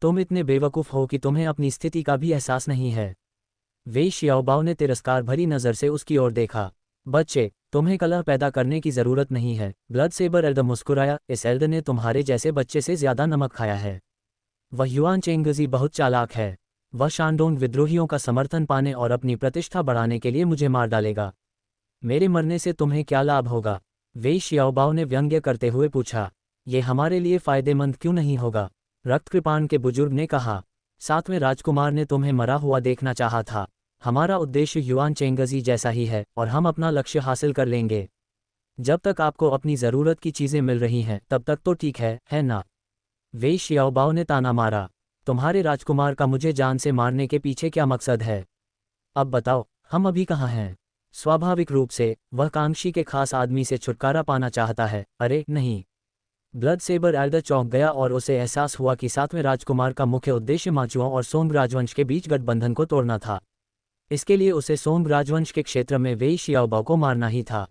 तुम इतने बेवकूफ़ हो कि तुम्हें अपनी स्थिति का भी एहसास नहीं है। वेई शियाओबाओ ने तिरस्कार भरी नज़र से उसकी ओर देखा। बच्चे, तुम्हें कलह पैदा करने की ज़रूरत नहीं है। ब्लड सेबर एल्डर मुस्कुराया, इस एल्डर ने तुम्हारे जैसे बच्चे से ज़्यादा नमक खाया है। वह युआन चेंगजी बहुत चालाक है। वह शानडोंग विद्रोहियों का समर्थन पाने और अपनी प्रतिष्ठा बढ़ाने के लिए मुझे मार डालेगा। मेरे मरने से तुम्हें क्या लाभ होगा? वेई शियाओबाओ ने व्यंग्य करते हुए पूछा। ये हमारे लिए फ़ायदेमंद क्यों नहीं होगा? रक्तकृपाण के बुजुर्ग ने कहा। सातवें राजकुमार ने तुम्हें मरा हुआ देखना चाहा था। हमारा उद्देश्य युआन चेंगजी जैसा ही है और हम अपना लक्ष्य हासिल कर लेंगे। जब तक आपको अपनी ज़रूरत की चीज़ें मिल रही हैं तब तक तो ठीक है ना? वेई शियाओबाओ ने ताना मारा। तुम्हारे राजकुमार का मुझे जान से मारने के पीछे क्या मकसद है? अब बताओ, हम अभी कहाँ हैं? स्वाभाविक रूप से वह कांगशी के खास आदमी से छुटकारा पाना चाहता है। अरे नहीं। ब्लड सेबर एल्डर चौंक गया और उसे एहसास हुआ कि सातवें राजकुमार का मुख्य उद्देश्य माचुओं और सोंग राजवंश के बीच गठबंधन को तोड़ना था। इसके लिए उसे सोंग राजवंश के क्षेत्र में वेई शियाओबाओ को मारना ही था।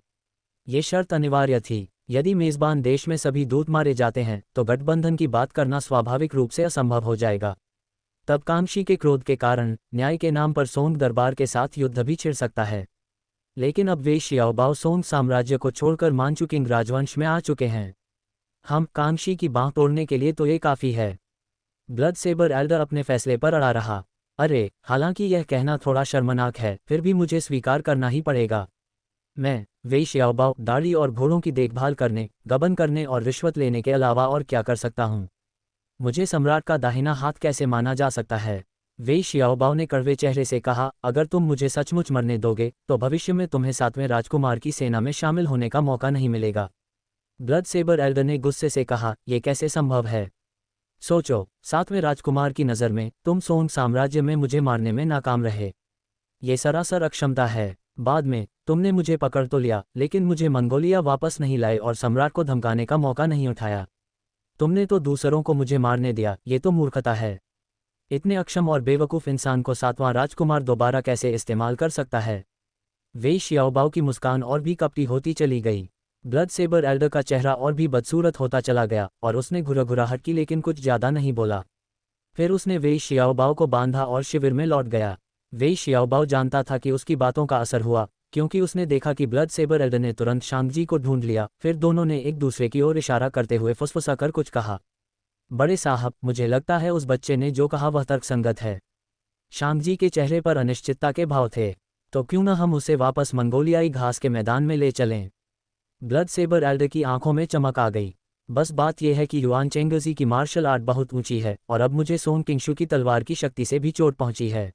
ये शर्त अनिवार्य थी। यदि मेज़बान देश में सभी दूत मारे जाते हैं तो गठबंधन की बात करना स्वाभाविक रूप से असंभव हो जाएगा। तब कांगशी के क्रोध के कारण न्याय के नाम पर सोंग दरबार के साथ युद्ध भी छिड़ सकता है। लेकिन अब वेई शियाओबाओ सोंग साम्राज्य को छोड़कर मानचुकिंग राजवंश में आ चुके हैं। हम कांगशी की बांह तोड़ने के लिए तो ये काफ़ी है। ब्लड सेबर एल्डर अपने फैसले पर अड़ा रहा। अरे, हालांकि यह कहना थोड़ा शर्मनाक है, फिर भी मुझे स्वीकार करना ही पड़ेगा। मैं, वेई शियाओबाओ, दाढ़ी और घोड़ों की देखभाल करने, गबन करने और रिश्वत लेने के अलावा और क्या कर सकता हूँ? मुझे सम्राट का दाहिना हाथ कैसे माना जा सकता है? वेई शियाओबाओ ने कड़वे चेहरे से कहा, अगर तुम मुझे सचमुच मरने दोगे तो भविष्य में तुम्हें सातवें राजकुमार की सेना में शामिल होने का मौका नहीं मिलेगा। ब्लड सेबर एल्डर ने गुस्से से कहा, यह कैसे संभव है? सोचो, सातवें राजकुमार की नज़र में तुम सोंग साम्राज्य में मुझे मारने में नाकाम रहे। ये सरासर अक्षमता है। बाद में तुमने मुझे पकड़ तो लिया, लेकिन मुझे मंगोलिया वापस नहीं लाए और सम्राट को धमकाने का मौका नहीं उठाया। तुमने तो दूसरों को मुझे मारने दिया। ये तो मूर्खता है। इतने अक्षम और बेवकूफ़ इंसान को 7वां राजकुमार दोबारा कैसे इस्तेमाल कर सकता है। वेई शियाओबाओ की मुस्कान और भी कपटी होती चली गई। ब्लड सेबर एल्डर का चेहरा और भी बदसूरत होता चला गया और उसने घुरघुराहट की लेकिन कुछ ज़्यादा नहीं बोला। फिर उसने वेई शियाओबाओ को बांधा और शिविर में लौट गया। वेई शियाओबाओ जानता था कि उसकी बातों का असर हुआ, क्योंकि उसने देखा कि ब्लड सेबर एल्डर ने तुरंत शांगजी को ढूंढ लिया। फिर दोनों ने एक दूसरे की ओर इशारा करते हुए फुसफुसाकर कुछ कहा। बड़े साहब, मुझे लगता है उस बच्चे ने जो कहा वह तर्कसंगत है। शांगजी के चेहरे पर अनिश्चितता के भाव थे। तो क्यों न हम उसे वापस मंगोलियाई घास के मैदान में ले चलें। ब्लड सेबर एल्डर की आंखों में चमक आ गई। बस बात यह है कि युआन चेंगजी की मार्शल आर्ट बहुत ऊंची है और अब मुझे सोन किंगशू की तलवार की शक्ति से भी चोट पहुंची है।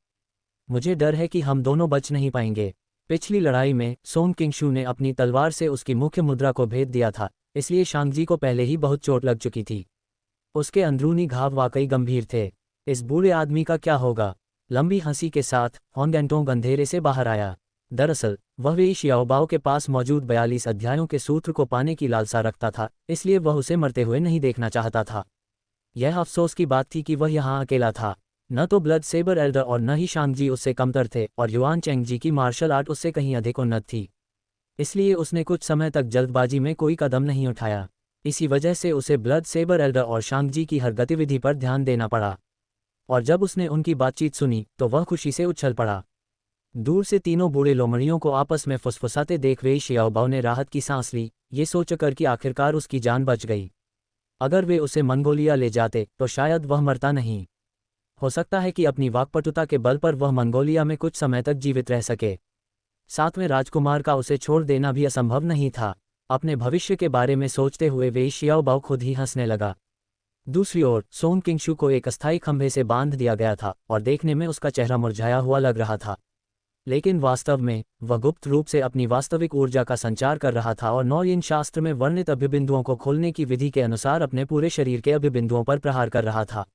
मुझे डर है कि हम दोनों बच नहीं पाएंगे। पिछली लड़ाई में सोन किंगशू ने अपनी तलवार से उसकी मुख्य मुद्रा को भेद दिया था, इसलिए शांगजी को पहले ही बहुत चोट लग चुकी थी। उसके अंदरूनी घाव वाकई गंभीर थे। इस बूढ़े आदमी का क्या होगा। लंबी हंसी के साथ होंगेंटोंग अंधेरे से बाहर आया। दरअसल वह वेई शियाओबाओ के पास मौजूद 42 अध्यायों के सूत्र को पाने की लालसा रखता था, इसलिए वह उसे मरते हुए नहीं देखना चाहता था। यह अफसोस की बात थी कि वह यहाँ अकेला था। न तो ब्लड सेबर एल्डर और न ही शांगजी उससे कमतर थे और युआन चेंगजी की मार्शल आर्ट उससे कहीं अधिक उन्नत थी। इसलिए उसने कुछ समय तक जल्दबाजी में कोई कदम नहीं उठाया। इसी वजह से उसे ब्लड सेबर एल्डर और शांगजी की हर गतिविधि पर ध्यान देना पड़ा। और जब उसने उनकी बातचीत सुनी तो वह खुशी से उछल पड़ा। दूर से तीनों बूढ़े लोमड़ियों को आपस में फुसफुसाते देख वेई शियाओबाओ ने राहत की सांस ली, ये सोचकर कि आखिरकार उसकी जान बच गई। अगर वे उसे मंगोलिया ले जाते तो शायद वह मरता नहीं। हो सकता है कि अपनी वाक्पटुता के बल पर वह मंगोलिया में कुछ समय तक जीवित रह सके। 7वें राजकुमार का उसे छोड़ देना भी असंभव नहीं था। अपने भविष्य के बारे में सोचते हुए वेई शियाओबाओ खुद ही हंसने लगा। दूसरी ओर सोन किंगशू को एक अस्थायी खंभे से बांध दिया गया था और देखने में उसका चेहरा मुरझाया हुआ लग रहा था, लेकिन वास्तव में वह गुप्त रूप से अपनी वास्तविक ऊर्जा का संचार कर रहा था और नौयिन शास्त्र में वर्णित अभिबिंदुओं को खोलने की विधि के अनुसार अपने पूरे शरीर के अभिबिंदुओं पर प्रहार कर रहा था।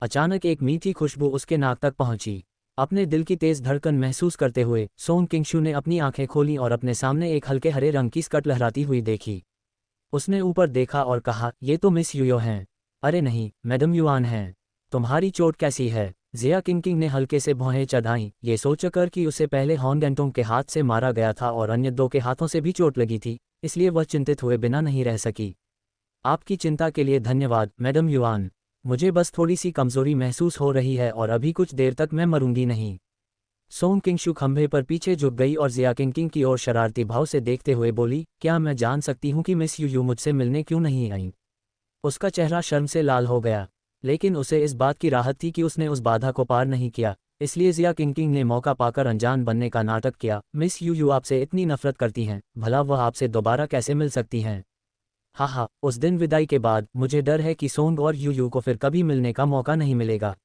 अचानक एक मीठी खुशबू उसके नाक तक पहुंची। अपने दिल की तेज धड़कन महसूस करते हुए सोन किंगशू ने अपनी आंखें खोलीं और अपने सामने एक हल्के हरे रंग की स्कर्ट लहराती हुई देखी। उसने ऊपर देखा और कहा, ये तो मिस यूयो हैं। अरे नहीं, मैडम युआन हैं। तुम्हारी चोट कैसी है। जिया किंगकिंग ने हल्के से भौहें चढ़ाईं, ये सोचकर कि उसे पहले होंगेंटोंग के हाथ से मारा गया था और अन्य 2 के हाथों से भी चोट लगी थी, इसलिए वह चिंतित हुए बिना नहीं रह सकी। आपकी चिंता के लिए धन्यवाद मैडम युआन। मुझे बस थोड़ी सी कमजोरी महसूस हो रही है और अभी कुछ देर तक मैं मरूंगी नहीं। सोन किंगशू खंभे पर पीछे झुक गई और जिया किंगकिंग की ओर शरारती भाव से देखते हुए बोली, क्या मैं जान सकती हूँ कि मिस यूयू मुझसे मिलने क्यों नहीं आई। उसका चेहरा शर्म से लाल हो गया, लेकिन उसे इस बात की राहत थी कि उसने उस बाधा को पार नहीं किया, इसलिए जिया किंगकिंग ने मौका पाकर अनजान बनने का नाटक किया। मिस यूयू आपसे इतनी नफरत करती हैं, भला वह आपसे दोबारा कैसे मिल सकती हैं। हाँ, उस दिन विदाई के बाद मुझे डर है कि सोंग और यूयू को फिर कभी मिलने का मौका नहीं मिलेगा।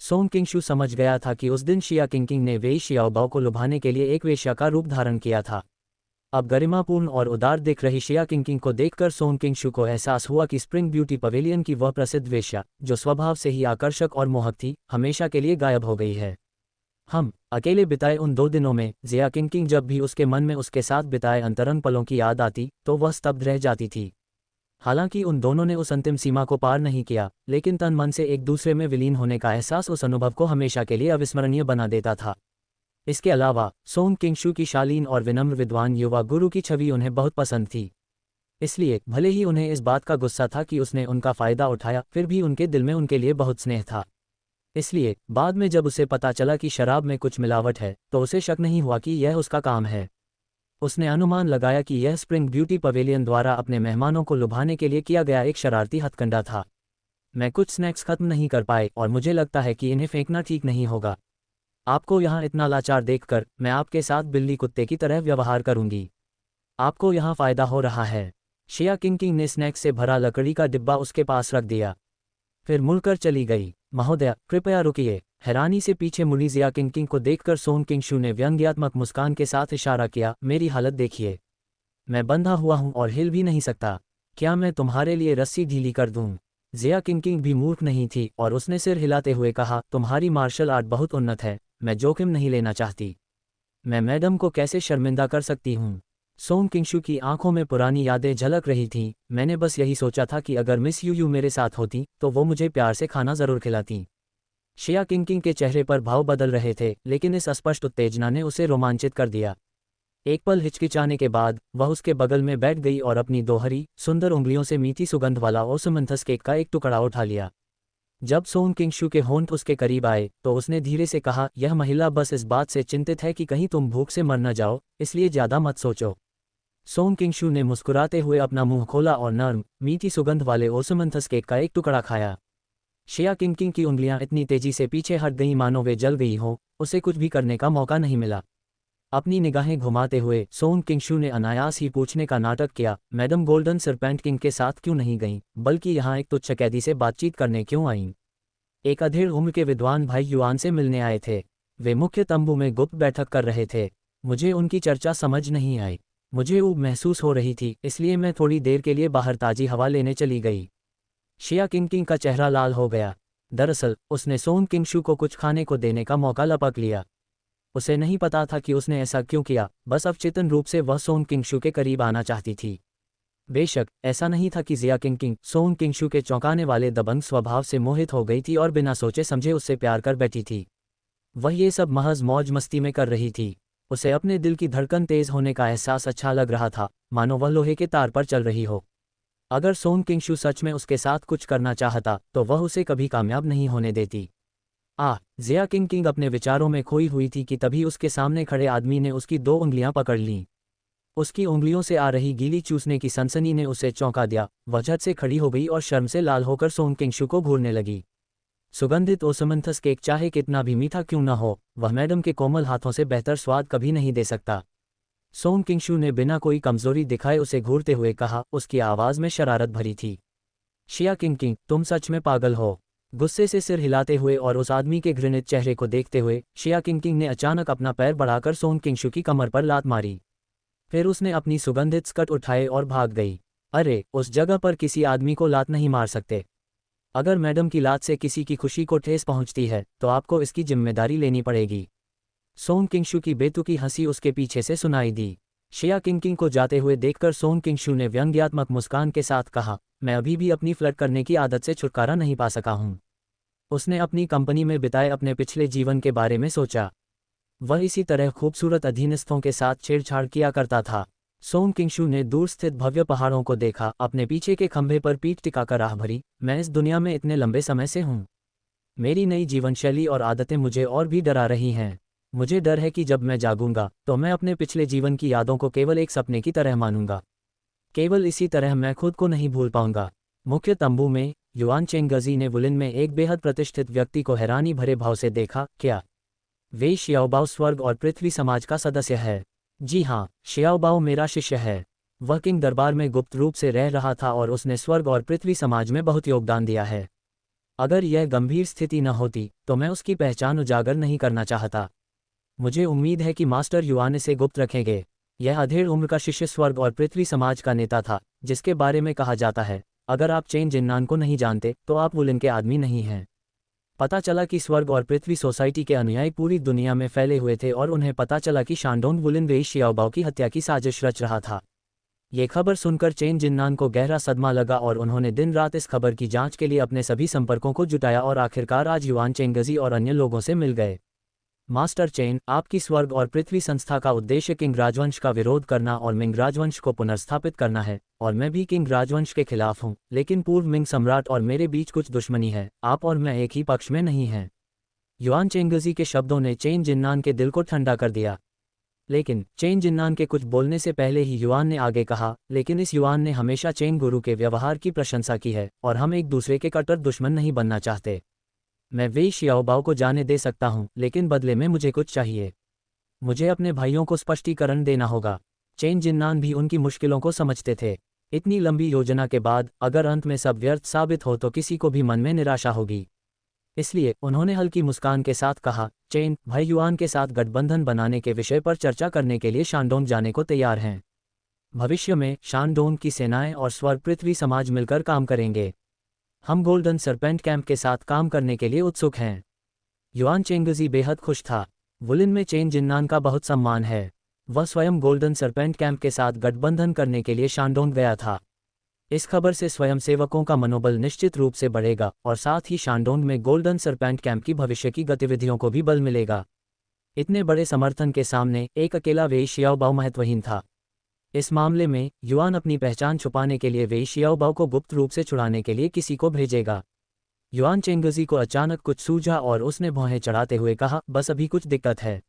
सोंग किंगशू समझ गया था कि उस दिन शिया किंगकिंग ने वेई शियाओबाओ को लुभाने के लिए एक वेश्या का रूप धारण किया था। अब गरिमापूर्ण और उदार दिख रही शिया किंगकिंग को देखकर सोन किंगशू को एहसास हुआ कि स्प्रिंग ब्यूटी पवेलियन की वह प्रसिद्ध वेश्या, जो स्वभाव से ही आकर्षक और मोहक थी, हमेशा के लिए गायब हो गई है। हम अकेले बिताए उन 2 दिनों में जिया किंगकिंग जब भी उसके मन में उसके साथ बिताए अंतरंग पलों की याद आती तो वह स्तब्ध रह जाती थी। हालांकि उन दोनों ने उस अंतिम सीमा को पार नहीं किया, लेकिन तन मन से एक दूसरे में विलीन होने का एहसास उस अनुभव को हमेशा के लिए अविस्मरणीय बना देता था। इसके अलावा सोन किंगशू की शालीन और विनम्र विद्वान युवा गुरु की छवि उन्हें बहुत पसंद थी। इसलिए भले ही उन्हें इस बात का गुस्सा था कि उसने उनका फ़ायदा उठाया, फिर भी उनके दिल में उनके लिए बहुत स्नेह था। इसलिए बाद में जब उसे पता चला कि शराब में कुछ मिलावट है तो उसे शक नहीं हुआ कि यह उसका काम है। उसने अनुमान लगाया कि यह स्प्रिंग ब्यूटी पवेलियन द्वारा अपने मेहमानों को लुभाने के लिए किया गया एक शरारती हथकंडा था। मैं कुछ स्नैक्स खत्म नहीं कर पाए और मुझे लगता है कि इन्हें फेंकना ठीक नहीं होगा। आपको यहाँ इतना लाचार देखकर मैं आपके साथ बिल्ली कुत्ते की तरह व्यवहार करूंगी। आपको यहाँ फ़ायदा हो रहा है। शिया किंगकिंग ने स्नैक्स से भरा लकड़ी का डिब्बा उसके पास रख दिया, फिर मुड़कर चली गई। महोदया, कृपया रुकिए। हैरानी से पीछे मुड़ी जिया किंगकिंग को देखकर सोन किंगशू ने व्यंग्यात्मक मुस्कान के साथ इशारा किया, मेरी हालत देखिए। मैं बंधा हुआ हूँ और हिल भी नहीं सकता। क्या मैं तुम्हारे लिए रस्सी ढीली कर दूँ। जिया किंगकिंग भी मूर्ख नहीं थी और उसने सिर हिलाते हुए कहा, तुम्हारी मार्शल आर्ट बहुत उन्नत है, मैं जोखिम नहीं लेना चाहती। मैं मैडम को कैसे शर्मिंदा कर सकती हूँ। सोन किंगशू की आंखों में पुरानी यादें झलक रही थीं। मैंने बस यही सोचा था कि अगर मिस यूयू मेरे साथ होती तो वो मुझे प्यार से खाना ज़रूर खिलाती। शिया किंग के चेहरे पर भाव बदल रहे थे, लेकिन इस अस्पष्ट उत्तेजना ने उसे रोमांचित कर दिया। एक पल हिचकिचाने के बाद वह उसके बगल में बैठ गई और अपनी दोहरी सुंदर उंगलियों से मीठी सुगंध वाला ओसमंथस केक का एक टुकड़ा उठा लिया। जब सोन किंगशू के होंठ उसके करीब आए तो उसने धीरे से कहा, यह महिला बस इस बात से चिंतित है कि कहीं तुम भूख से मर न जाओ, इसलिए ज्यादा मत सोचो। सोन किंगशू ने मुस्कुराते हुए अपना मुंह खोला और नर्म मीठी सुगंध वाले ओसमंथस केक का एक टुकड़ा खाया। शिया किंग की उंगलियां इतनी तेजी से पीछे हट गईं मानो वे जल गई हों, उसे कुछ भी करने का मौका नहीं मिला। अपनी निगाहें घुमाते हुए सोन किंगशू ने अनायास ही पूछने का नाटक किया, मैडम गोल्डन सरपेंट किंग के साथ क्यों नहीं गईं, बल्कि यहाँ एक तुच्छ कैदी से बातचीत करने क्यों आईं? एक अधेड़ उम्र के विद्वान भाई युआन से मिलने आए थे। वे मुख्य तंबू में गुप्त बैठक कर रहे थे। मुझे उनकी चर्चा समझ नहीं आई। मुझे ऊब महसूस हो रही थी, इसलिए मैं थोड़ी देर के लिए बाहर ताजी हवा लेने चली गई। शिया किंग का चेहरा लाल हो गया। दरअसल उसने सोन किंगशू को कुछ खाने को देने का मौका लपक लिया। उसे नहीं पता था कि उसने ऐसा क्यों किया, बस अवचेतन रूप से वह सोन किंगशू के करीब आना चाहती थी। बेशक ऐसा नहीं था कि जिया किंग सोन किंगशू के चौंकाने वाले दबंग स्वभाव से मोहित हो गई थी और बिना सोचे समझे उससे प्यार कर बैठी थी। वह ये सब महज मौज मस्ती में कर रही थी। उसे अपने दिल की धड़कन तेज होने का एहसास अच्छा लग रहा था, मानो वह लोहे के तार पर चल रही हो। अगर सोन किंगशू सच में उसके साथ कुछ करना चाहता तो वह उसे कभी कामयाब नहीं होने देती। जिया किंग अपने विचारों में खोई हुई थी कि तभी उसके सामने खड़े आदमी ने उसकी 2 उंगलियां पकड़ लीं। उसकी उंगलियों से आ रही गीली चूसने की सनसनी ने उसे चौंका दिया। वह झट से खड़ी हो गई और शर्म से लाल होकर सोन किंगशू को घूरने लगी। सुगंधित ओसमंथस केक चाहे कितना भी मीठा क्यों न हो, वह मैडम के कोमल हाथों से बेहतर स्वाद कभी नहीं दे सकता। सोन किंगशू ने बिना कोई कमजोरी दिखाए उसे घूरते हुए कहा, उसकी आवाज में शरारत भरी थी। शिया किंग तुम सच में पागल हो। गुस्से से सिर हिलाते हुए और उस आदमी के घृणित चेहरे को देखते हुए शिया किंग ने अचानक अपना पैर बढ़ाकर सोन किंगशू की कमर पर लात मारी। फिर उसने अपनी सुगंधित स्कर्ट उठाए और भाग गई। अरे, उस जगह पर किसी आदमी को लात नहीं मार सकते। अगर मैडम की लात से किसी की खुशी को ठेस पहुंचती है तो आपको इसकी जिम्मेदारी लेनी पड़ेगी। सोन किंगशू की बेतुकी हंसी उसके पीछे से सुनाई दी। शिया किंग को जाते हुए देखकर सोन किंगशू ने व्यंग्यात्मक मुस्कान के साथ कहा, मैं अभी भी अपनी फ्लर्ट करने की आदत से छुटकारा नहीं पा सका हूं। उसने अपनी कंपनी में बिताए अपने पिछले जीवन के बारे में सोचा। वह इसी तरह खूबसूरत अधीनस्थों के साथ छेड़छाड़ किया करता था। सोन किंगशू ने दूर स्थित भव्य पहाड़ों को देखा, अपने पीछे के खंभे पर पीठ टिकाकर राह भरी। मैं इस दुनिया में इतने लंबे समय से हूँ। मेरी नई जीवनशैली और आदतें मुझे और भी डरा रही हैं। मुझे डर है कि जब मैं जागूंगा तो मैं अपने पिछले जीवन की यादों को केवल एक सपने की तरह मानूंगा। केवल इसी तरह मैं खुद को नहीं भूल पाऊंगा। मुख्य तंबू में युआन चेंगजी ने वुलिन में एक बेहद प्रतिष्ठित व्यक्ति को हैरानी भरे भाव से देखा। क्या वे शियाओबाओ स्वर्ग और पृथ्वी समाज का सदस्य है? जी हाँ, शियाओबाओ मेरा शिष्य है। वह किंग दरबार में गुप्त रूप से रह रहा था और उसने स्वर्ग और पृथ्वी समाज में बहुत योगदान दिया है। अगर यह गंभीर स्थिति न होती तो मैं उसकी पहचान उजागर नहीं करना चाहता। मुझे उम्मीद है कि मास्टर युआन इसे गुप्त रखेंगे। यह अधेड़ उम्र का शिष्य स्वर्ग और पृथ्वी समाज का नेता था, जिसके बारे में कहा जाता है, अगर आप चेन जिन्नान को नहीं जानते तो आप वुलिन के आदमी नहीं हैं। पता चला कि स्वर्ग और पृथ्वी सोसाइटी के अनुयायी पूरी दुनिया में फैले हुए थे और उन्हें पता चला कि शानडोंग वुलिन वेई शियाओबाओ की हत्या की साजिश रच रहा था। ये खबर सुनकर चेन जिन्नान को गहरा सदमा लगा और उन्होंने दिन रात इस खबर की जांच के लिए अपने सभी संपर्कों को जुटाया और आखिरकार आज युआन चेंगजी और अन्य लोगों से मिल गए। मास्टर चेन, आपकी स्वर्ग और पृथ्वी संस्था का उद्देश्य किंग राजवंश का विरोध करना और मिंग राजवंश को पुनर्स्थापित करना है, और मैं भी किंग राजवंश के खिलाफ हूँ, लेकिन पूर्व मिंग सम्राट और मेरे बीच कुछ दुश्मनी है। आप और मैं एक ही पक्ष में नहीं हैं। युआन चेंगजी के शब्दों ने चेन जिन्नान के दिल को ठंडा कर दिया। लेकिन चेन जिन्नान के कुछ बोलने से पहले ही युआन ने आगे कहा, लेकिन इस युआन ने हमेशा चेन गुरु के व्यवहार की प्रशंसा की है और हम एक दूसरे के कट्टर दुश्मन नहीं बनना चाहते। मैं वेई शियाओबाओ को जाने दे सकता हूं, लेकिन बदले में मुझे कुछ चाहिए। मुझे अपने भाइयों को स्पष्टीकरण देना होगा। चेन जिन्नान भी उनकी मुश्किलों को समझते थे। इतनी लंबी योजना के बाद अगर अंत में सब व्यर्थ साबित हो तो किसी को भी मन में निराशा होगी। इसलिए उन्होंने हल्की मुस्कान के साथ कहा, चेन भाई युआन के साथ गठबंधन बनाने के विषय पर चर्चा करने के लिए शानडोंग जाने को तैयार हैं। भविष्य में शानडोंग की सेनाएं और स्वर्ग पृथ्वी समाज मिलकर काम करेंगे। हम गोल्डन सरपेंट कैंप के साथ काम करने के लिए उत्सुक हैं। युआन चेंगजी बेहद खुश था। वुलिन में चेन जिन्नान का बहुत सम्मान है। वह स्वयं गोल्डन सरपेंट कैंप के साथ गठबंधन करने के लिए शानडोंग गया था। इस खबर से स्वयंसेवकों का मनोबल निश्चित रूप से बढ़ेगा और साथ ही शानडोंग में गोल्डन सरपेंट कैंप की भविष्य की गतिविधियों को भी बल मिलेगा। इतने बड़े समर्थन के सामने एक अकेला वेई शियाओबाओ महत्वहीन था। इस मामले में युआन अपनी पहचान छुपाने के लिए वेई शियाओबाओ को गुप्त रूप से छुड़ाने के लिए किसी को भेजेगा। युआन चेंगजी को अचानक कुछ सूझा और उसने भौहें चढ़ाते हुए कहा, बस अभी कुछ दिक्कत है।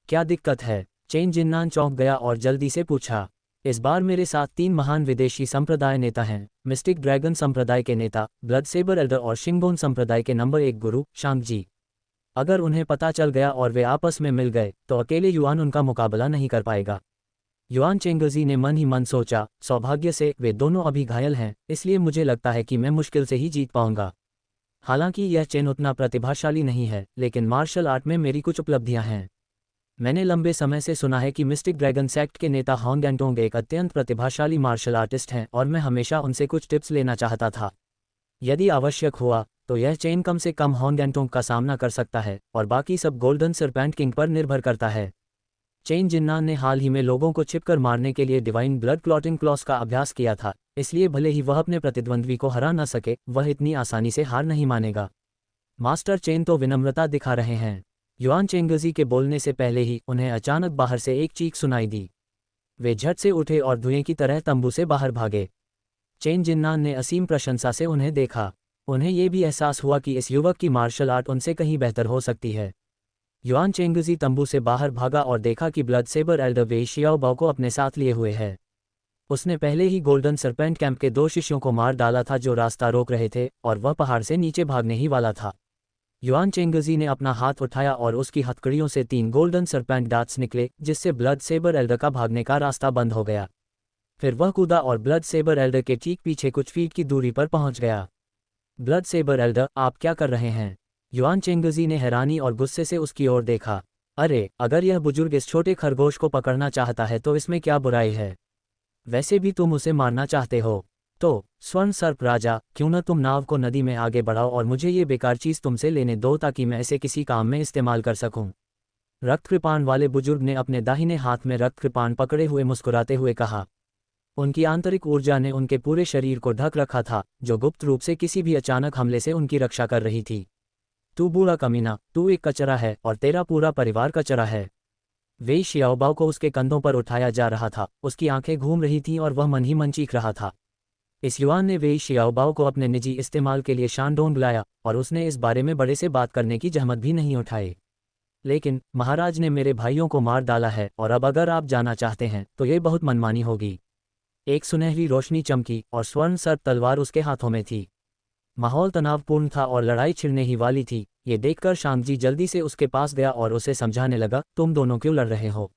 क्या दिक्कत है? चेन जिन्नान चौंक गया और जल्दी से पूछा। इस बार मेरे साथ 3 महान विदेशी संप्रदाय नेता हैं, मिस्टिक ड्रैगन संप्रदाय के नेता, ब्लड सेबर एल्डर और शिंगबोन संप्रदाय के नंबर 1 गुरु, शांगजी। अगर उन्हें पता चल गया और वे आपस में मिल गए तो अकेले युआन उनका मुकाबला नहीं कर पाएगा। युआन चेंगजी ने मन ही मन सोचा, सौभाग्य से वे दोनों अभी घायल हैं, इसलिए मुझे लगता है कि मैं मुश्किल से ही जीत पाऊंगा। हालांकि यह चेन उतना प्रतिभाशाली नहीं है, लेकिन मार्शल आर्ट में मेरी कुछ उपलब्धियां हैं। मैंने लंबे समय से सुना है कि मिस्टिक ड्रैगन सेक्ट के नेता होंग एंटोंग एक अत्यंत प्रतिभाशाली मार्शल आर्टिस्ट हैं और मैं हमेशा उनसे कुछ टिप्स लेना चाहता था। यदि आवश्यक हुआ तो यह चेन कम से कम होंग एंटोंग का सामना कर सकता है और बाकी सब गोल्डन सरपेंट किंग पर निर्भर करता है। चेन जिन्नान ने हाल ही में लोगों को छिपकर मारने के लिए डिवाइन ब्लड क्लॉटिंग क्लॉस का अभ्यास किया था, इसलिए भले ही वह अपने प्रतिद्वंद्वी को हरा न सके, वह इतनी आसानी से हार नहीं मानेगा। मास्टर चेन तो विनम्रता दिखा रहे हैं। युआन चेंगजी के बोलने से पहले ही उन्हें अचानक बाहर से एक चीख सुनाई दी। वे झट से उठे और धुएं की तरह तंबू से बाहर भागे। चेन जिन्नान ने असीम प्रशंसा से उन्हें देखा। उन्हें यह भी एहसास हुआ कि इस युवक की मार्शल आर्ट उनसे कहीं बेहतर हो सकती है। युआन चेंगजी तंबू से बाहर भागा और देखा कि ब्लड सेबर एल्डर वेई शियाओबाओ को अपने साथ लिए हुए है। उसने पहले ही गोल्डन सरपेंट कैंप के 2 शिष्यों को मार डाला था जो रास्ता रोक रहे थे, और वह पहाड़ से नीचे भागने ही वाला था। युआन चेंगजी ने अपना हाथ उठाया और उसकी हथकड़ियों से 3 गोल्डन सरपेंट डार्ट्स निकले, जिससे ब्लड सेबर एल्डर का भागने का रास्ता बंद हो गया। फिर वह कूदा और ब्लड सेबर एल्डर के ठीक पीछे कुछ फीट की दूरी पर पहुंच गया। ब्लड सेबर एल्डर, आप क्या कर रहे हैं? युआन चेंगजी ने हैरानी और गुस्से से उसकी ओर देखा। अरे, अगर यह बुजुर्ग इस छोटे खरगोश को पकड़ना चाहता है तो इसमें क्या बुराई है? वैसे भी तुम उसे मारना चाहते हो तो स्वर्ण सर्प राजा, क्यों न तुम नाव को नदी में आगे बढ़ाओ और मुझे ये बेकार चीज़ तुमसे लेने दो ताकि मैं इसे किसी काम में इस्तेमाल कर सकूं। रक्त कृपाण वाले बुजुर्ग ने अपने दाहिने हाथ में रक्त कृपाण पकड़े हुए मुस्कुराते हुए कहा। उनकी आंतरिक ऊर्जा ने उनके पूरे शरीर को ढक रखा था, जो गुप्त रूप से किसी भी अचानक हमले से उनकी रक्षा कर रही थी। तू बूढ़ा कमीना, तू एक कचरा है और तेरा पूरा परिवार कचरा है। वेई शियाओबाओ को उसके कंधों पर उठाया जा रहा था, उसकी आंखें घूम रही थीं और वह मन ही मन चीख रहा था। इस युवान ने वेई शियाओबाओ को अपने निजी इस्तेमाल के लिए शानडोंग बुलाया और उसने इस बारे में बड़े से बात करने की जहमत भी नहीं उठाई। लेकिन महाराज ने मेरे भाइयों को मार डाला है और अब अगर आप जाना चाहते हैं तो ये बहुत मनमानी होगी। एक सुनहरी रोशनी चमकी और स्वर्ण सर्प तलवार उसके हाथों में थी। माहौल तनावपूर्ण था और लड़ाई छिड़ने ही वाली थी। ये देखकर शांगजी जल्दी से उसके पास गया और उसे समझाने लगा, तुम दोनों क्यों लड़ रहे हो?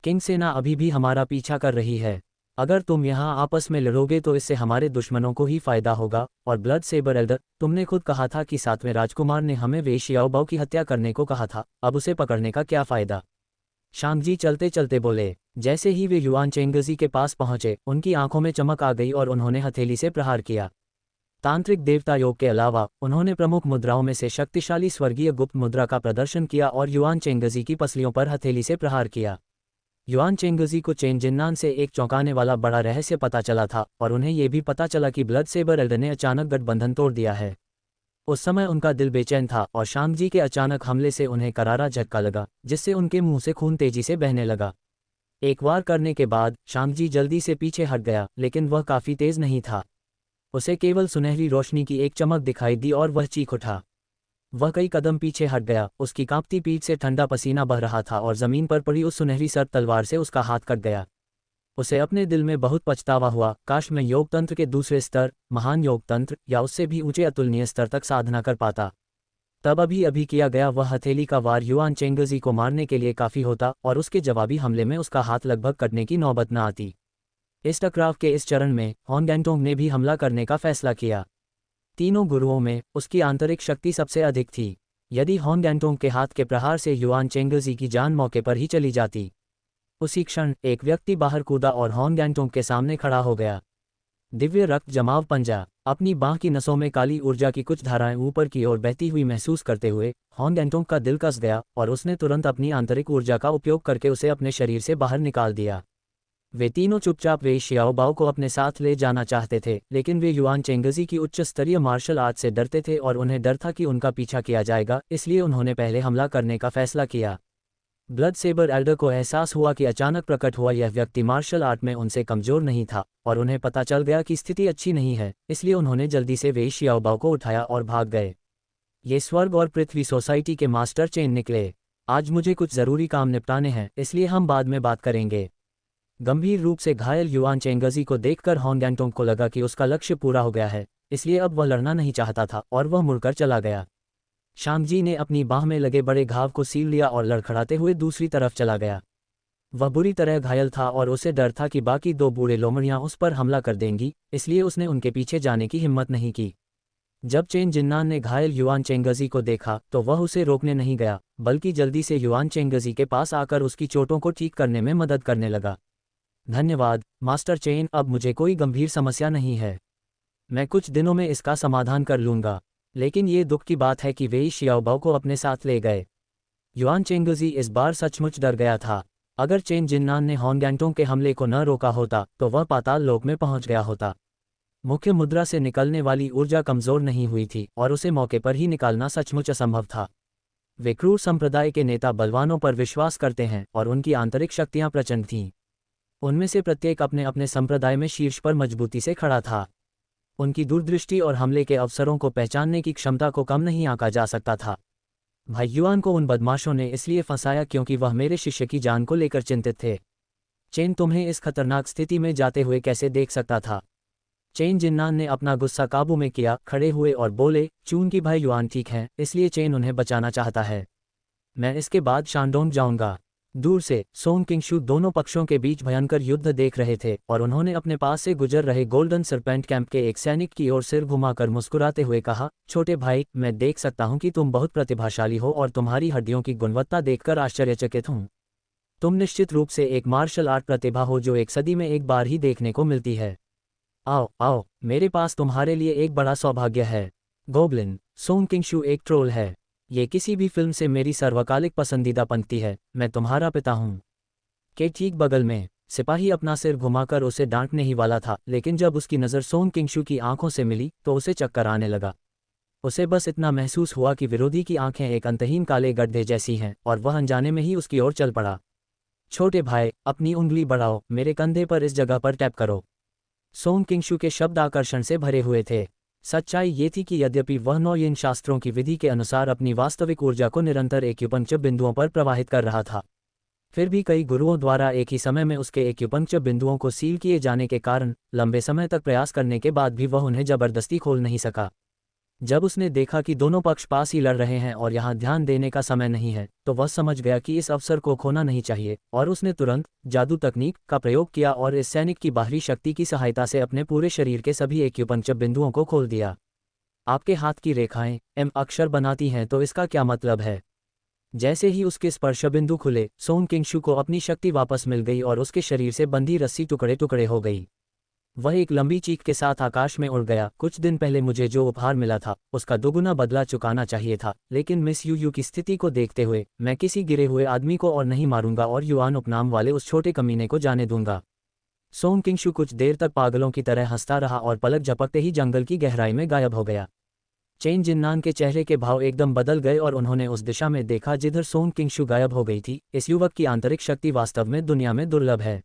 किंग सेना अभी भी हमारा पीछा कर रही है। अगर तुम यहाँ आपस में लड़ोगे तो इससे हमारे दुश्मनों को ही फायदा होगा। और ब्लड सेबर एल्डर, तुमने खुद कहा था कि 7वें राजकुमार ने हमें वेई शियाओबाओ की हत्या करने को कहा था, अब उसे पकड़ने का क्या फायदा? शांगजी चलते चलते बोले। जैसे ही वे युआन चेंगजी के पास पहुंचे, उनकी आंखों में चमक आ गई और उन्होंने हथेली से प्रहार किया। तांत्रिक देवता योग के अलावा उन्होंने प्रमुख मुद्राओं में से शक्तिशाली स्वर्गीय गुप्त मुद्रा का प्रदर्शन किया और युआन चेंगजी की पसलियों पर हथेली से प्रहार किया। युआन चेंगजी को चेन जिन्नान से एक चौंकाने वाला बड़ा रहस्य पता चला था और उन्हें यह भी पता चला कि ब्लड सेबर एल्डर ने अचानक गठबंधन तोड़ दिया है। उस समय उनका दिल बेचैन था और शांगजी के अचानक हमले से उन्हें करारा झटका लगा, जिससे उनके मुंह से खून तेजी से बहने लगा। एक वार करने के बाद शांगजी जल्दी से पीछे हट गया, लेकिन वह काफी तेज नहीं था। उसे केवल सुनहरी रोशनी की एक चमक दिखाई दी और वह चीख उठा। वह कई कदम पीछे हट गया, उसकी कांपती पीठ से ठंडा पसीना बह रहा था और जमीन पर पड़ी उस सुनहरी सर्प तलवार से उसका हाथ कट गया। उसे अपने दिल में बहुत पछतावा हुआ, काश मैं योग तंत्र के दूसरे स्तर, महान योग तंत्र या उससे भी ऊंचे अतुलनीय स्तर तक साधना कर पाता। तब अभी अभी किया गया वह हथेली का वार युआन चेंगजी को मारने के लिए काफी होता और उसके जवाबी हमले में उसका हाथ लगभग कटने की नौबत न आती। इस टकराव के इस चरण में होंग एंटोंग ने भी हमला करने का फैसला किया। तीनों गुरुओं में उसकी आंतरिक शक्ति सबसे अधिक थी। यदि होंग एंटोंग के हाथ के प्रहार से युआन चेंगजी की जान मौके पर ही चली जाती। उसी क्षण एक व्यक्ति बाहर कूदा और होंग एंटोंग के सामने खड़ा हो गया। दिव्य रक्त जमाव पंजा। अपनी बांह की नसों में काली ऊर्जा की कुछ धाराएं ऊपर की ओर बहती हुई महसूस करते हुए होंग एंटोंग का दिल कस गया और उसने तुरंत अपनी आंतरिक ऊर्जा का उपयोग करके उसे अपने शरीर से बाहर निकाल दिया। वे तीनों चुपचाप वे शियाओबाओ को अपने साथ ले जाना चाहते थे, लेकिन वे युआन चेंगजी की उच्च स्तरीय मार्शल आर्ट से डरते थे और उन्हें डर था कि उनका पीछा किया जाएगा, इसलिए उन्होंने पहले हमला करने का फैसला किया। ब्लड सेबर एल्डर को एहसास हुआ कि अचानक प्रकट हुआ यह व्यक्ति मार्शल आर्ट में उनसे कमजोर नहीं था, और उन्हें पता चल गया कि स्थिति अच्छी नहीं है, इसलिए उन्होंने जल्दी से वे शियाओबाओ को उठाया और भाग गए। ये स्वर्ग और पृथ्वी सोसाइटी के मास्टर चेन निकले। आज मुझे कुछ ज़रूरी काम निपटाने हैं, इसलिए हम बाद में बात करेंगे। गंभीर रूप से घायल युआन चेंगजी को देखकर होंगयांगटोंग को लगा कि उसका लक्ष्य पूरा हो गया है, इसलिए अब वह लड़ना नहीं चाहता था और वह मुड़कर चला गया। शांगजी ने अपनी बाह में लगे बड़े घाव को सील लिया और लड़खड़ाते हुए दूसरी तरफ चला गया। वह बुरी तरह घायल था और उसे डर था कि बाकी दो बूढ़े लोमड़ियां उस पर हमला कर देंगी, इसलिए उसने उनके पीछे जाने की हिम्मत नहीं की। जब चेन जिन्नान ने घायल युआन चेंगजी को देखा तो वह उसे रोकने नहीं गया, बल्कि जल्दी से युआन चेंगजी के पास आकर उसकी चोटों को ठीक करने में मदद करने लगा। धन्यवाद मास्टर चेन, अब मुझे कोई गंभीर समस्या नहीं है। मैं कुछ दिनों में इसका समाधान कर लूँगा। लेकिन ये दुख की बात है कि वे शियाओबाओ को अपने साथ ले गए। युआन चेंगजी इस बार सचमुच डर गया था। अगर चेन जिन्नान ने होंगयांगटोंग के हमले को न रोका होता तो वह पाताल लोक में पहुंच गया होता। मुख्य मुद्रा से निकलने वाली ऊर्जा कमजोर नहीं हुई थी और उसे मौके पर ही निकालना सचमुच असंभव था। वे क्रूर संप्रदाय के नेता बलवानों पर विश्वास करते हैं और उनकी आंतरिक शक्तियां प्रचंड थीं। उनमें से प्रत्येक अपने अपने संप्रदाय में शीर्ष पर मजबूती से खड़ा था। उनकी दूरदृष्टि और हमले के अवसरों को पहचानने की क्षमता को कम नहीं आंका जा सकता था। भाई युआन को उन बदमाशों ने इसलिए फंसाया क्योंकि वह मेरे शिष्य की जान को लेकर चिंतित थे। चेन तुम्हें इस खतरनाक स्थिति में जाते हुए कैसे देख सकता था? चेन जिन्नान ने अपना गुस्सा काबू में किया, खड़े हुए और बोले, चून की भाई युआन ठीक हैं, इसलिए चेन उन्हें बचाना चाहता है। मैं इसके बाद शानडोंग जाऊंगा। दूर से सोंग किंगशू दोनों पक्षों के बीच भयंकर युद्ध देख रहे थे और उन्होंने अपने पास से गुजर रहे गोल्डन सरपेंट कैंप के एक सैनिक की ओर सिर घुमाकर मुस्कुराते हुए कहा, छोटे भाई, मैं देख सकता हूं कि तुम बहुत प्रतिभाशाली हो और तुम्हारी हड्डियों की गुणवत्ता देखकर आश्चर्यचकित हूं। तुम निश्चित रूप से एक मार्शल आर्ट प्रतिभा हो जो एक सदी में एक बार ही देखने को मिलती है। आओ आओ, मेरे पास तुम्हारे लिए एक बड़ा सौभाग्य है। गोब्लिन, सोंग किंगशू एक ट्रोल है। ये किसी भी फिल्म से मेरी सर्वकालिक पसंदीदा पंक्ति है, मैं तुम्हारा पिता हूँ। के ठीक बगल में सिपाही अपना सिर घुमाकर उसे डांटने ही वाला था, लेकिन जब उसकी नज़र सोंग किंगशू की आंखों से मिली तो उसे चक्कर आने लगा। उसे बस इतना महसूस हुआ कि विरोधी की आंखें एक अंतहीन काले गड्ढे जैसी हैं और वह अनजाने में ही उसकी ओर चल पड़ा। छोटे भाई, अपनी उंगली बढ़ाओ, मेरे कंधे पर इस जगह पर टैप करो। सोंग किंगशू के शब्द आकर्षण से भरे हुए थे। सच्चाई ये थी कि यद्यपि वह 9 यिन शास्त्रों की विधि के अनुसार अपनी वास्तविक ऊर्जा को निरंतर एक्यूपंक्चर बिंदुओं पर प्रवाहित कर रहा था, फिर भी कई गुरुओं द्वारा एक ही समय में उसके एक्यूपंक्चर बिंदुओं को सील किए जाने के कारण लंबे समय तक प्रयास करने के बाद भी वह उन्हें जबरदस्ती खोल नहीं सका। जब उसने देखा कि दोनों पक्ष पास ही लड़ रहे हैं और यहाँ ध्यान देने का समय नहीं है, तो वह समझ गया कि इस अवसर को खोना नहीं चाहिए और उसने तुरंत जादू तकनीक का प्रयोग किया और इस सैनिक की बाहरी शक्ति की सहायता से अपने पूरे शरीर के सभी एक्यूपंक्चर बिंदुओं को खोल दिया। आपके हाथ की रेखाएं एम अक्षर बनाती हैं, तो इसका क्या मतलब है? जैसे ही उसके स्पर्श बिंदु खुले, सोंग किंगशू को अपनी शक्ति वापस मिल गई और उसके शरीर से बंधी रस्सी टुकड़े टुकड़े हो गई। वह एक लंबी चीख के साथ आकाश में उड़ गया। कुछ दिन पहले मुझे जो उपहार मिला था उसका दोगुना बदला चुकाना चाहिए था, लेकिन मिस यू की स्थिति को देखते हुए मैं किसी गिरे हुए आदमी को और नहीं मारूंगा और युआन उपनाम वाले उस छोटे कमीने को जाने दूंगा। सोंग किंगशू कुछ देर तक पागलों की तरह हंसता रहा और पलक झपकते ही जंगल की गहराई में गायब हो गया। चेन जिन्नान के चेहरे के भाव एकदम बदल गए और उन्होंने उस दिशा में देखा जिधर सोंग किंगशू गायब हो गई थी। इस युवक की आंतरिक शक्ति वास्तव में दुनिया में दुर्लभ है।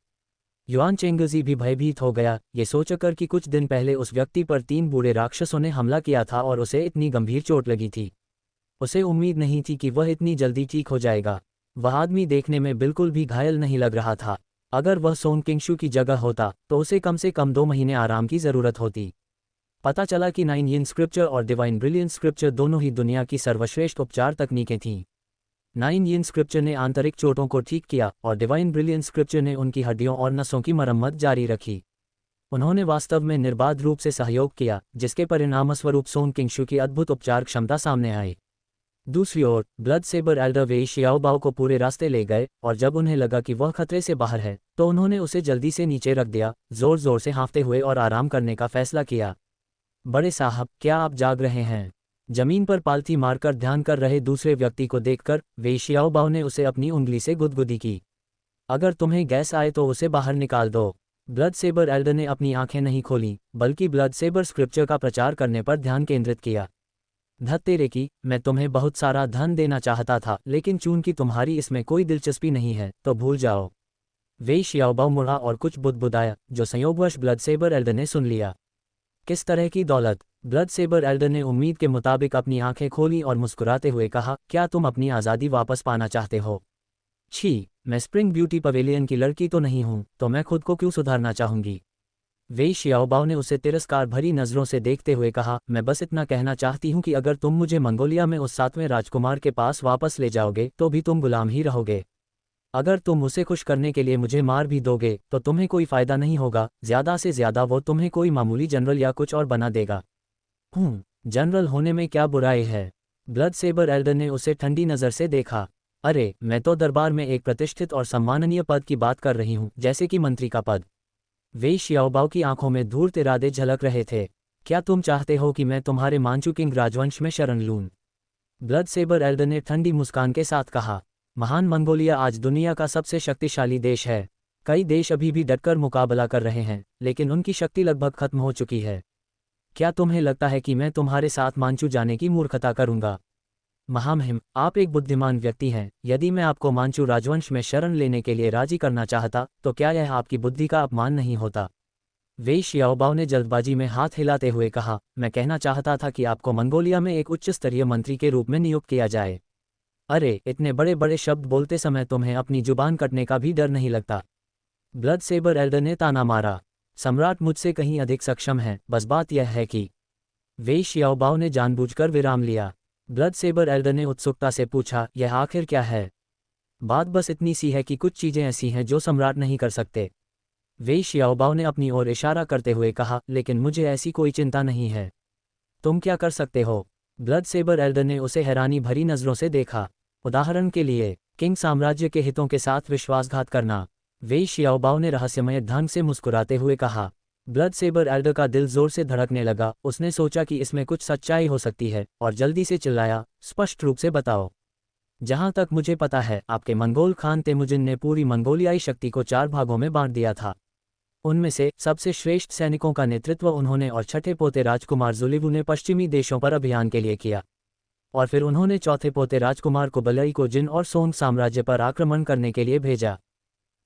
युआन चेंगजी भी भयभीत हो गया, ये सोचकर कि कुछ दिन पहले उस व्यक्ति पर 3 बूढ़े राक्षसों ने हमला किया था और उसे इतनी गंभीर चोट लगी थी। उसे उम्मीद नहीं थी कि वह इतनी जल्दी ठीक हो जाएगा। वह आदमी देखने में बिल्कुल भी घायल नहीं लग रहा था। अगर वह सोंग किंगशू की जगह होता तो उसे कम से कम 2 महीने आराम की ज़रूरत होती। पता चला कि 9 यिन स्क्रिप्चर और डिवाइन ब्रिलियंस स्क्रिप्चर दोनों ही दुनिया की सर्वश्रेष्ठ उपचार तकनीकें थीं। 9 यिन स्क्रिप्चर ने आंतरिक चोटों को ठीक किया और डिवाइन ब्रिलियंस स्क्रिप्चर ने उनकी हड्डियों और नसों की मरम्मत जारी रखी। उन्होंने वास्तव में निर्बाध रूप से सहयोग किया, जिसके परिणामस्वरूप सोंग किंगशू की अद्भुत उपचार क्षमता सामने आई। दूसरी ओर ब्लड सेबर एल्डर वेई शियाओबाओ को पूरे रास्ते ले गए और जब उन्हें लगा कि वह खतरे से बाहर है तो उन्होंने उसे जल्दी से नीचे रख दिया, जोर जोर से हाँफते हुए और आराम करने का फैसला किया। बड़े साहब, क्या आप जाग रहे हैं? जमीन पर पालथी मारकर ध्यान कर रहे दूसरे व्यक्ति को देखकर वेई शियाओबाओ ने उसे अपनी उंगली से गुदगुदी की। अगर तुम्हें गैस आए तो उसे बाहर निकाल दो। ब्लड सेबर एल्डर ने अपनी आंखें नहीं खोलीं, बल्कि ब्लड सेबर स्क्रिप्चर का प्रचार करने पर ध्यान केंद्रित किया। धत्तेरे की, मैं तुम्हें बहुत सारा धन देना चाहता था, लेकिन चूंकि तुम्हारी इसमें कोई दिलचस्पी नहीं है तो भूल जाओ। वेई शियाओबाओ मुड़ा और कुछ बुदबुदाया, जो संयोगवश ब्लड सेबर एल्डर ने सुन लिया। किस तरह की दौलत? ब्लड सेबर एल्डर ने उम्मीद के मुताबिक अपनी आंखें खोली और मुस्कुराते हुए कहा, क्या तुम अपनी आज़ादी वापस पाना चाहते हो? छी, मैं स्प्रिंग ब्यूटी पवेलियन की लड़की तो नहीं हूं, तो मैं खुद को क्यों सुधारना चाहूंगी? वेई शियाओबाओ ने उसे तिरस्कार भरी नज़रों से देखते हुए कहा, मैं बस इतना कहना चाहती हूं कि अगर तुम मुझे मंगोलिया में उस 7वें राजकुमार के पास वापस ले जाओगे तो भी तुम गुलाम ही रहोगे। अगर तुम उसे खुश करने के लिए मुझे मार भी दोगे तो तुम्हें कोई फ़ायदा नहीं होगा, ज़्यादा से ज़्यादा वो तुम्हें कोई मामूली जनरल या कुछ और बना देगा। जनरल होने में क्या बुराई है? ब्लड सेबर एल्डर ने उसे ठंडी नज़र से देखा। अरे, मैं तो दरबार में एक प्रतिष्ठित और सम्माननीय पद की बात कर रही हूँ, जैसे कि मंत्री का पद। वेई शियाओबाओ की आंखों में धूर्त इरादे झलक रहे थे। क्या तुम चाहते हो कि मैं तुम्हारे मांचू किंग राजवंश में शरण लूं? ब्लड सेबर एल्डर ने ठंडी मुस्कान के साथ कहा। महान मंगोलिया आज दुनिया का सबसे शक्तिशाली देश है। कई देश अभी भी डटकर मुकाबला कर रहे हैं, लेकिन उनकी शक्ति लगभग खत्म हो चुकी है। क्या तुम्हें लगता है कि मैं तुम्हारे साथ मांचू जाने की मूर्खता करूंगा? महामहिम, आप एक बुद्धिमान व्यक्ति हैं। यदि मैं आपको मांचू राजवंश में शरण लेने के लिए राजी करना चाहता तो क्या यह आपकी बुद्धि का अपमान नहीं होता? वेई शियाओबाओ ने जल्दबाजी में हाथ हिलाते हुए कहा, मैं कहना चाहता था कि आपको मंगोलिया में एक उच्च स्तरीय मंत्री के रूप में नियुक्त किया जाए। अरे, इतने बड़े बड़े शब्द बोलते समय तुम्हें अपनी जुबान कटने का भी डर नहीं लगता? ब्लड सेबर एल्डर ने ताना मारा। सम्राट मुझसे कहीं अधिक सक्षम है, बस बात यह है कि। वेई शियाओबाओ ने जानबूझकर विराम लिया। ब्लड सेबर एल्डर ने उत्सुकता से पूछा, यह आखिर क्या है? बात बस इतनी सी है कि कुछ चीज़ें ऐसी हैं जो सम्राट नहीं कर सकते। वेई शियाओबाओ ने अपनी ओर इशारा करते हुए कहा, लेकिन मुझे ऐसी कोई चिंता नहीं है। तुम क्या कर सकते हो? ब्लड सेबर एल्डर ने उसे हैरानी भरी नज़रों से देखा। उदाहरण के लिए, किंग साम्राज्य के हितों के साथ विश्वासघात करना। वेई शियाओबाओ ने रहस्यमय ढंग से मुस्कुराते हुए कहा। ब्लड सेबर एल्डर का दिल जोर से धड़कने लगा। उसने सोचा कि इसमें कुछ सच्चाई हो सकती है और जल्दी से चिल्लाया, स्पष्ट रूप से बताओ। जहां तक मुझे पता है, आपके मंगोल खान तेमुजिन ने पूरी मंगोलियाई शक्ति को 4 भागों में बांट दिया था। उनमें से सबसे श्रेष्ठ सैनिकों का नेतृत्व उन्होंने और छठे पोते राजकुमार जुलिवू ने पश्चिमी देशों पर अभियान के लिए किया। और फिर उन्होंने चौथे पोते राजकुमार को बलई को जिन और सोंग साम्राज्य पर आक्रमण करने के लिए भेजा।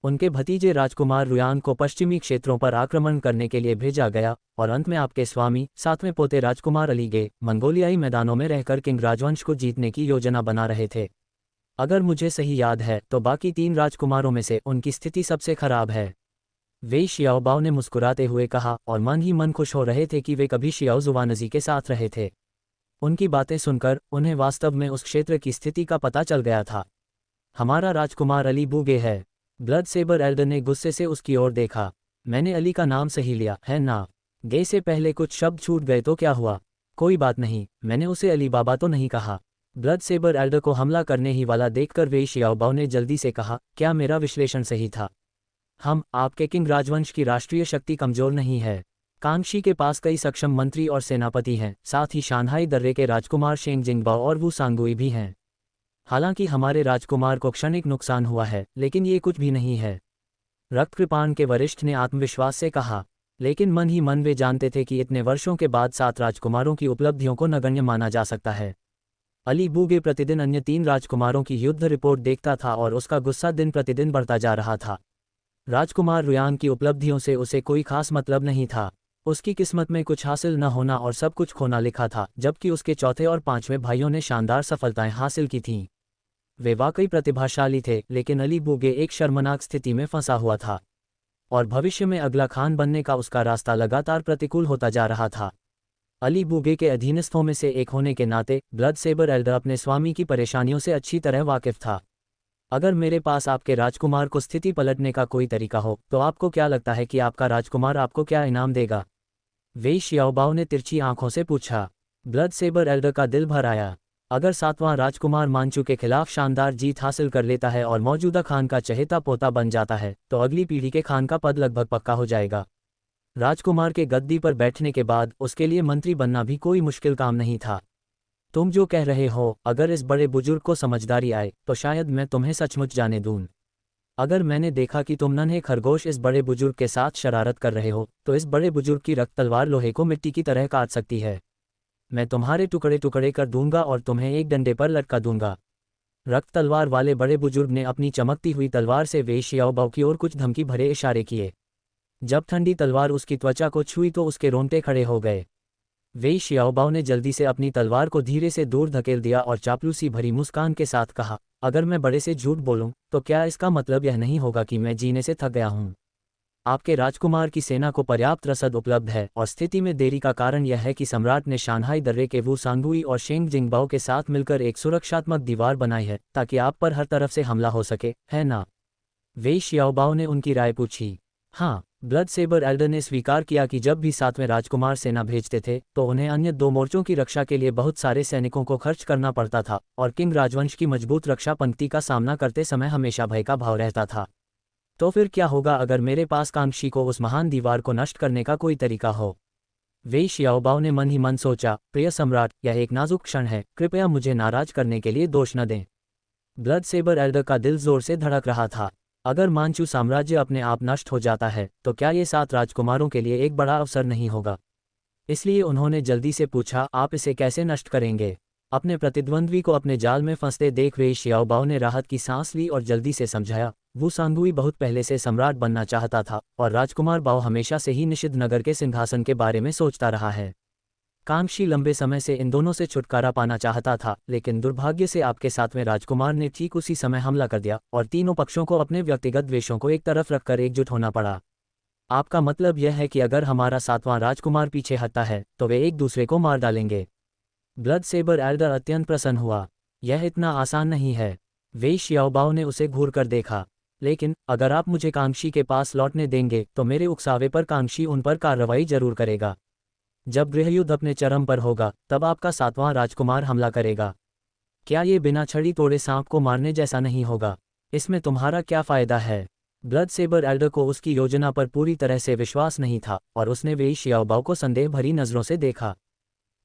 उनके भतीजे राजकुमार रुयान को पश्चिमी क्षेत्रों पर आक्रमण करने के लिए भेजा गया, और अंत में आपके स्वामी 7वें पोते राजकुमार अलीगे मंगोलियाई मैदानों में रहकर किंग राजवंश को जीतने की योजना बना रहे थे। अगर मुझे सही याद है तो बाकी 3 राजकुमारों में से उनकी स्थिति सबसे खराब है। वेई शियाओबाओ ने मुस्कुराते हुए कहा, और मन ही मन खुश हो रहे थे कि वे कभी शियाओ जुवानजी के साथ रहे थे। उनकी बातें सुनकर उन्हें वास्तव में उस क्षेत्र की स्थिति का पता चल गया था। हमारा राजकुमार अली बूगे है। ब्लड सेबर एल्डर ने गुस्से से उसकी ओर देखा। मैंने अली का नाम सही लिया है ना? गे से पहले कुछ शब्द छूट गए तो क्या हुआ? कोई बात नहीं, मैंने उसे अली बाबा तो नहीं कहा। ब्लड सेबर एल्डर को हमला करने ही वाला देखकर वेई शियाओबाओ ने जल्दी से कहा, क्या मेरा विश्लेषण सही था? आपके किंग राजवंश की राष्ट्रीय शक्ति कमजोर नहीं है। कांगशी के पास कई सक्षम मंत्री और सेनापति हैं, साथ ही शांघाई दर्रे के राजकुमार शेंग जिंगबाओ और वू सांगुई भी हैं। हालांकि हमारे राजकुमार को क्षणिक नुकसान हुआ है, लेकिन ये कुछ भी नहीं है। रक्तकृपाण के वरिष्ठ ने आत्मविश्वास से कहा। लेकिन मन ही मन वे जानते थे कि इतने वर्षों के बाद 7 राजकुमारों की उपलब्धियों को नगण्य माना जा सकता है। अली बूगे प्रतिदिन अन्य 3 राजकुमारों की युद्ध रिपोर्ट देखता था और उसका गुस्सा दिन प्रतिदिन बढ़ता जा रहा था। राजकुमार रुयान की उपलब्धियों से उसे कोई खास मतलब नहीं था। उसकी किस्मत में कुछ हासिल न होना और सब कुछ खोना लिखा था, जबकि उसके चौथे और 5वें भाइयों ने शानदार सफलताएं हासिल की थीं। वे वाकई प्रतिभाशाली थे, लेकिन अली बूगे एक शर्मनाक स्थिति में फंसा हुआ था, और भविष्य में अगला खान बनने का उसका रास्ता लगातार प्रतिकूल होता जा रहा था। अली बूगे के अधीनस्थों में से एक होने के नाते ब्लड सेबर एल्डर अपने स्वामी की परेशानियों से अच्छी तरह वाकिफ था। अगर मेरे पास आपके राजकुमार को स्थिति पलटने का कोई तरीका हो तो आपको क्या लगता है कि आपका राजकुमार आपको क्या इनाम देगा? वेई शियाओबाओ ने तिरछी आंखों से पूछा। ब्लड सेबर एल्डर का दिल भर आया। अगर 7वां राजकुमार मांचू के खिलाफ शानदार जीत हासिल कर लेता है और मौजूदा खान का चहेता पोता बन जाता है तो अगली पीढ़ी के खान का पद लगभग पक्का हो जाएगा। राजकुमार के गद्दी पर बैठने के बाद उसके लिए मंत्री बनना भी कोई मुश्किल काम नहीं था। तुम जो कह रहे हो, अगर इस बड़े बुजुर्ग को समझदारी आए तो शायद मैं तुम्हें सचमुच जाने दूं। अगर मैंने देखा कि तुम नन्हे खरगोश इस बड़े बुजुर्ग के साथ शरारत कर रहे हो, तो इस बड़े बुजुर्ग की रक्त तलवार लोहे को मिट्टी की तरह काट सकती है। मैं तुम्हारे टुकड़े टुकड़े कर दूंगा और तुम्हें एक डंडे पर लटका दूंगा। रक्त तलवार वाले बड़े बुजुर्ग ने अपनी चमकती हुई तलवार से वेई शियाओबाओ की ओर कुछ धमकी भरे इशारे किए। जब ठंडी तलवार उसकी त्वचा को छुई तो उसके रोंगटे खड़े हो गए। वेई शियाओबाओ ने जल्दी से अपनी तलवार को धीरे से दूर धकेल दिया और चापलूसी भरी मुस्कान के साथ कहा, अगर मैं बड़े से झूठ बोलूं, तो क्या इसका मतलब यह नहीं होगा कि मैं जीने से थक गया हूं? आपके राजकुमार की सेना को पर्याप्त रसद उपलब्ध है और स्थिति में देरी का कारण यह है कि सम्राट ने शांघाई दर्रे के वू सांगुई और शेंग जिंगबाओ के साथ मिलकर एक सुरक्षात्मक दीवार बनाई है ताकि आप पर हर तरफ से हमला हो सके, है ना? वेई शियाओबाओ ने उनकी राय पूछी। हाँ, ब्लड सेबर एल्डर ने स्वीकार किया कि जब भी 7वें राजकुमार सेना भेजते थे तो उन्हें अन्य 2 मोर्चों की रक्षा के लिए बहुत सारे सैनिकों को खर्च करना पड़ता था और किंग राजवंश की मजबूत रक्षा पंक्ति का सामना करते समय हमेशा भय का भाव रहता था। तो फिर क्या होगा अगर मेरे पास कांक्षी को उस महान दीवार को नष्ट करने का कोई तरीका हो? वेई शियाओबाओ ने मन ही मन सोचा, प्रिय सम्राट, यह एक नाजुक क्षण है, कृपया मुझे नाराज करने के लिए दोष न दें। ब्लड सेबर एल्डर का दिल जोर से धड़क रहा था। अगर मांचू साम्राज्य अपने आप नष्ट हो जाता है तो क्या ये 7 राजकुमारों के लिए एक बड़ा अवसर नहीं होगा? इसलिए उन्होंने जल्दी से पूछा, आप इसे कैसे नष्ट करेंगे? अपने प्रतिद्वंद्वी को अपने जाल में फंसते देख वेई शियाओबाओ ने राहत की सांस ली और जल्दी से समझाया, वू सांगुई बहुत पहले से सम्राट बनना चाहता था और राजकुमार बाओ हमेशा से ही निषिद्ध नगर के सिंहासन के बारे में सोचता रहा है। कांक्षी लंबे समय से इन दोनों से छुटकारा पाना चाहता था, लेकिन दुर्भाग्य से आपके 7वें राजकुमार ने ठीक उसी समय हमला कर दिया और तीनों पक्षों को अपने व्यक्तिगत द्वेषों को एक तरफ रखकर एकजुट होना पड़ा। आपका मतलब यह है कि अगर हमारा 7वां राजकुमार पीछे हटता है तो वे एक दूसरे को मार डालेंगे? ब्लड सेबर एल्डर अत्यंत प्रसन्न हुआ। यह इतना आसान नहीं है। वेई शियाओबाओ ने उसे घूर कर देखा। लेकिन अगर आप मुझे कांक्षी के पास लौटने देंगे तो मेरे उकसावे पर कांक्षी उन पर कार्रवाई जरूर करेगा। जब गृहयुद्ध अपने चरम पर होगा तब आपका 7वां राजकुमार हमला करेगा। क्या ये बिना छड़ी तोड़े सांप को मारने जैसा नहीं होगा? इसमें तुम्हारा क्या फायदा है? ब्लड सेबर एल्डर को उसकी योजना पर पूरी तरह से विश्वास नहीं था और उसने वेई शियाओबाओ को संदेह भरी नजरों से देखा।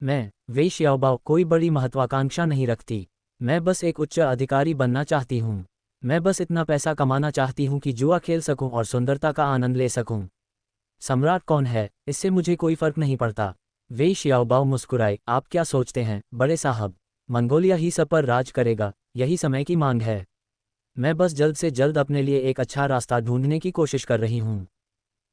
वेई शियाओबाओ कोई बड़ी महत्वाकांक्षा नहीं रखती। मैं बस एक उच्च अधिकारी बनना चाहती हूँ। मैं बस इतना पैसा कमाना चाहती हूँ कि जुआ खेल सकूं और सुंदरता का आनंद ले सकूं। सम्राट कौन है, इससे मुझे कोई फर्क नहीं पड़ता। वेई शियाओबाओ मुस्कुराए, आप क्या सोचते हैं बड़े साहब? मंगोलिया ही सब पर राज करेगा, यही समय की मांग है। मैं बस जल्द से जल्द अपने लिए एक अच्छा रास्ता ढूंढने की कोशिश कर रही हूँ।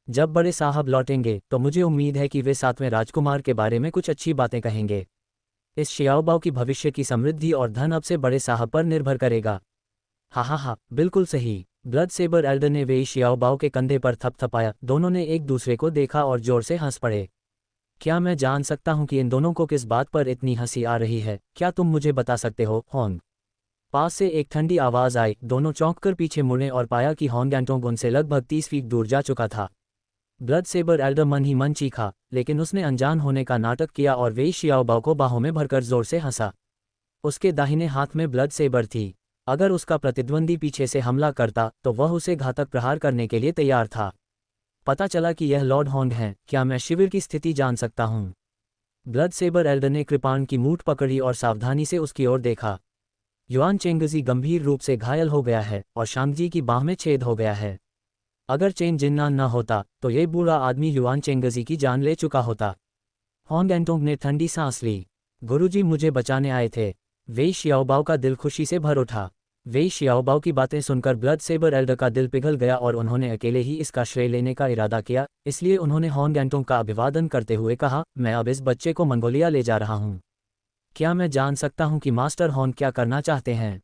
जब बड़े साहब लौटेंगे तो मुझे उम्मीद है कि वे 7वें राजकुमार के बारे में कुछ अच्छी बातें कहेंगे। इस शियाओबाओ की भविष्य की समृद्धि और धन अब से बड़े साहब पर निर्भर करेगा। हा, बिल्कुल सही। ब्लड सेबर एल्डर ने वेई शियाओबाओ के कंधे पर थपथपाया। दोनों ने एक दूसरे को देखा और जोर से हंस पड़े। क्या मैं जान सकता हूं कि इन दोनों को किस बात पर इतनी हंसी आ रही है? क्या तुम मुझे बता सकते हो? हॉन्ग। पास से एक ठंडी आवाज आई। दोनों चौंक कर पीछे मुड़े और पाया कि हॉन्ग गैंटोंग उनसे लगभग 30 फीट दूर जा चुका था। ब्लड सेबर एल्डर मन ही मन चीखा, लेकिन उसने अनजान होने का नाटक किया और वेई शियाओबाओ को बाहों में भरकर जोर से हंसा। उसके दाहिने हाथ में ब्लड सेबर थी। अगर उसका प्रतिद्वंदी पीछे से हमला करता तो वह उसे घातक प्रहार करने के लिए तैयार था। पता चला कि यह लॉर्ड हॉन्ग हैं। क्या मैं शिविर की स्थिति जान सकता हूँ? ब्लड सेबर एल्डर ने कृपाण की मूठ पकड़ी और सावधानी से उसकी ओर देखा। युआन चेंगजी गंभीर रूप से घायल हो गया है और शांगजी की बाह में छेद हो गया है। अगर चेन जिन्नान न होता तो ये बूढ़ा आदमी युआन चेंगजी की जान ले चुका होता। हॉन्ग गैंटोंग ने ठंडी सांस ली। गुरुजी मुझे बचाने आए थे। वेई शियाओबाओ का दिल खुशी से भर उठा। वेई शियाओबाओ की बातें सुनकर ब्लड सेबर एल्डर का दिल पिघल गया और उन्होंने अकेले ही इसका श्रेय लेने का इरादा किया। इसलिए उन्होंने हॉन्ग गैंटोंग का अभिवादन करते हुए कहा, मैं अब इस बच्चे को मंगोलिया ले जा रहा हूँ। क्या मैं जान सकता हूँ कि मास्टर हॉन्ग क्या करना चाहते हैं?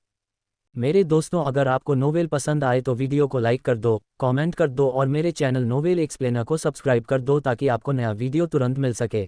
मेरे दोस्तों, अगर आपको नोवेल पसंद आए तो वीडियो को लाइक कर दो, कमेंट कर दो और मेरे चैनल नोवेल एक्सप्लेनर को सब्सक्राइब कर दो ताकि आपको नया वीडियो तुरंत मिल सके।